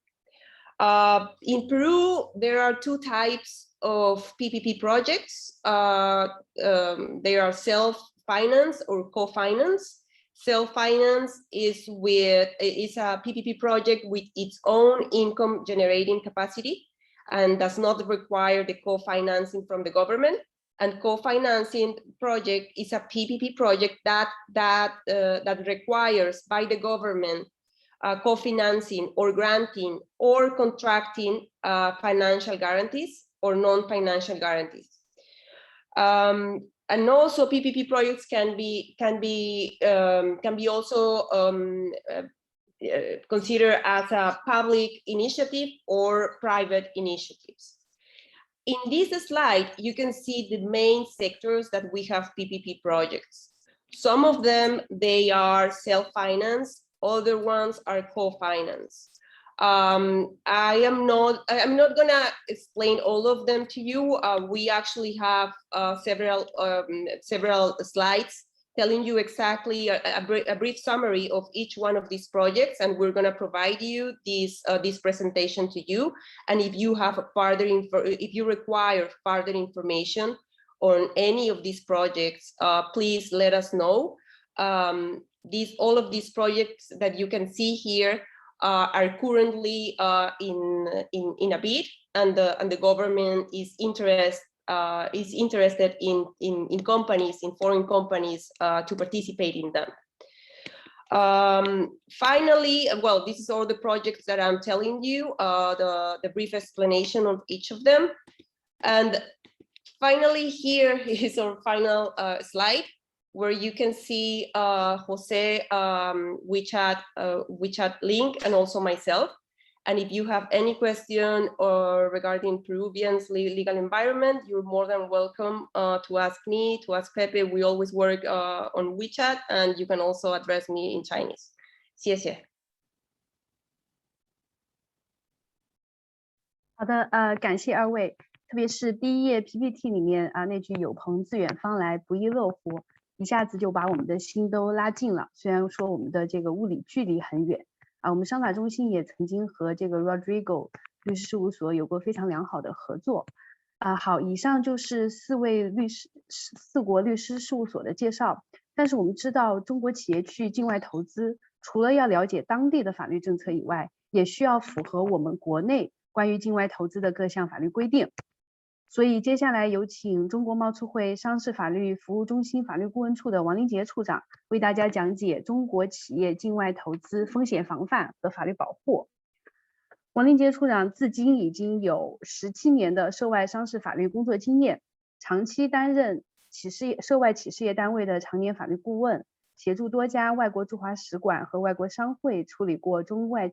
Speaker 8: In Peru, there are 2 types of PPP projects. They are self-finance or co-finance. Self-finance is a PPP project with its own income generating capacity and does not require the co-financing from the government. And co-financing project is a PPP project that requires by the government co-financing or granting or contracting financial guarantees or non-financial guarantees. And also PPP projects can be also considered as a public initiative or private initiatives. In this slide, you can see the main sectors that we have PPP projects. Some of them, they are self-financed, other ones are co-financed. I'm not gonna explain all of them to you. We actually have several slides telling you exactly a brief summary of each one of these projects, and we're gonna provide you this presentation to you. And if you have if you require further information on any of these projects, please let us know. All of these projects that you can see here are currently in a bid, and the government is interested in companies, in foreign companies, to participate in them. Finally, well, this is all the projects that I'm telling you, the brief explanation of each of them. And finally, here is our final slide, where you can see Jose WeChat link, and also myself. And if you have any question regarding Peruvian's legal environment, you're more than welcome to ask me, to ask Pepe. We always work on WeChat, and you can also address me in Chinese. 谢谢。
Speaker 1: 好的，感谢二位，特别是第一页 PPT 里面那句有朋自远方来，不亦乐乎，一下子就把我们的心都拉近了。虽然说我们的这个物理距离很远。我们商法中心也曾经和这个 Rodrigo 律师事务所有过非常良好的合作。好，以上就是四国律师事务所的介绍。但是我们知道，中国企业去境外投资，除了要了解当地的法律政策以外，也需要符合我们国内关于境外投资的各项法律规定。所以接下来有请中国贸促会商事法律服务中心法律顾问处的王林杰处长为大家讲解中国企业境外投资风险防范和法律保护。王林杰处长至今已经有17年的涉外商事法律工作经验，长期担任涉外企事业单位的常年法律顾问，协助多家外国驻华使馆和外国商会处理过中外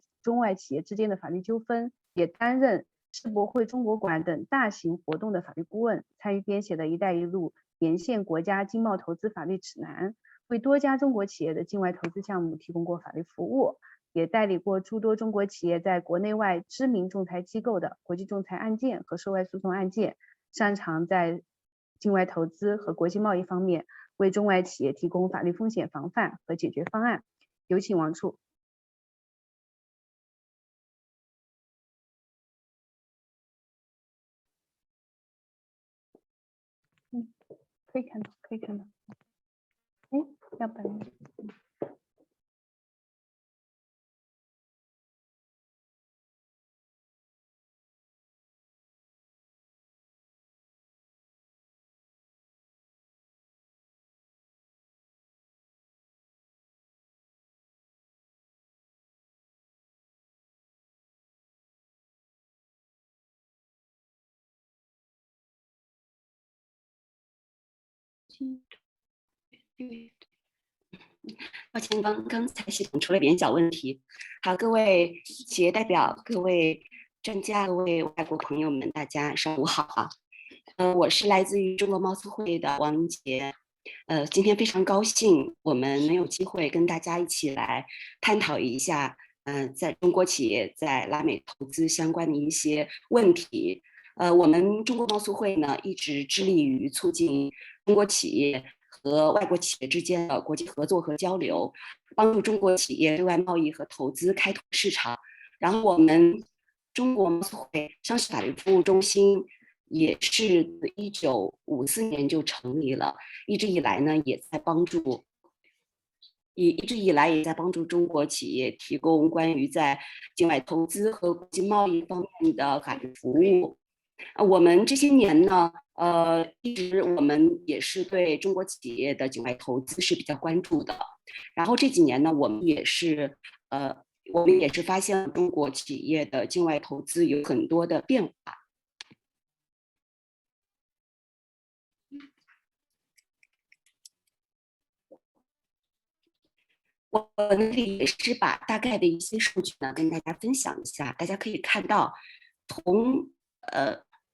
Speaker 1: 企业之间的法律纠纷，也担任世博会中国馆等大型活动的法律顾问，参与编写的一带一路沿线国家经贸投资法律指南，为多家中国企业的境外投资项目提供过法律服务，也代理过诸多中国企业在国内外知名仲裁机构的国际仲裁案件和涉外诉讼案件，擅长在境外投资和国际贸易方面为中外企业提供法律风险防范和解决方案。有请王处。可以看到，可以看到。哎，要不然。
Speaker 10: 抱歉，刚才系统出了点小问题。好，各位企业代表、各位专家、各位外国朋友们，大家上午好啊！我是来自于中国贸促会的王林杰。今天非常高兴，我们能有机会跟大家一起来探讨一下，在中国企业在拉美投资相关的一些问题。我们中国贸促会呢，一直致力于促进中国企业和外国企业之间的国际合作和交流，帮助中国企业对外贸易和投资开拓市场。然后我们中国贸促会商事法律服务中心也是1954年就成立了，一直以来也在帮助中国企业提供关于在境外投资和国际贸易方面的法律服务。我们这些年呢，一直我们也是对中国企业的境外投资是比较关注的。然后这几年呢，我们也是发现中国企业的境外投资有很多的变化。我那里也是把大概的一些数据呢跟大家分享一下，大家可以看到，从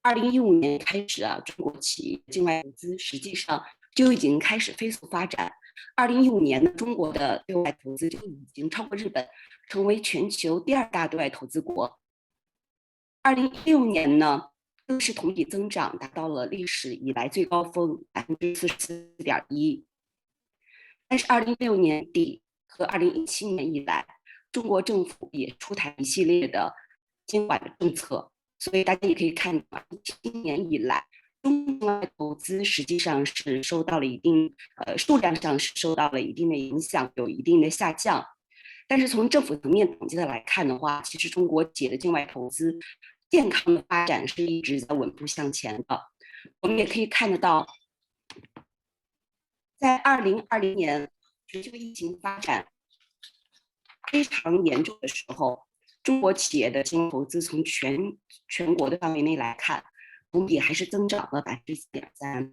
Speaker 10: 2015年开始啊，中国企业境外投资实际上就已经开始飞速发展。2015年呢，中国的对外投资就已经超过日本，成为全球第2大对外投资国。2016年呢，更是同比增长达到了历史以来最高峰44.1%。但是2016年底和2017年以来，中国政府也出台一系列的监管的政策，所以大家也可以看到，17年以来，中外投资实际上是受到了数量上是受到了一定的影响，有一定的下降。但是从政府层面统计的来看的话，其实中国企业的境外投资健康的发展是一直在稳步向前的。我们也可以看得到，在2020年全球疫情发展非常严重的时候，中国企业的境外投资从全国的范围内来看，同比还是增长了4.3%。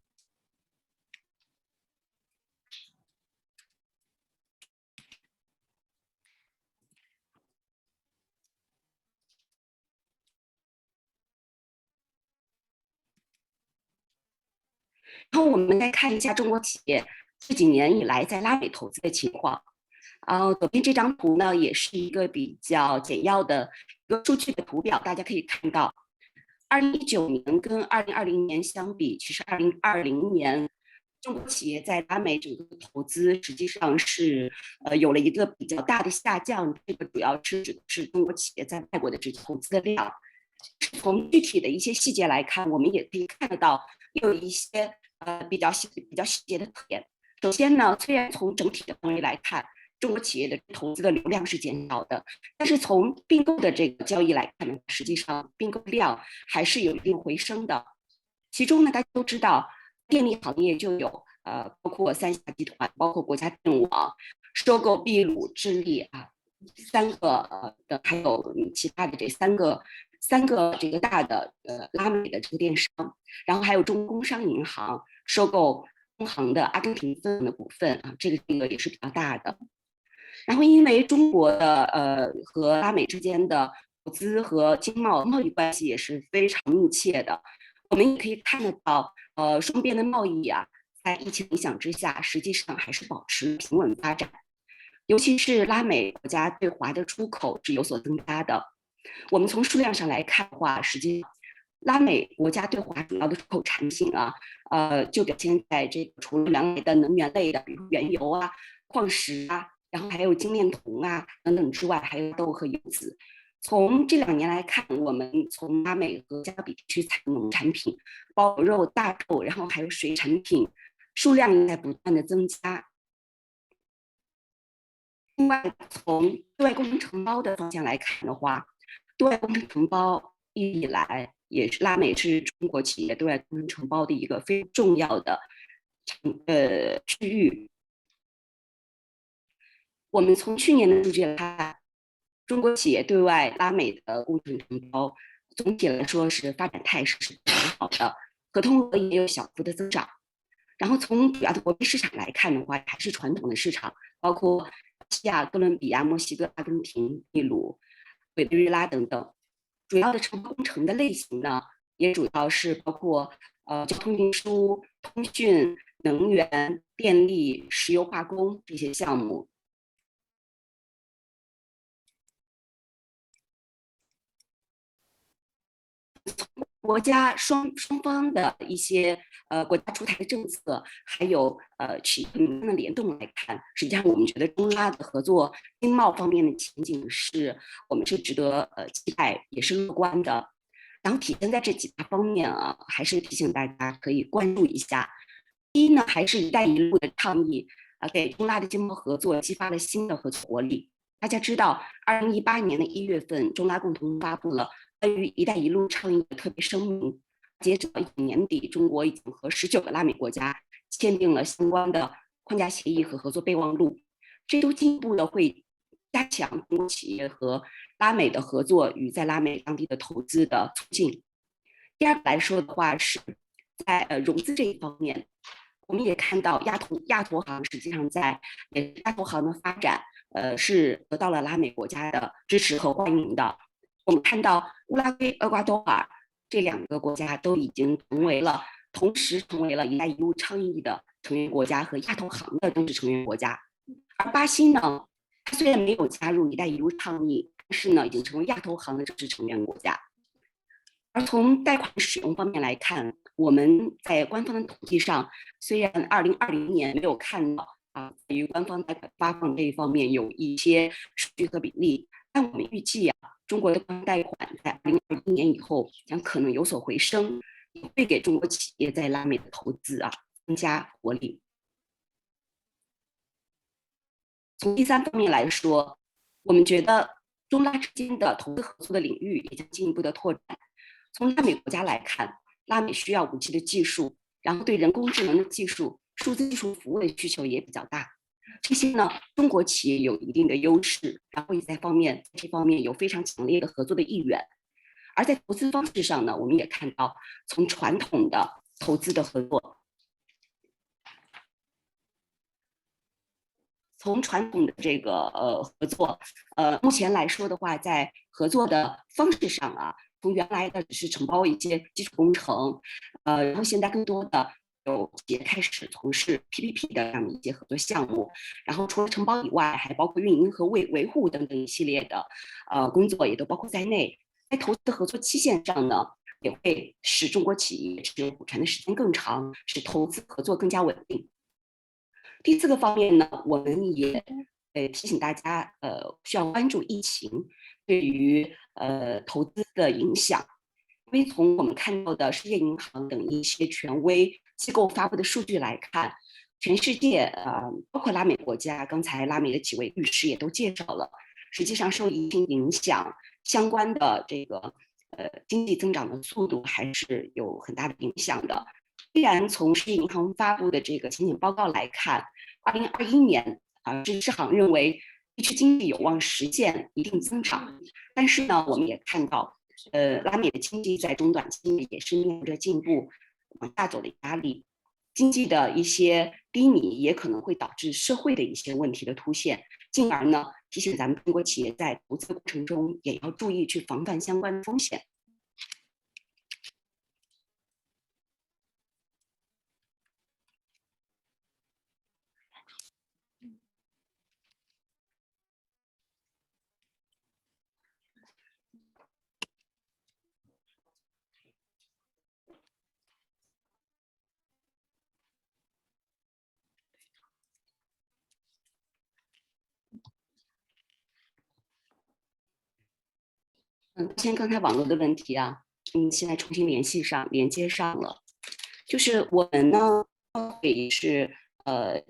Speaker 10: 然后我们再看一下中国企业这几年以来在拉美投资的情况。左边这张图呢，也是一个比较简要的一个数据的图表，大家可以看到，2019年跟2020年相比，其实2020年中国企业在拉美整个投资实际上是有了一个比较大的下降，这个主要是指的是中国企业在外国的这个投资的量。从具体的一些细节来看，我们也可以看得到有一些比较细节的特点。首先呢，虽然从整体的范围来看，中国企业的投资的流量是减少的，但是从并购的这个交易来看呢，实际上并购量还是有一定回升的。其中呢，大家都知道，电力行业就有包括三峡集团，包括国家电网、收购秘鲁、智利啊3个还有其他的这三个这个大的拉美的这个电商，然后还有中国工商银行收购中行的阿根廷分行的股份啊，这个金额也是比较大的。然后因为中国的和拉美之间的投资和经贸易关系也是非常密切的，我们也可以看得到，双边的贸易啊，在疫情影响之下，实际上还是保持平稳发展。尤其是拉美国家对华的出口是有所增加的。我们从数量上来看的话，实际上拉美国家对华主要的出口产品啊，就表现在这个除了原来的能源类的，比如原油啊、矿石啊，然后还有精炼铜啊等等之外，还有豆和柚子。从这2年来看，我们从拉美和加勒比地区采用农产品，包括肉、大豆，然后还有水产品，数量也在不断的增加。另外，从对外工程承包的方向来看的话，对外工程承包一直以来也是拉美是中国企业对外工程承包的一个非常重要的区域。我们从去年的数据来看，中国企业对外拉美的工程承包总体来说是发展态势是很好的，合同额也有小幅的增长。然后从主要的国际市场来看的话，还是传统的市场，包括西亚、哥伦比亚、墨西哥、阿根廷、秘鲁、委内瑞拉等等。主要的承包工程的类型呢，也主要是包括交通运输、通讯、能源、电力、石油化工这些项目。国家双方的一些国家出台的政策，还有企业名单的联动来看，实际上我们觉得中拉的合作经贸方面的前景我们是值得期待，也是乐观的。然后体现在这几大方面啊，还是提醒大家可以关注一下。第一呢，还是一带一路的倡议给中拉的经贸合作激发了新的合作活力。大家知道，2018年的1月份，中拉共同发布了关于“一带一路”倡议的特别声明，截止到2019年底，中国已经和19个拉美国家签订了相关的框架协议和合作备忘录，这都进一步的会加强中国企业和拉美的合作与在拉美当地的投资的促进。第二个来说的话，是在融资这一方面，我们也看到亚投行实际上在亚投行的发展，是得到了拉美国家的支持和欢迎的。我们看到乌拉圭、厄瓜多尔这2个国家都已经同时成为了“一带一路”倡议的成员国家和亚投行的正式成员国家。而巴西呢，它虽然没有加入“一带一路”倡议，但是呢，已经成为亚投行的正式成员国家。而从贷款使用方面来看，我们在官方的统计上，虽然2020年没有看到对于官方贷款发放这一方面有一些数据和比例，但我们预计中国的官方贷款在2021年以后将可能有所回升，也会给中国企业在拉美的投资增加活力。从第3方面来说，我们觉得中拉之间的投资合作的领域也将进一步的拓展。从拉美国家来看，拉美需要5G的技术，然后对人工智能的技术、数字技术服务的需求也比较大。这些呢，中国企业有一定的优势，然后也在这方面有非常强烈的合作的意愿。而在投资方式上呢，我们也看到从传统的投资的合作，从传统的这个合作，目前来说的话，在合作的方式上从原来的只是承包一些基础工程，然后现在更多的有企业开始从事 PPP 的这样的一些合作项目，然后除了承包以外，还包括运营和维护等等一系列的工作也都包括在内。在投资的合作期限上呢，也会使中国企业持有股权的时间更长，使投资合作更加稳定。第4个方面呢，我们也提醒大家需要关注疫情对于投资的影响，因为从我们看到的世界银行等一些权威机构发布的数据来看，全世界包括拉美国家，刚才拉美的几位律师也都介绍了，实际上受疫情影响相关的这个经济增长的速度还是有很大的影响的。虽然从世界银行发布的这个前景报告来看，2021年支持行认为地区经济有望实现一定增长，但是呢，我们也看到，拉美的经济在中短期内也是面临着进一步往下走的压力，经济的一些低迷也可能会导致社会的一些问题的凸现，进而呢，提醒咱们中国企业在投资的过程中也要注意去防范相关的风险。刚才网络的问题现在重新连接上了，就是我们呢也是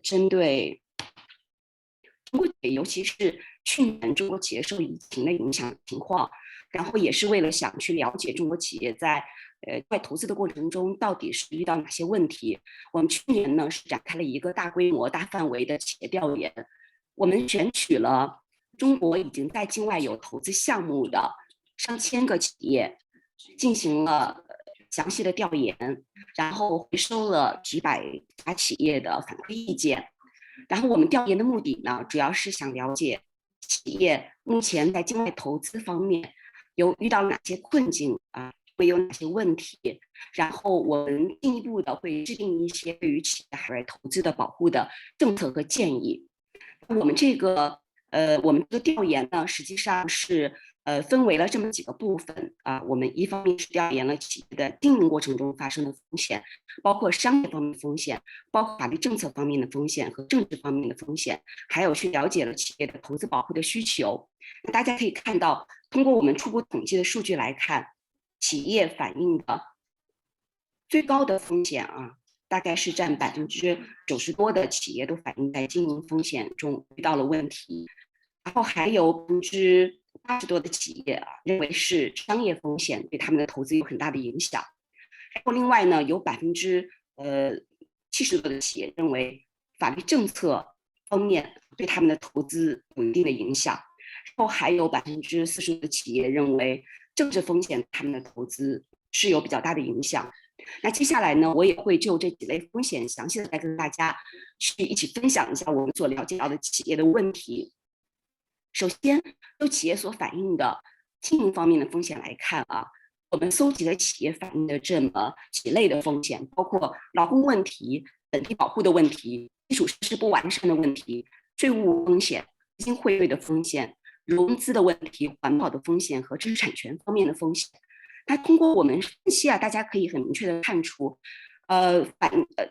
Speaker 10: 针对中国企业，尤其是去年中国企业受疫情的影响情况，然后也是为了想去了解中国企业在投资的过程中到底是遇到哪些问题，我们去年呢是展开了一个大规模、大范围的企业调研，我们选取了中国已经在境外有投资项目的上千个企业，进行了详细的调研，然后回收了几百家企业的反馈意见。然后我们调研的目的呢，主要是想了解企业目前在境外投资方面有遇到哪些困境会有哪些问题，然后我们进一步的会制定一些对于企业海外投资的保护的政策和建议。我们这个调研呢，实际上是分为了这么几个部分我们一方面是调研了企业的经营过程中发生的风险，包括商业方面的风险，包括法律政策方面的风险和政治方面的风险，还有去了解了企业的投资保护的需求。大家可以看到，通过我们初步统计的数据来看，企业反映的最高的风险大概是占90%多的企业都反映在经营风险中遇到了问题，然后还有80%多的企业认为是商业风险对他们的投资有很大的影响。然后另外呢，有70%多的企业认为法律政策方面对他们的投资有一定的影响。然后还有40%的企业认为政治风险他们的投资是有比较大的影响。那接下来呢，我也会就这几类风险详细的来跟大家去一起分享一下我们所了解到的企业的问题。首先，就企业所反映的经营方面的风险来看我们搜集了企业反映的这么几类的风险，包括劳工问题、本地保护的问题、基础设施不完善的问题、税务风险、资金汇兑的风险、融资的问题、环保的风险和知识产权方面的风险。那通过我们分析大家可以很明确的看出，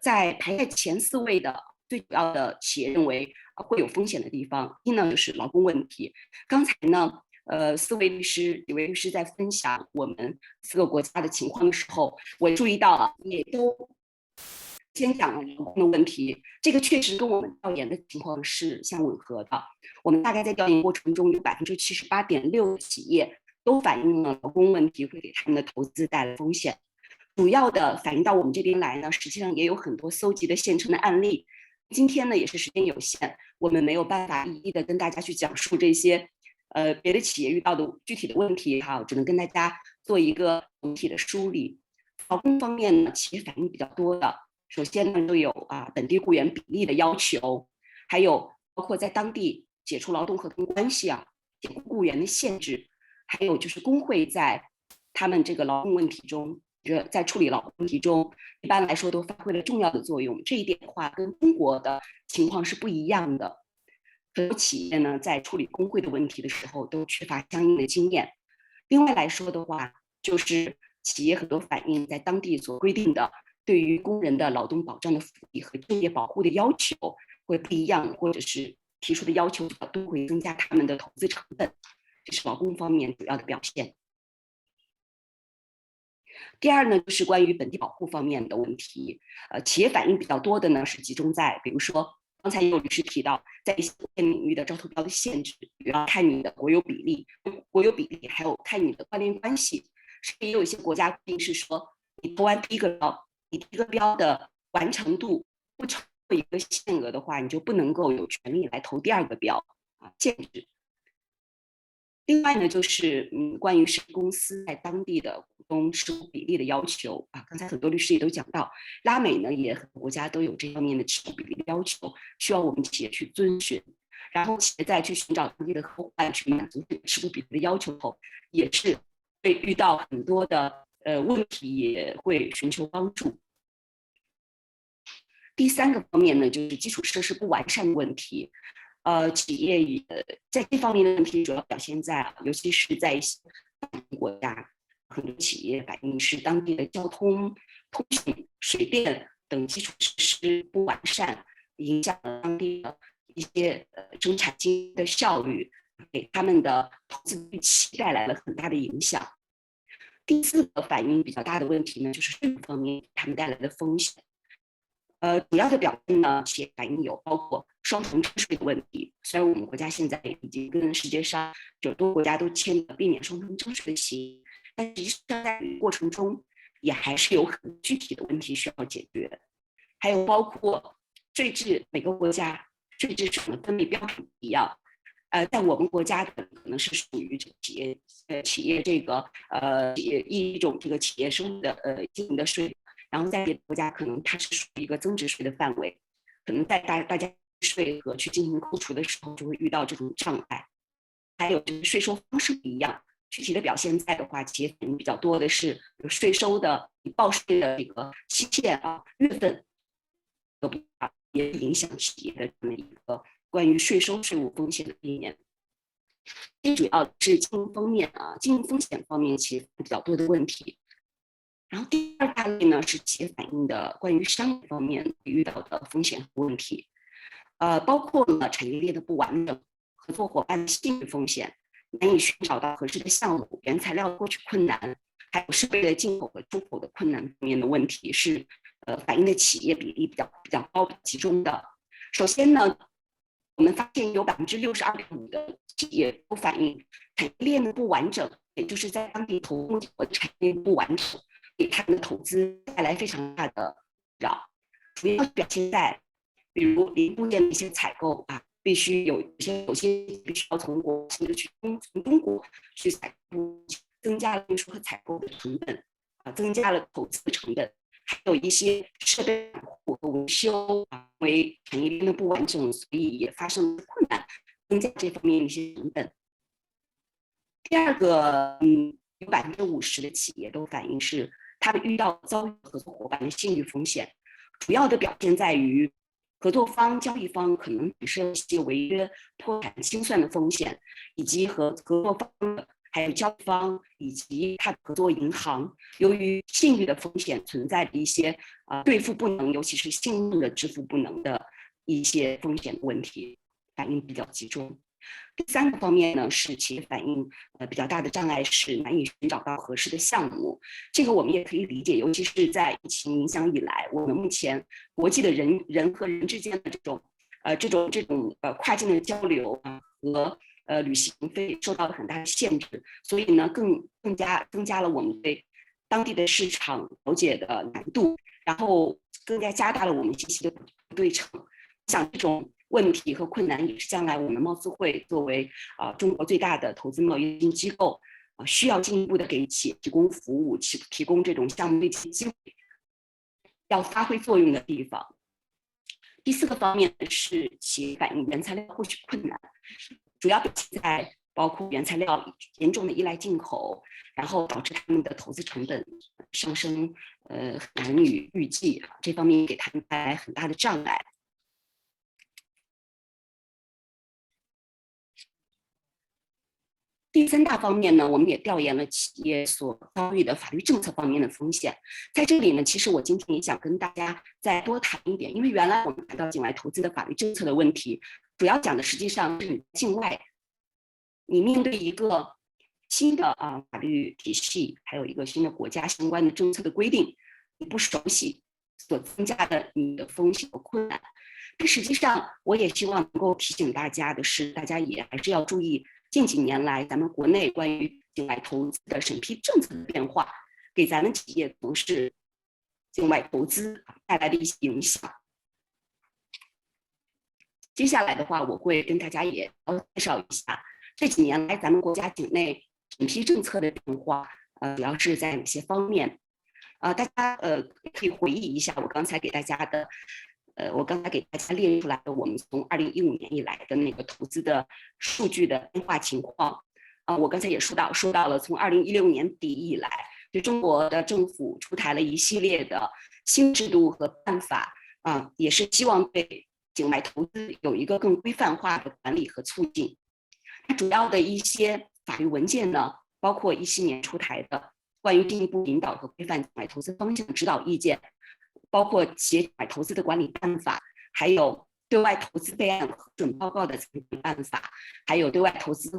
Speaker 10: 在排在前4位的最主要的企业认为会有风险的地方，一呢就是劳工问题。刚才呢几位律师在分享我们4个国家的情况的时候，我注意到也都先讲了劳工的问题，这个确实跟我们调研的情况是相吻合的。我们大概在调研过程中有78.6%的企业都反映了劳工问题会给他们的投资带来风险。主要的反映到我们这边来呢，实际上也有很多搜集的现成的案例。今天呢也是时间有限，我们没有办法一一的跟大家去讲述这些别的企业遇到的具体的问题只能跟大家做一个总体的梳理。劳工方面呢，企业反映比较多的，首先呢就有本地雇员比例的要求，还有包括在当地解除劳动合同关系解雇雇员的限制，还有就是工会在他们这个劳动问题中，在处理劳动问题中，一般来说都发挥了重要的作用。这一点的话，跟中国的情况是不一样的。很多企业呢，在处理工会的问题的时候，都缺乏相应的经验。另外来说的话，就是企业很多反映在当地所规定的对于工人的劳动保障的福利和就业保护的要求会不一样，或者是提出的要求都会增加他们的投资成本。这是劳工方面主要的表现。第二呢，就是关于本地保护方面的问题，企业反映比较多的呢是集中在，比如说刚才也有律师提到，在一些领域的招投标的限制，要看你的国有比例，还有看你的关联关系。甚至也有一些国家规定是说，你投完第一个标的完成度不超过一个限额的话，你就不能够有权利来投第2个标限制。另外呢，就是关于公司在当地的股东持股比例的要求刚才很多律师也都讲到，拉美呢也很多国家都有这方面的持股比例的要求，需要我们企业去遵循。然后企业再去寻找当地的合伙人去满足持股比例的要求后，也是会遇到很多的问题，也会寻求帮助。第3个方面呢，就是基础设施不完善的问题。企业也在这方面的问题主要表现在，尤其是在一些国家，很多企业反映是当地的交通、通讯、水电等基础设施不完善，影响了当地的一些生产经济的效率，给他们的投资预期带来了很大的影响。第4个反映比较大的问题呢，就是税务方面他们带来的风险。主要的表现呢，企业反映有包括双重征税的问题。虽然我们国家现在已经跟世界上9多国家都签了避免双重征税的协议，但实际上在过程中也还是有很具体的问题需要解决。还有包括税制，每个国家税制上的分类标准不一样。在我们国家的可能是属于这个企业这个一种这个企业收入的经营的税。然后在别的国家可能它是属于一个增值税的范围，可能在大家税和去进行扣除的时候就会遇到这种障碍。还有就是税收方式不一样，具体的表现在的话，企业反映比较多的是税收的报税的这个期限月份也影响企业的这么一个关于税收税务风险的避免。这主要是经营方面经营风险方面企业比较多的问题。然后第2大类呢是企业反映的关于商业方面遇到的风险和问题，包括了产业链的不完整、合作伙伴的信誉风险、难以寻找到合适的项目、原材料获取困难，还有设备的进口和出口的困难方面的问题是反映的企业比例比较高、集中的。首先呢，我们发现有62.5%的企业都反映产业链的不完整，也就是在当地投入的产业链不完整，给他们的投资带来非常大的扰。主要表现在，比如零部件的一些采购啊，必须有些必须要从国际的从中国去采购，增加了运输和采购的成本啊，增加了投资的成本。还有一些设备养护和维修啊，因为产业链的不完整，所以也发生了困难，增加这方面一些成本。第二个，有50%的企业都反映是他们遭遇合作伙伴的信誉风险，主要的表现在于合作方、交易方可能产生一些违约、破产清算的风险，以及和合作方还有交易方以及他的合作银行，由于信誉的风险存在的一些兑付不能，尤其是信用的支付不能的一些风险的问题，反应比较集中。第三个方面呢，是企业反映比较大的障碍是难以寻找到合适的项目，这个我们也可以理解，尤其是在疫情影响以来，我们目前国际的人和人之间的这种跨境的交流和旅行费受到了很大的限制，所以呢更加增加了我们对当地的市场了解的难度，然后更加加大了我们信息的不对称。像这种问题和困难也是将来我们贸资会作为中国最大的投资贸易机构需要进一步的给企业提供服务，提供这种项目类型机会，要发挥作用的地方。第四个方面是企业反映原材料获取困难，主要表现在包括原材料严重的依赖进口，然后导致他们的投资成本上升，难以预计这方面给他们带来很大的障碍。第三大方面呢，我们也调研了企业所遭遇的法律政策方面的风险。在这里呢，其实我今天也想跟大家再多谈一点，因为原来我们谈到境外投资的法律政策的问题，主要讲的实际上是境外，你面对一个新的法律体系，还有一个新的国家相关的政策的规定，你不熟悉所增加的你的风险和困难。但实际上，我也希望能够提醒大家的是，大家也还是要注意近几年来咱们国内关于境外投资的审批政策的变化，给咱们企业从事境外投资带来的一些影响。接下来的话，我会跟大家也介绍一下这几年来咱们国家境内审批政策的变化，主要是在哪些方面？大家可以回忆一下我刚才给大家列出来的我们从2015年以来的那个投资的数据的变化情况。我刚才也说到了，从2016年底以来，对中国的政府出台了一系列的新制度和办法，也是希望对境外投资有一个更规范化的管理和促进。那主要的一些法律文件呢，包括17年出台的关于进一步引导和规范境外投资方向的指导意见，包括企业境外投资的管理办法，还有对外投资备案核准报告的参考办法，还有对外投资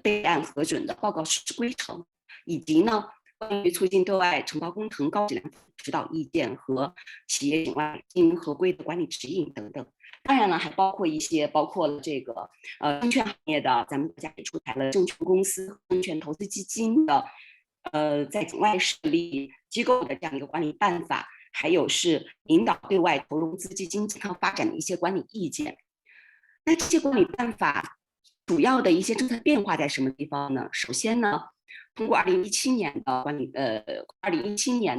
Speaker 10: 备案核准的报告实施规程，以及呢关于促进对外承包工程高质量指导意见和企业境外经营合规的管理指引等等。当然了，还包括了这个证券行业的，咱们国家也出台了证券公司、证券投资基金的在境外设立机构的这样一个管理办法，还有是引导对外投融资基金健康发展的一些管理意见。那这些管理办法主要的一些政策变化在什么地方呢？首先呢，通过2017年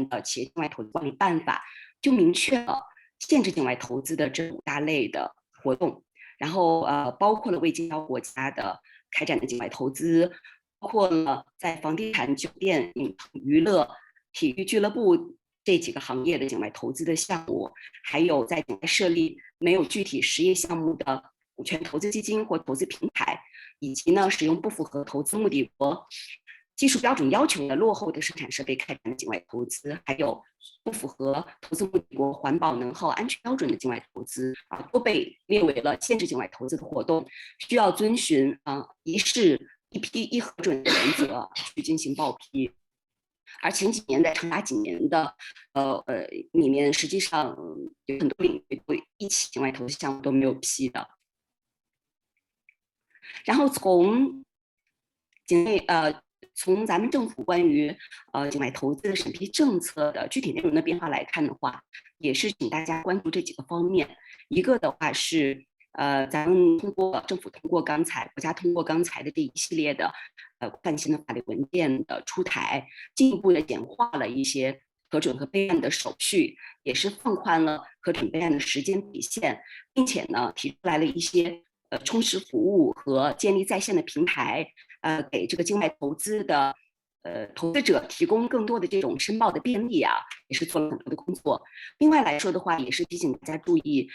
Speaker 10: 的企业境外投资管理办法，就明确了限制境外投资的这5大类的活动，然后包括了未经销国家的开展的境外投资，包括了在房地产、酒店、影视娱乐、体育俱乐部这几个行业的境外投资的项目，还有在境外设立没有具体实业项目的股权投资基金或投资平台，以及呢使用不符合投资目的和技术标准要求的落后的生产设备开展的境外投资，还有不符合投资目的国环保、能耗、安全标准的境外投资都被列为了限制境外投资的活动，需要遵循一事一批一核准的原则去进行报批。而前几年在长达几年的里面，实际上有很多领域对一起境外投资项目都没有批的。然后从咱们政府关于境外投资的审批政策的具体内容的变化来看的话，也是请大家关注这几个方面。一个的话是咱们政府通过国家通过刚才的这一系列的惯性的法律文件的出台，进一步的简化了一些核准和备案的手续，也是放宽了核准备案的时间底线，并且呢提出来了一些充实服务和建立在线的平台，给这个境外投资的投资者提供更多的这种申报的便利啊，也是做了很多的工作。另外来说的话，也是提醒大家注意，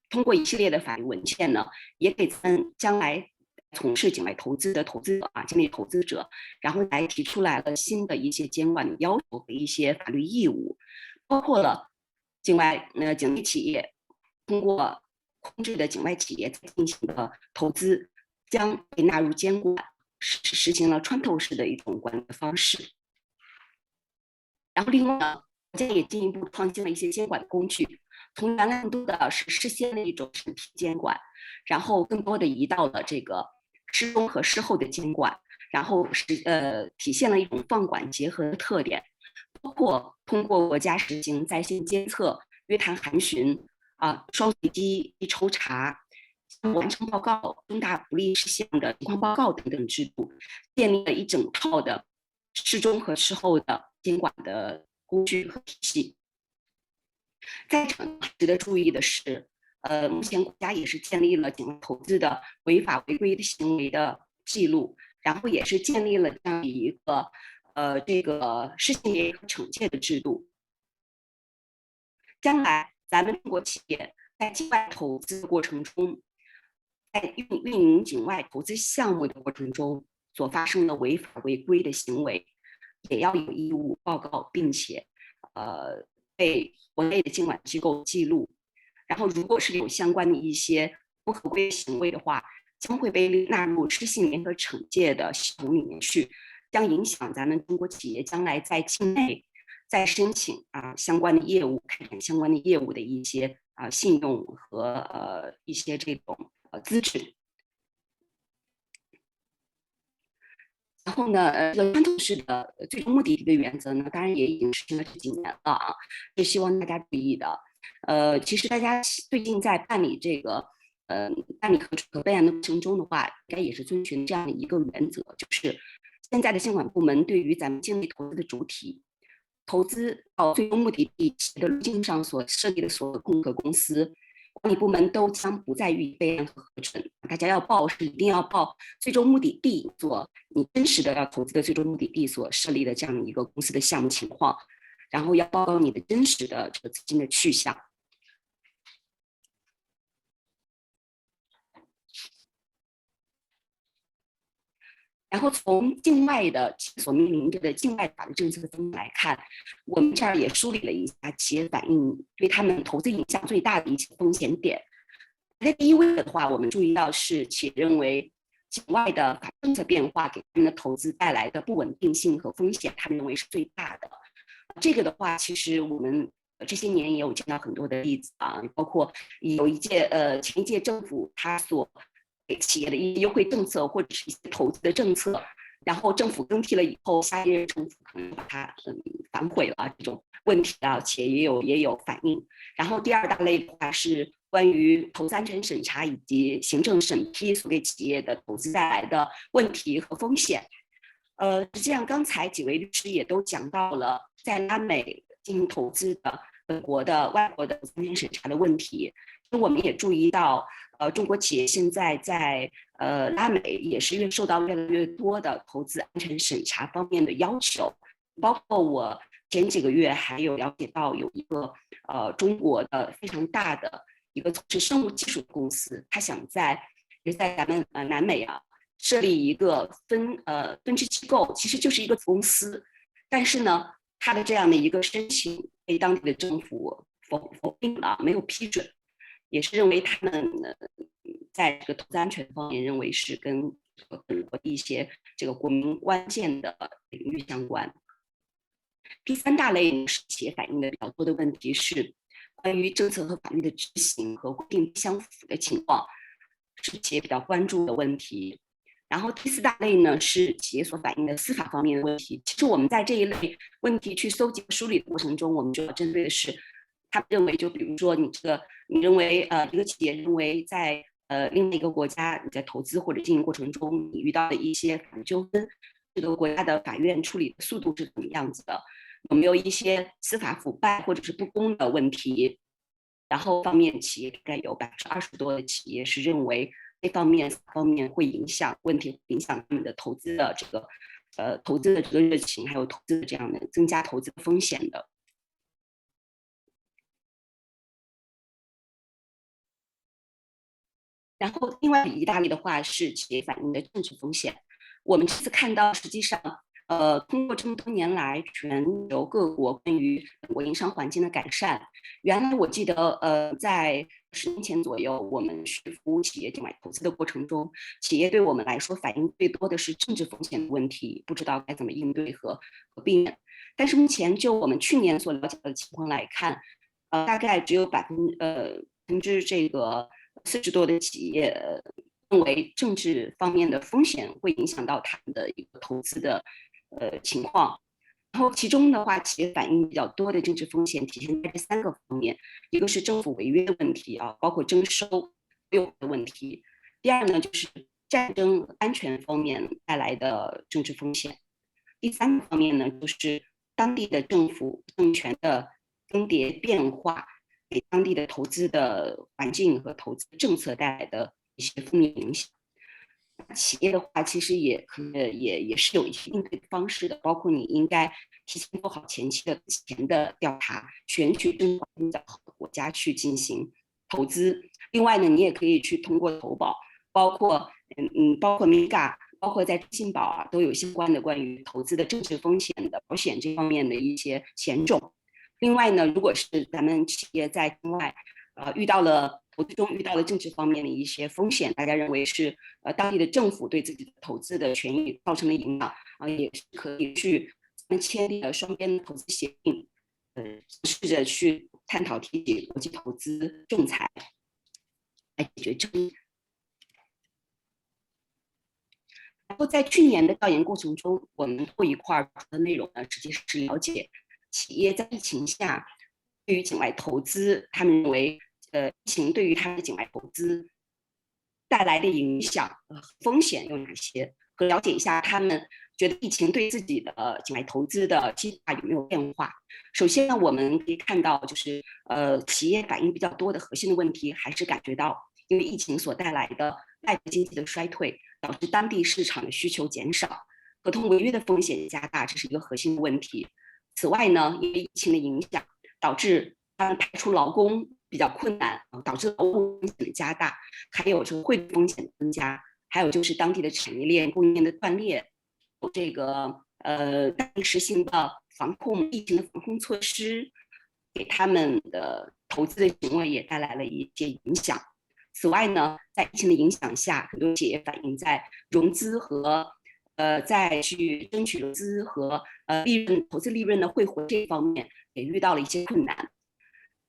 Speaker 10: 通过一系列的法律文件呢，也给咱们将来从事境外投资的投资者啊，境内投资者，然后来提出来了新的一些监管的要求和一些法律义务，包括了境内企业通过控制的境外企业在进行的投资将被纳入监管，实行了穿透式的一种管理的方式。然后另外呢，国家也进一步创新了一些监管的工具，从原来更多的是事先的一种审批监管，然后更多的移到了这个事中和事后的监管，然后体现了一种放管结合的特点，包括通过国家实行在线监测、约谈函询双随机一抽查、完成报告、重大不利事项的情况报告等等制度，建立了一整套的事中和事后的监管的工具和体系。在场值得注意的是，目前国家也是建立了境外投资的违法违规的行为的记录，然后也是建立了这样一个这个施行严格惩戒的制度。将来咱们中国企业在境外投资的过程中，在运营境外投资项目的过程中所发生的违法违规的行为，也要有义务报告，并且被国内的监管机构记录。然后如果是有相关的一些不合规行为的话，将会被纳入失信严格惩戒的系统里面去，将影响咱们中国企业将来在境内再申请相关的业务、开展相关的业务的一些信用和一些这种资质。然后呢，这个穿透式的最终目的地的原则呢，当然也已经实行了这几年了啊，是希望大家注意的。其实大家最近在办理这个办理核准和备案的过程中的话，应该也是遵循这样的一个原则，就是现在的监管部门对于咱们境内投资的主体，投资到最终目的地企业的路径上所设立的所有空壳公司，管理部门都将不再予以备案和核准。大家要报是一定要报最终目的地你真实的要投资的最终目的地所设立的这样的一个公司的项目情况，然后要报告你的真实的这个资金的去向。然后从境外的所面临着的境外法律政策的方面来看，我们这儿也梳理了一下企业反映对他们投资影响最大的一些风险点。在第一位的话，我们注意到是企业认为境外的法政策变化给他们的投资带来的不稳定性和风险，他们认为是最大的。这个的话，其实我们这些年也有见到很多的例子包括有前一届政府他所给企业的一些优惠政策或者是一些投资的政策，然后政府更替了以后，下一任政府可能把它反悔了，这种问题企业也有反映。然后第二大类的话是关于投资安全审查以及行政审批所给企业的投资带来的问题和风险。实际上刚才几位律师也都讲到了在拉美进行投资的本国的外国的投资安全审查的问题。我们也注意到中国企业现在在拉美也是受到越来越多的投资安全审查方面的要求，包括我前几个月还有了解到有一个中国的非常大的一个从事生物技术的公司，他想在咱们南美设立一个分支机构，其实就是一个公司，但是呢，他的这样的一个申请被当地的政府否定了，没有批准。也是认为他们在这个投资安全方面认为是跟本国的一些这个国民关键的领域相关。第三大类是企业反映的比较多的问题是关于政策和法律的执行和规定不相符的情况。是企业比较关注的问题。然后第4大类呢是企业所反映的司法方面的问题。其实我们在这一类问题去搜集梳理的过程中，我们主要针对的是他们认为，就比如说你认为一个企业认为在另外一个国家你在投资或者经营过程中，你遇到的一些法律纠纷，这个国家的法院处理的速度是怎么样子的？有没有一些司法腐败或者是不公的问题？然后方面企业大概有20%多的企业是认为这方面会影响他们的投资的这个热情，还有投资的这样的增加投资的风险的。然后另外一大类的话是企业反映的政治风险。我们这次看到，实际上通过这么多年来全球各国关于本国营商环境的改善，原来我记得在10年前左右，我们去服务企业境外投资的过程中，企业对我们来说反映最多的是政治风险的问题，不知道该怎么应对和避免。但是目前就我们去年所了解的情况来看，大概只有40%多的企业认为政治方面的风险会影响到他们的一个投资的情况。然后其中的话，企业反映比较多的政治风险体现在这3个方面，一个是政府违约的问题啊，包括征收的问题；第二呢，就是战争安全方面带来的政治风险；第3个方面呢，就是当地的政府政权的更迭变化给当地的投资的环境和投资政策带来的一些负面影响。企业的话，其实也是有一些应对的方式的，包括你应该提前做好前期的调查，选取政府比较好的国家去进行投资。另外呢，你也可以去通过投保，包括 MIGA， 包括在信保啊，都有相关的关于投资的政治风险的保险这方面的一些险种。另外呢，如果是咱们企业在境外投资中遇到了政治方面的一些风险，大家认为是当地的政府对自己的投资的权益造成了影响也是可以去签订了双边投资协定，试着去探讨提起国际投资仲裁来解决争议。然后在去年的调研过程中，我们做一块的内容呢，实际上是了解企业在疫情下对于境外投资，他们认为疫情对于他们的境外投资带来的影响风险有哪些，和了解一下他们觉得疫情对自己的境外投资的计划有没有变化。首先呢，我们可以看到就是企业反映比较多的核心的问题，还是感觉到因为疫情所带来的外部经济的衰退，导致当地市场的需求减少，合同违约的风险加大，这是一个核心的问题。此外呢，因为疫情的影响，导致他们派出劳工比较困难，导致劳动风险的加大，还有这个汇率风险的增加，还有就是当地的产业链供应链的断裂，这个当地实行的疫情的防控措施，给他们的投资的行为也带来了一些影响。此外呢，在疫情的影响下，很多企业反映在融资和再去争取融资和投资利润的汇回这方面也遇到了一些困难。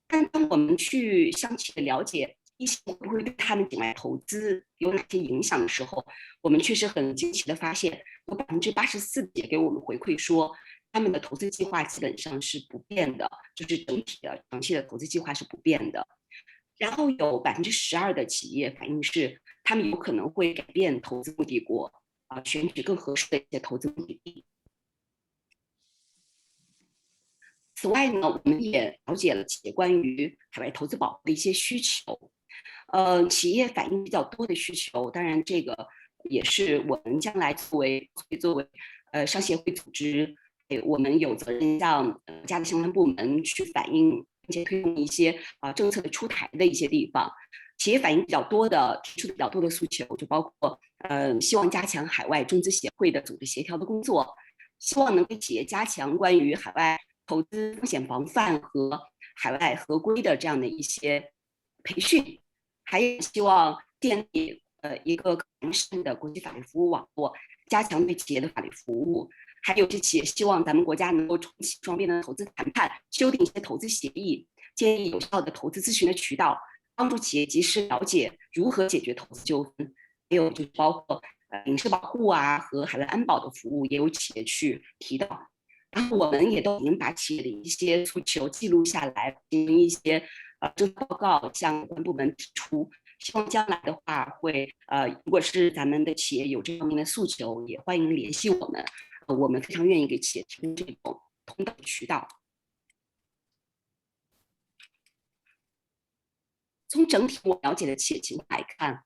Speaker 10: 但当我们去向企业了解疫情会不会对他们境外投资有哪些影响的时候，我们确实很惊奇的发现，有84%也给我们回馈说，他们的投资计划基本上是不变的，就是整体的长期的投资计划是不变的。然后有12%的企业反映是，他们有可能会改变投资目的国，选取更合适的一些投资目的地。此外呢，我们也了解了企业关于海外投资保护的一些需求。企业反映比较多的需求，当然这个也是我们将来作为商协会组织，我们有责任向家的相关部门去反映，并且推动一些政策的出台的一些地方。企业反映提出比较多的诉求，就包括希望加强海外中资协会的组织协调的工作，希望能给企业加强关于海外投资风险防范和海外合规的这样的一些培训，还有希望建立一个完善的国际法律服务网络，加强对企业的法律服务。还有这企业希望咱们国家能够重启双边的投资谈判，修订一些投资协议，建立有效的投资咨询的渠道，帮助企业及时了解如何解决投资纠纷，还有就是包括隐私保护啊和海外安保的服务，也有企业去提到。然后我们也都已经把企业的一些诉求记录下来，进行一些政策报告向有关部门提出。希望将来的话会如果是咱们的企业有这方面的诉求，也欢迎联系我们，我们非常愿意给企业提供这种通道渠道。从整体我了解的企业情况来看，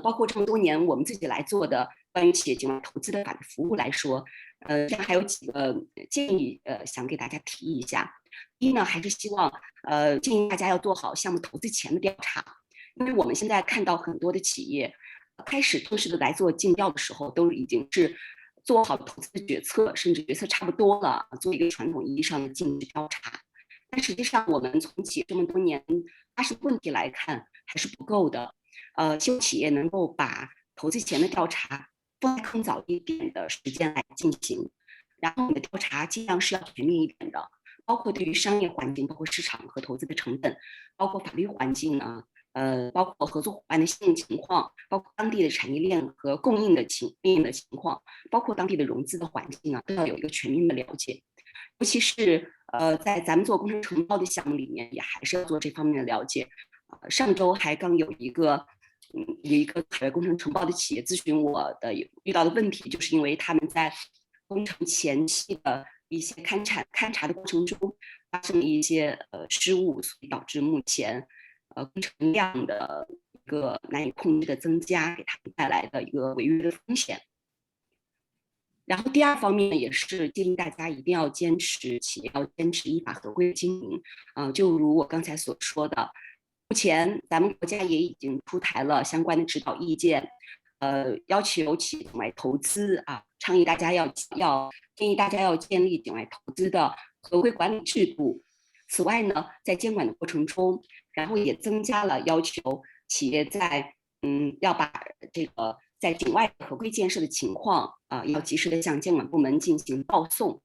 Speaker 10: 包括这么多年我们自己来做的关于企业境外投资的法律服务来说，这样还有几个建议，想给大家提一下。第一呢，还是希望建议大家要做好项目投资前的调查，因为我们现在看到很多的企业开始正式的来做竞调的时候，都已经是做好投资的决策，甚至决策差不多了，做一个传统意义上的尽职调查。但实际上，我们从企业这么多年发生问题来看，还是不够的。希望企业能够把投资前的调查放在更早一点的时间来进行，然后我们的调查尽量是要全面一点的，包括对于商业环境，包括市场和投资的成本，包括法律环境呢，包括合作伙伴的信用情况，包括当地的产业链和供应的情况，包括当地的融资的环境啊，都要有一个全面的了解。尤其是在咱们做工程承包的项目里面，也还是要做这方面的了解。上周还刚有一个海外工程承包的企业咨询我的遇到的问题，就是因为他们在工程前期的一些勘察的过程中发生了一些失误，所以导致目前工程量的一个难以控制的增加，给他们带来的一个违约的风险。然后第二方面呢，也是建议大家一定要坚持，企业要坚持依法合规经营。就如我刚才所说的，目前咱们国家也已经出台了相关的指导意见，要求企业境外投资啊，倡议大家建议大家要建立境外投资的合规管理制度。此外呢，在监管的过程中，然后也增加了要求企业在要把这个在境外合规建设的情况要及时的向监管部门进行报送，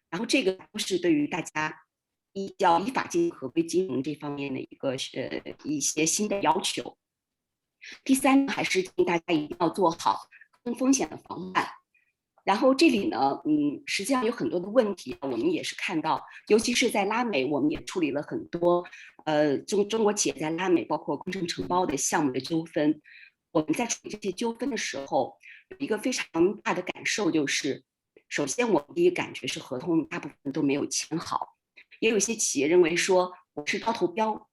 Speaker 10: 然后这个都是对于大家要依法进行合规经营这方面的一些新的要求。第三，还是建议大家一定要做好风险的防范。然后这里呢，实际上有很多的问题，我们也是看到，尤其是在拉美，我们也处理了很多中国企业在拉美包括工程承包的项目的纠纷。我们在处理这些纠纷的时候，有一个非常大的感受，就是首先我们第一个感觉是合同大部分都没有签好，也有一些企业认为说我是招投标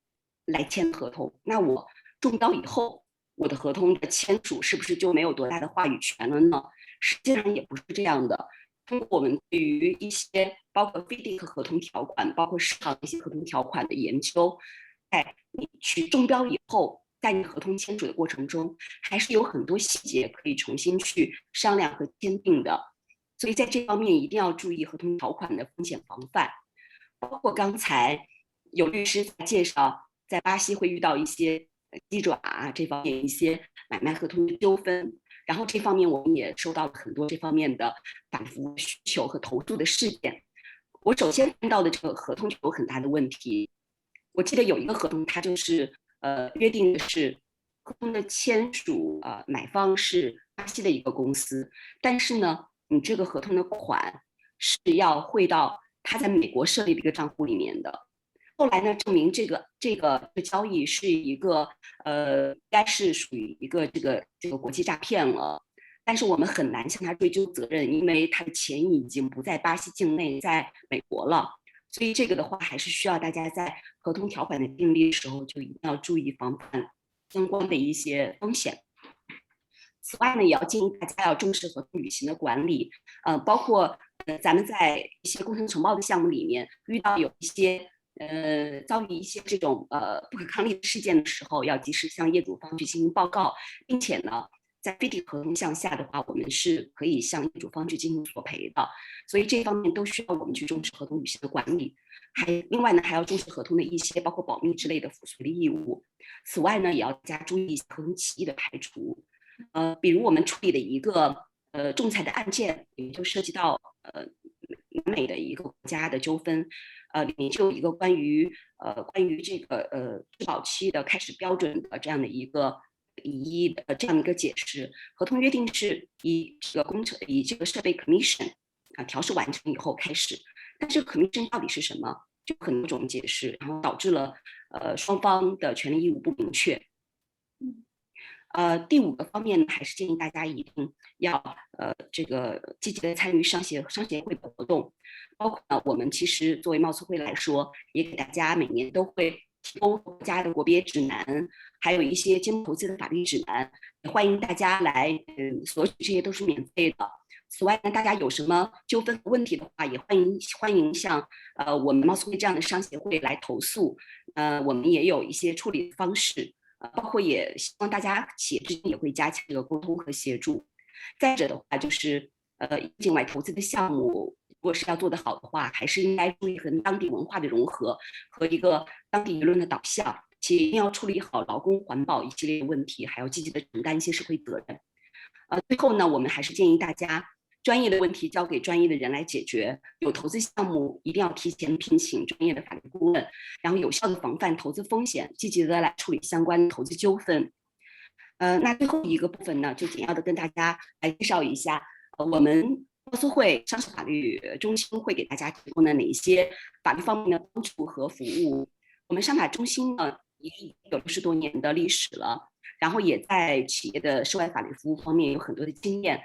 Speaker 10: 来签合同，那我中标以后，我的合同的签署是不是就没有多大的话语权了呢？实际上也不是这样的。通过我们对于一些包括非定额合同条款，包括市场一些合同条款的研究，在你去中标以后，在你合同签署的过程中，还是有很多细节可以重新去商量和签订的。所以在这方面一定要注意合同条款的风险防范。包括刚才有律师在介绍，在巴西会遇到一些鸡爪这方面一些买卖合同的纠纷，然后这方面我们也收到了很多这方面的反复需求和投诉的事件。我首先看到的这个合同就有很大的问题。我记得有一个合同，它就是约定的是合同的签署买方是巴西的一个公司，但是呢，你这个合同的款是要汇到他在美国设立的一个账户里面的。后来呢，证明这个交易是一个应该是属于一个这个国际诈骗了，但是我们很难向他追究责任，因为他的钱已经不在巴西境内，在美国了。所以这个的话，还是需要大家在合同条款的订立的时候，就一定要注意防范相关的一些风险。此外呢，也要建议大家要重视合同履行的管理，包括咱们在一些工程承包的项目里面遇到有一些遭遇一些这种不可抗力的事件的时候，要及时向业主方去进行报告，并且呢，在非定合同项下的话，我们是可以向业主方去进行索赔的。所以这方面都需要我们去重视合同履行的管理。另外呢，还要重视合同的一些包括保密之类的附随的义务。此外呢，也要加注意合同歧义的排除。比如我们处理的一个仲裁的案件，也就涉及到南美的一个国家的纠纷。里面就有一个关于这个质保期的开始标准的这样的一个这样的一个解释。合同约定是以这个设备 commission 调试完成以后开始，但是 commission 到底是什么？就很多种解释，然后导致了双方的权利义务不明确。第5个方面呢，还是建议大家一定要这个积极的参与商协会的活动，包括我们其实作为贸促会来说，也给大家每年都会提供国家的国别指南，还有一些监督投资的法律指南，也欢迎大家来索取，这些都是免费的。此外呢，大家有什么纠纷问题的话，也欢迎向我们贸促会这样的商协会来投诉，我们也有一些处理方式，包括也希望大家企业之间也会加强这个沟通和协助。再者的话，就是境外投资的项目，如果是要做得好的话，还是应该注意和当地文化的融合和一个当地舆论的导向，且一定要处理好劳工、环保一系列问题，还要积极的承担一些社会责任。最后呢，我们还是建议大家，专业的问题交给专业的人来解决，有投资项目一定要提前聘请专业的法律顾问，然后有效的防范投资风险，积极的来处理相关的投资纠纷。那最后一个部分呢，就简要的跟大家来介绍一下，我们贸促会商事法律中心会给大家提供的哪一些法律方面的帮助和服务。我们商法中心呢，已经有60多年的历史了，然后也在企业的涉外法律服务方面有很多的经验，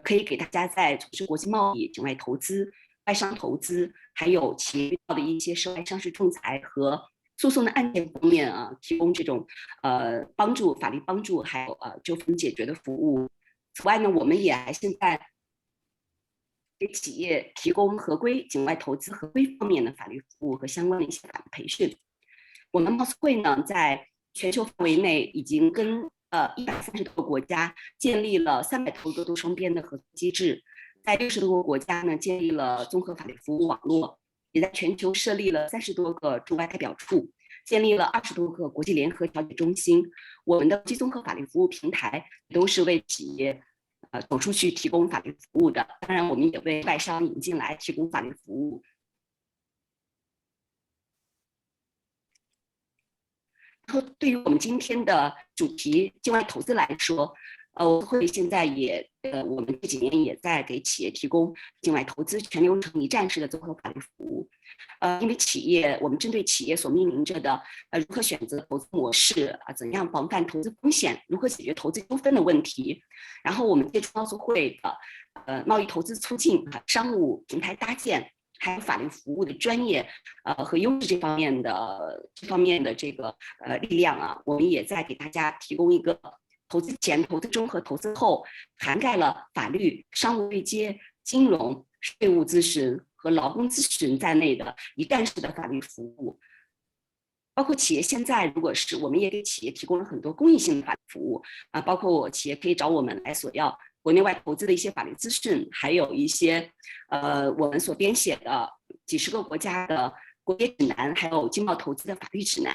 Speaker 10: 可以给大家在从事国际贸易、境外投资、外商投资，还有企业遇到的一些涉外上市仲裁和诉讼的案件方面提供这种帮助、法律帮助，还有纠纷解决的服务。此外呢，我们也现在给企业提供合规境外投资合规方面的法律服务和相关的一些法律培训。我们贸促会呢，在全球范围内已经跟130多个国家建立了300多个多双边的合作机制，在60多个国家呢建立了综合法律服务网络，也在全球设立了30多个驻外代表处，建立了20多个国际联合调解中心。我们的国际综合法律服务平台都是为企业走出去提供法律服务的，当然我们也为外商引进来提供法律服务。然后对于我们今天的主题境外投资来说，我会现在也我们这几年也在给企业提供境外投资全流程一站式的综合法律服务。因为我们针对企业所面临着的如何选择投资模式怎样防范投资风险，如何解决投资纠纷的问题，然后我们接触贸促会的贸易投资促进商务平台搭建，还有法律服务的专业和优势这方面的这个力量我们也在给大家提供一个投资前、投资中和投资后，涵盖了法律、商务对接、金融、税务咨询和劳工咨询在内的一站式的法律服务。包括企业现在如果是我们也给企业提供了很多公益性的法律服务包括企业可以找我们来索要国内外投资的一些法律资讯，还有一些我们所编写的几十个国家的国别指南，还有经贸投资的法律指南。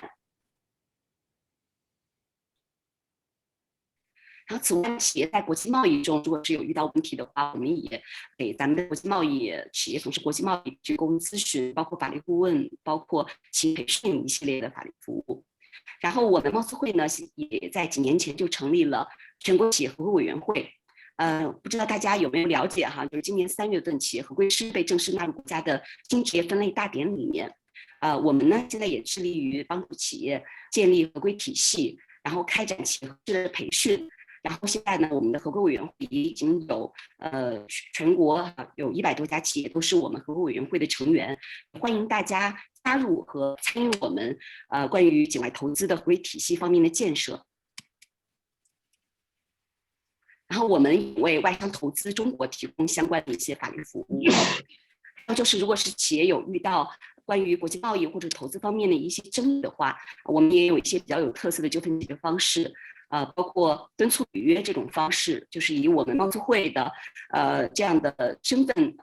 Speaker 10: 然后此外，企业在国际贸易中如果是有遇到问题的话，我们也给咱们的国际贸易企业从事国际贸易提供咨询，包括法律顾问，包括企业培训一系列的法律服务。然后我们贸促会呢，也在几年前就成立了全国企业合规委员会。不知道大家有没有了解就是今年3月份，企业合规师被正式纳入国家的新职业分类大典里面。我们呢现在也致力于帮助企业建立合规体系，然后开展企业合规的培训。然后现在呢，我们的合规委员会已经有全国有100多家企业都是我们合规委员会的成员，欢迎大家加入和参与我们关于境外投资的合规体系方面的建设。然后我们为外商投资中国提供相关的一些法律服务。然后就是如果是企业有遇到关于国际贸易或者投资方面的一些争议的话，我们也有一些比较有特色的纠纷解决方式。包括敦促履约这种方式，就是以我们贸促会的这样的身份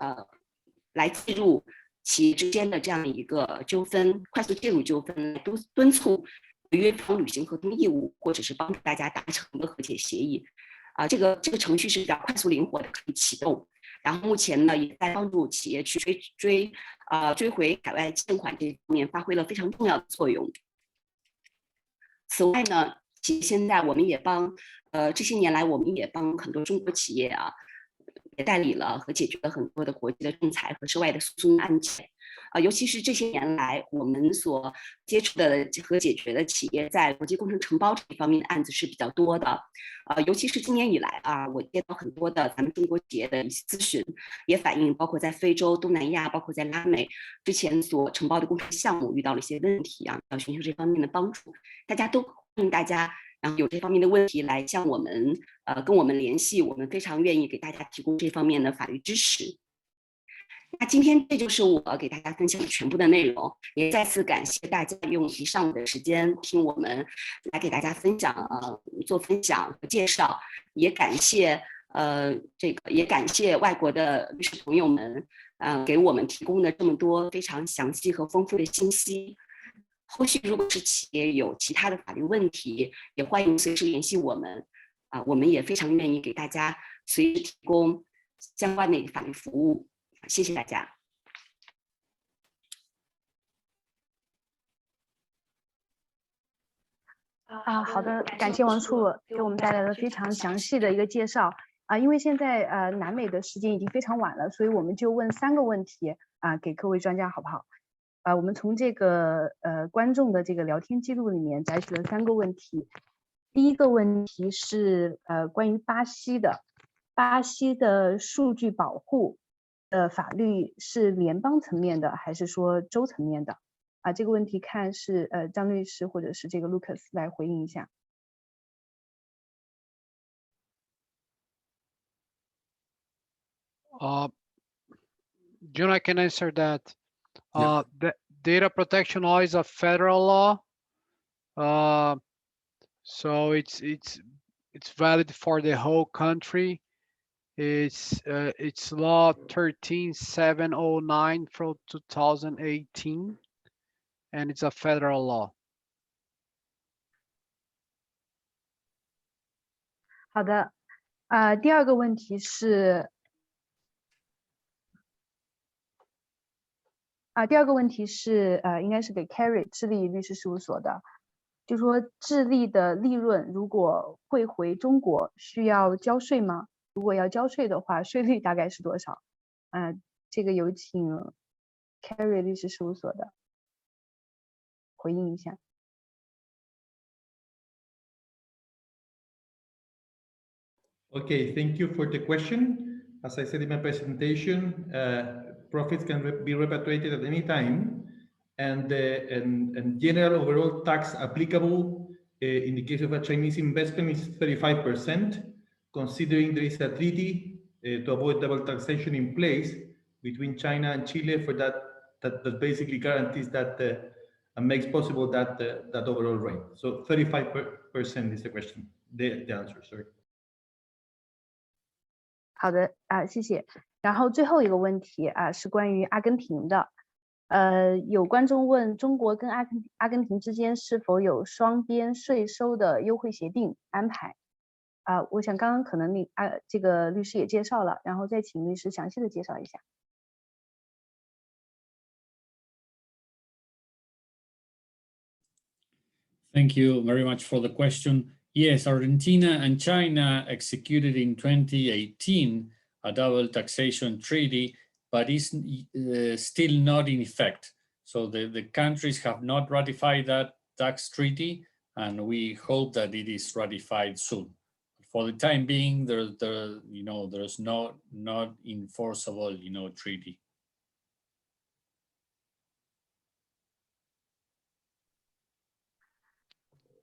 Speaker 10: 来介入企业之间的这样一个纠纷，快速介入纠纷，敦促履约方履行合同义务，或者是帮助大家达成一个和解协议。这个程序是比较快速灵活的，可以启动。然后目前呢也在帮助企业去追回海外欠款这方面发挥了非常重要的作用。此外呢，其实现在我们也这些年来我们也帮很多中国企业啊，也代理了和解决了很多的国际的仲裁和涉外的诉讼案件。尤其是这些年来我们所接触的和解决的企业在国际工程承包这方面的案子是比较多的。尤其是今年以来啊，我接到很多的咱们中国企业的一些咨询，也反映包括在非洲、东南亚，包括在拉美之前所承包的工程项目遇到了一些问题啊，要寻求这方面的帮助。大家都欢迎大家，然后有这方面的问题来向我们跟我们联系，我们非常愿意给大家提供这方面的法律支持。那今天这就是我给大家分享的全部的内容，也再次感谢大家用一上午的时间听我们来给大家分享做分享和介绍，也感谢也感谢外国的律师朋友们给我们提供的这么多非常详细和丰富的信息。后续如果是企业有其他的法律问题，也欢迎随时联系我们我们也非常愿意给大家随时提供相关的法律服务。谢谢大家。
Speaker 1: 好的，感谢王处给我们带来了非常详细的一个介绍因为现在南美的时间已经非常晚了，所以我们就问3个问题给各位专家好不好？我们从这个观众的这个聊天记录里面摘取了3个问题。第一个问题是关于巴西的数据保护的法律是联邦层面的还是说州层面的？这个问题看是张律师或者是这个 Lucas 来回应一下。
Speaker 4: June, I can answer that. The data protection law is a federal law, so it's valid for the whole country. It's law 13709 from 2018, and it's a federal law.
Speaker 1: 好的，第二个问题是应该是给 Carrie 智利律师事务所的，就说智利的利润如果汇回中国需要交税吗？如果要交税的话，税率大概是多少？这个有请 Carrie 律师事务所的回应一下。
Speaker 5: Okay, thank you for the question. As I said in my presentation, profits can be repatriated at any time, and general overall tax applicable in the case of a Chinese investment is 35%, considering there is a treaty to avoid double taxation in place between China and Chile for that basically guarantees that and makes possible that overall rate. So 35% is the question, the answer, sorry.
Speaker 1: 好的谢谢。然后最后一个问题是关于阿根廷的。有观众问中国跟阿根廷之间是否有双边税收的优惠协定安排？我想刚刚可能这个律师也介绍了，然后再请律师详细的介绍一下。
Speaker 6: Thank you very much for the question. Yes, Argentina and China executed in 2018 a double taxation treaty, but is still not in effect. So the countries have not ratified that tax treaty, and we hope that it is ratified soon. For the time being, there's not enforceable, treaty.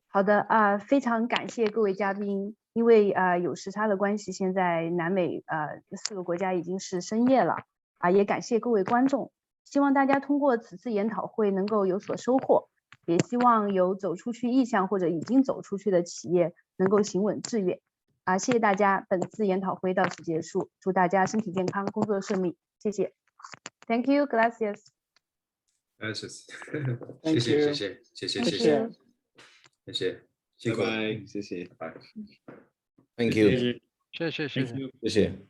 Speaker 1: 好的非常感谢各位嘉宾，因为有时差的关系，现在南美4个国家已经是深夜了也感谢各位观众，希望大家通过此次研讨会能够有所收获，也希望有走出去意向或者已经走出去的企业能够行稳致远谢谢大家，本次研讨会到此结束，祝大家身体健康，工作顺利，谢谢。Thank you, gracias.
Speaker 3: Gracias. 谢
Speaker 4: Thank
Speaker 3: 谢
Speaker 4: you.
Speaker 3: 谢谢谢谢
Speaker 1: Thank
Speaker 3: 谢谢
Speaker 1: you.
Speaker 3: 谢谢，辛苦了，
Speaker 9: 拜拜，谢谢，
Speaker 3: 拜拜。
Speaker 9: Thank you，
Speaker 6: 谢谢。
Speaker 4: 谢谢谢谢。
Speaker 6: Thank you.
Speaker 9: 谢谢。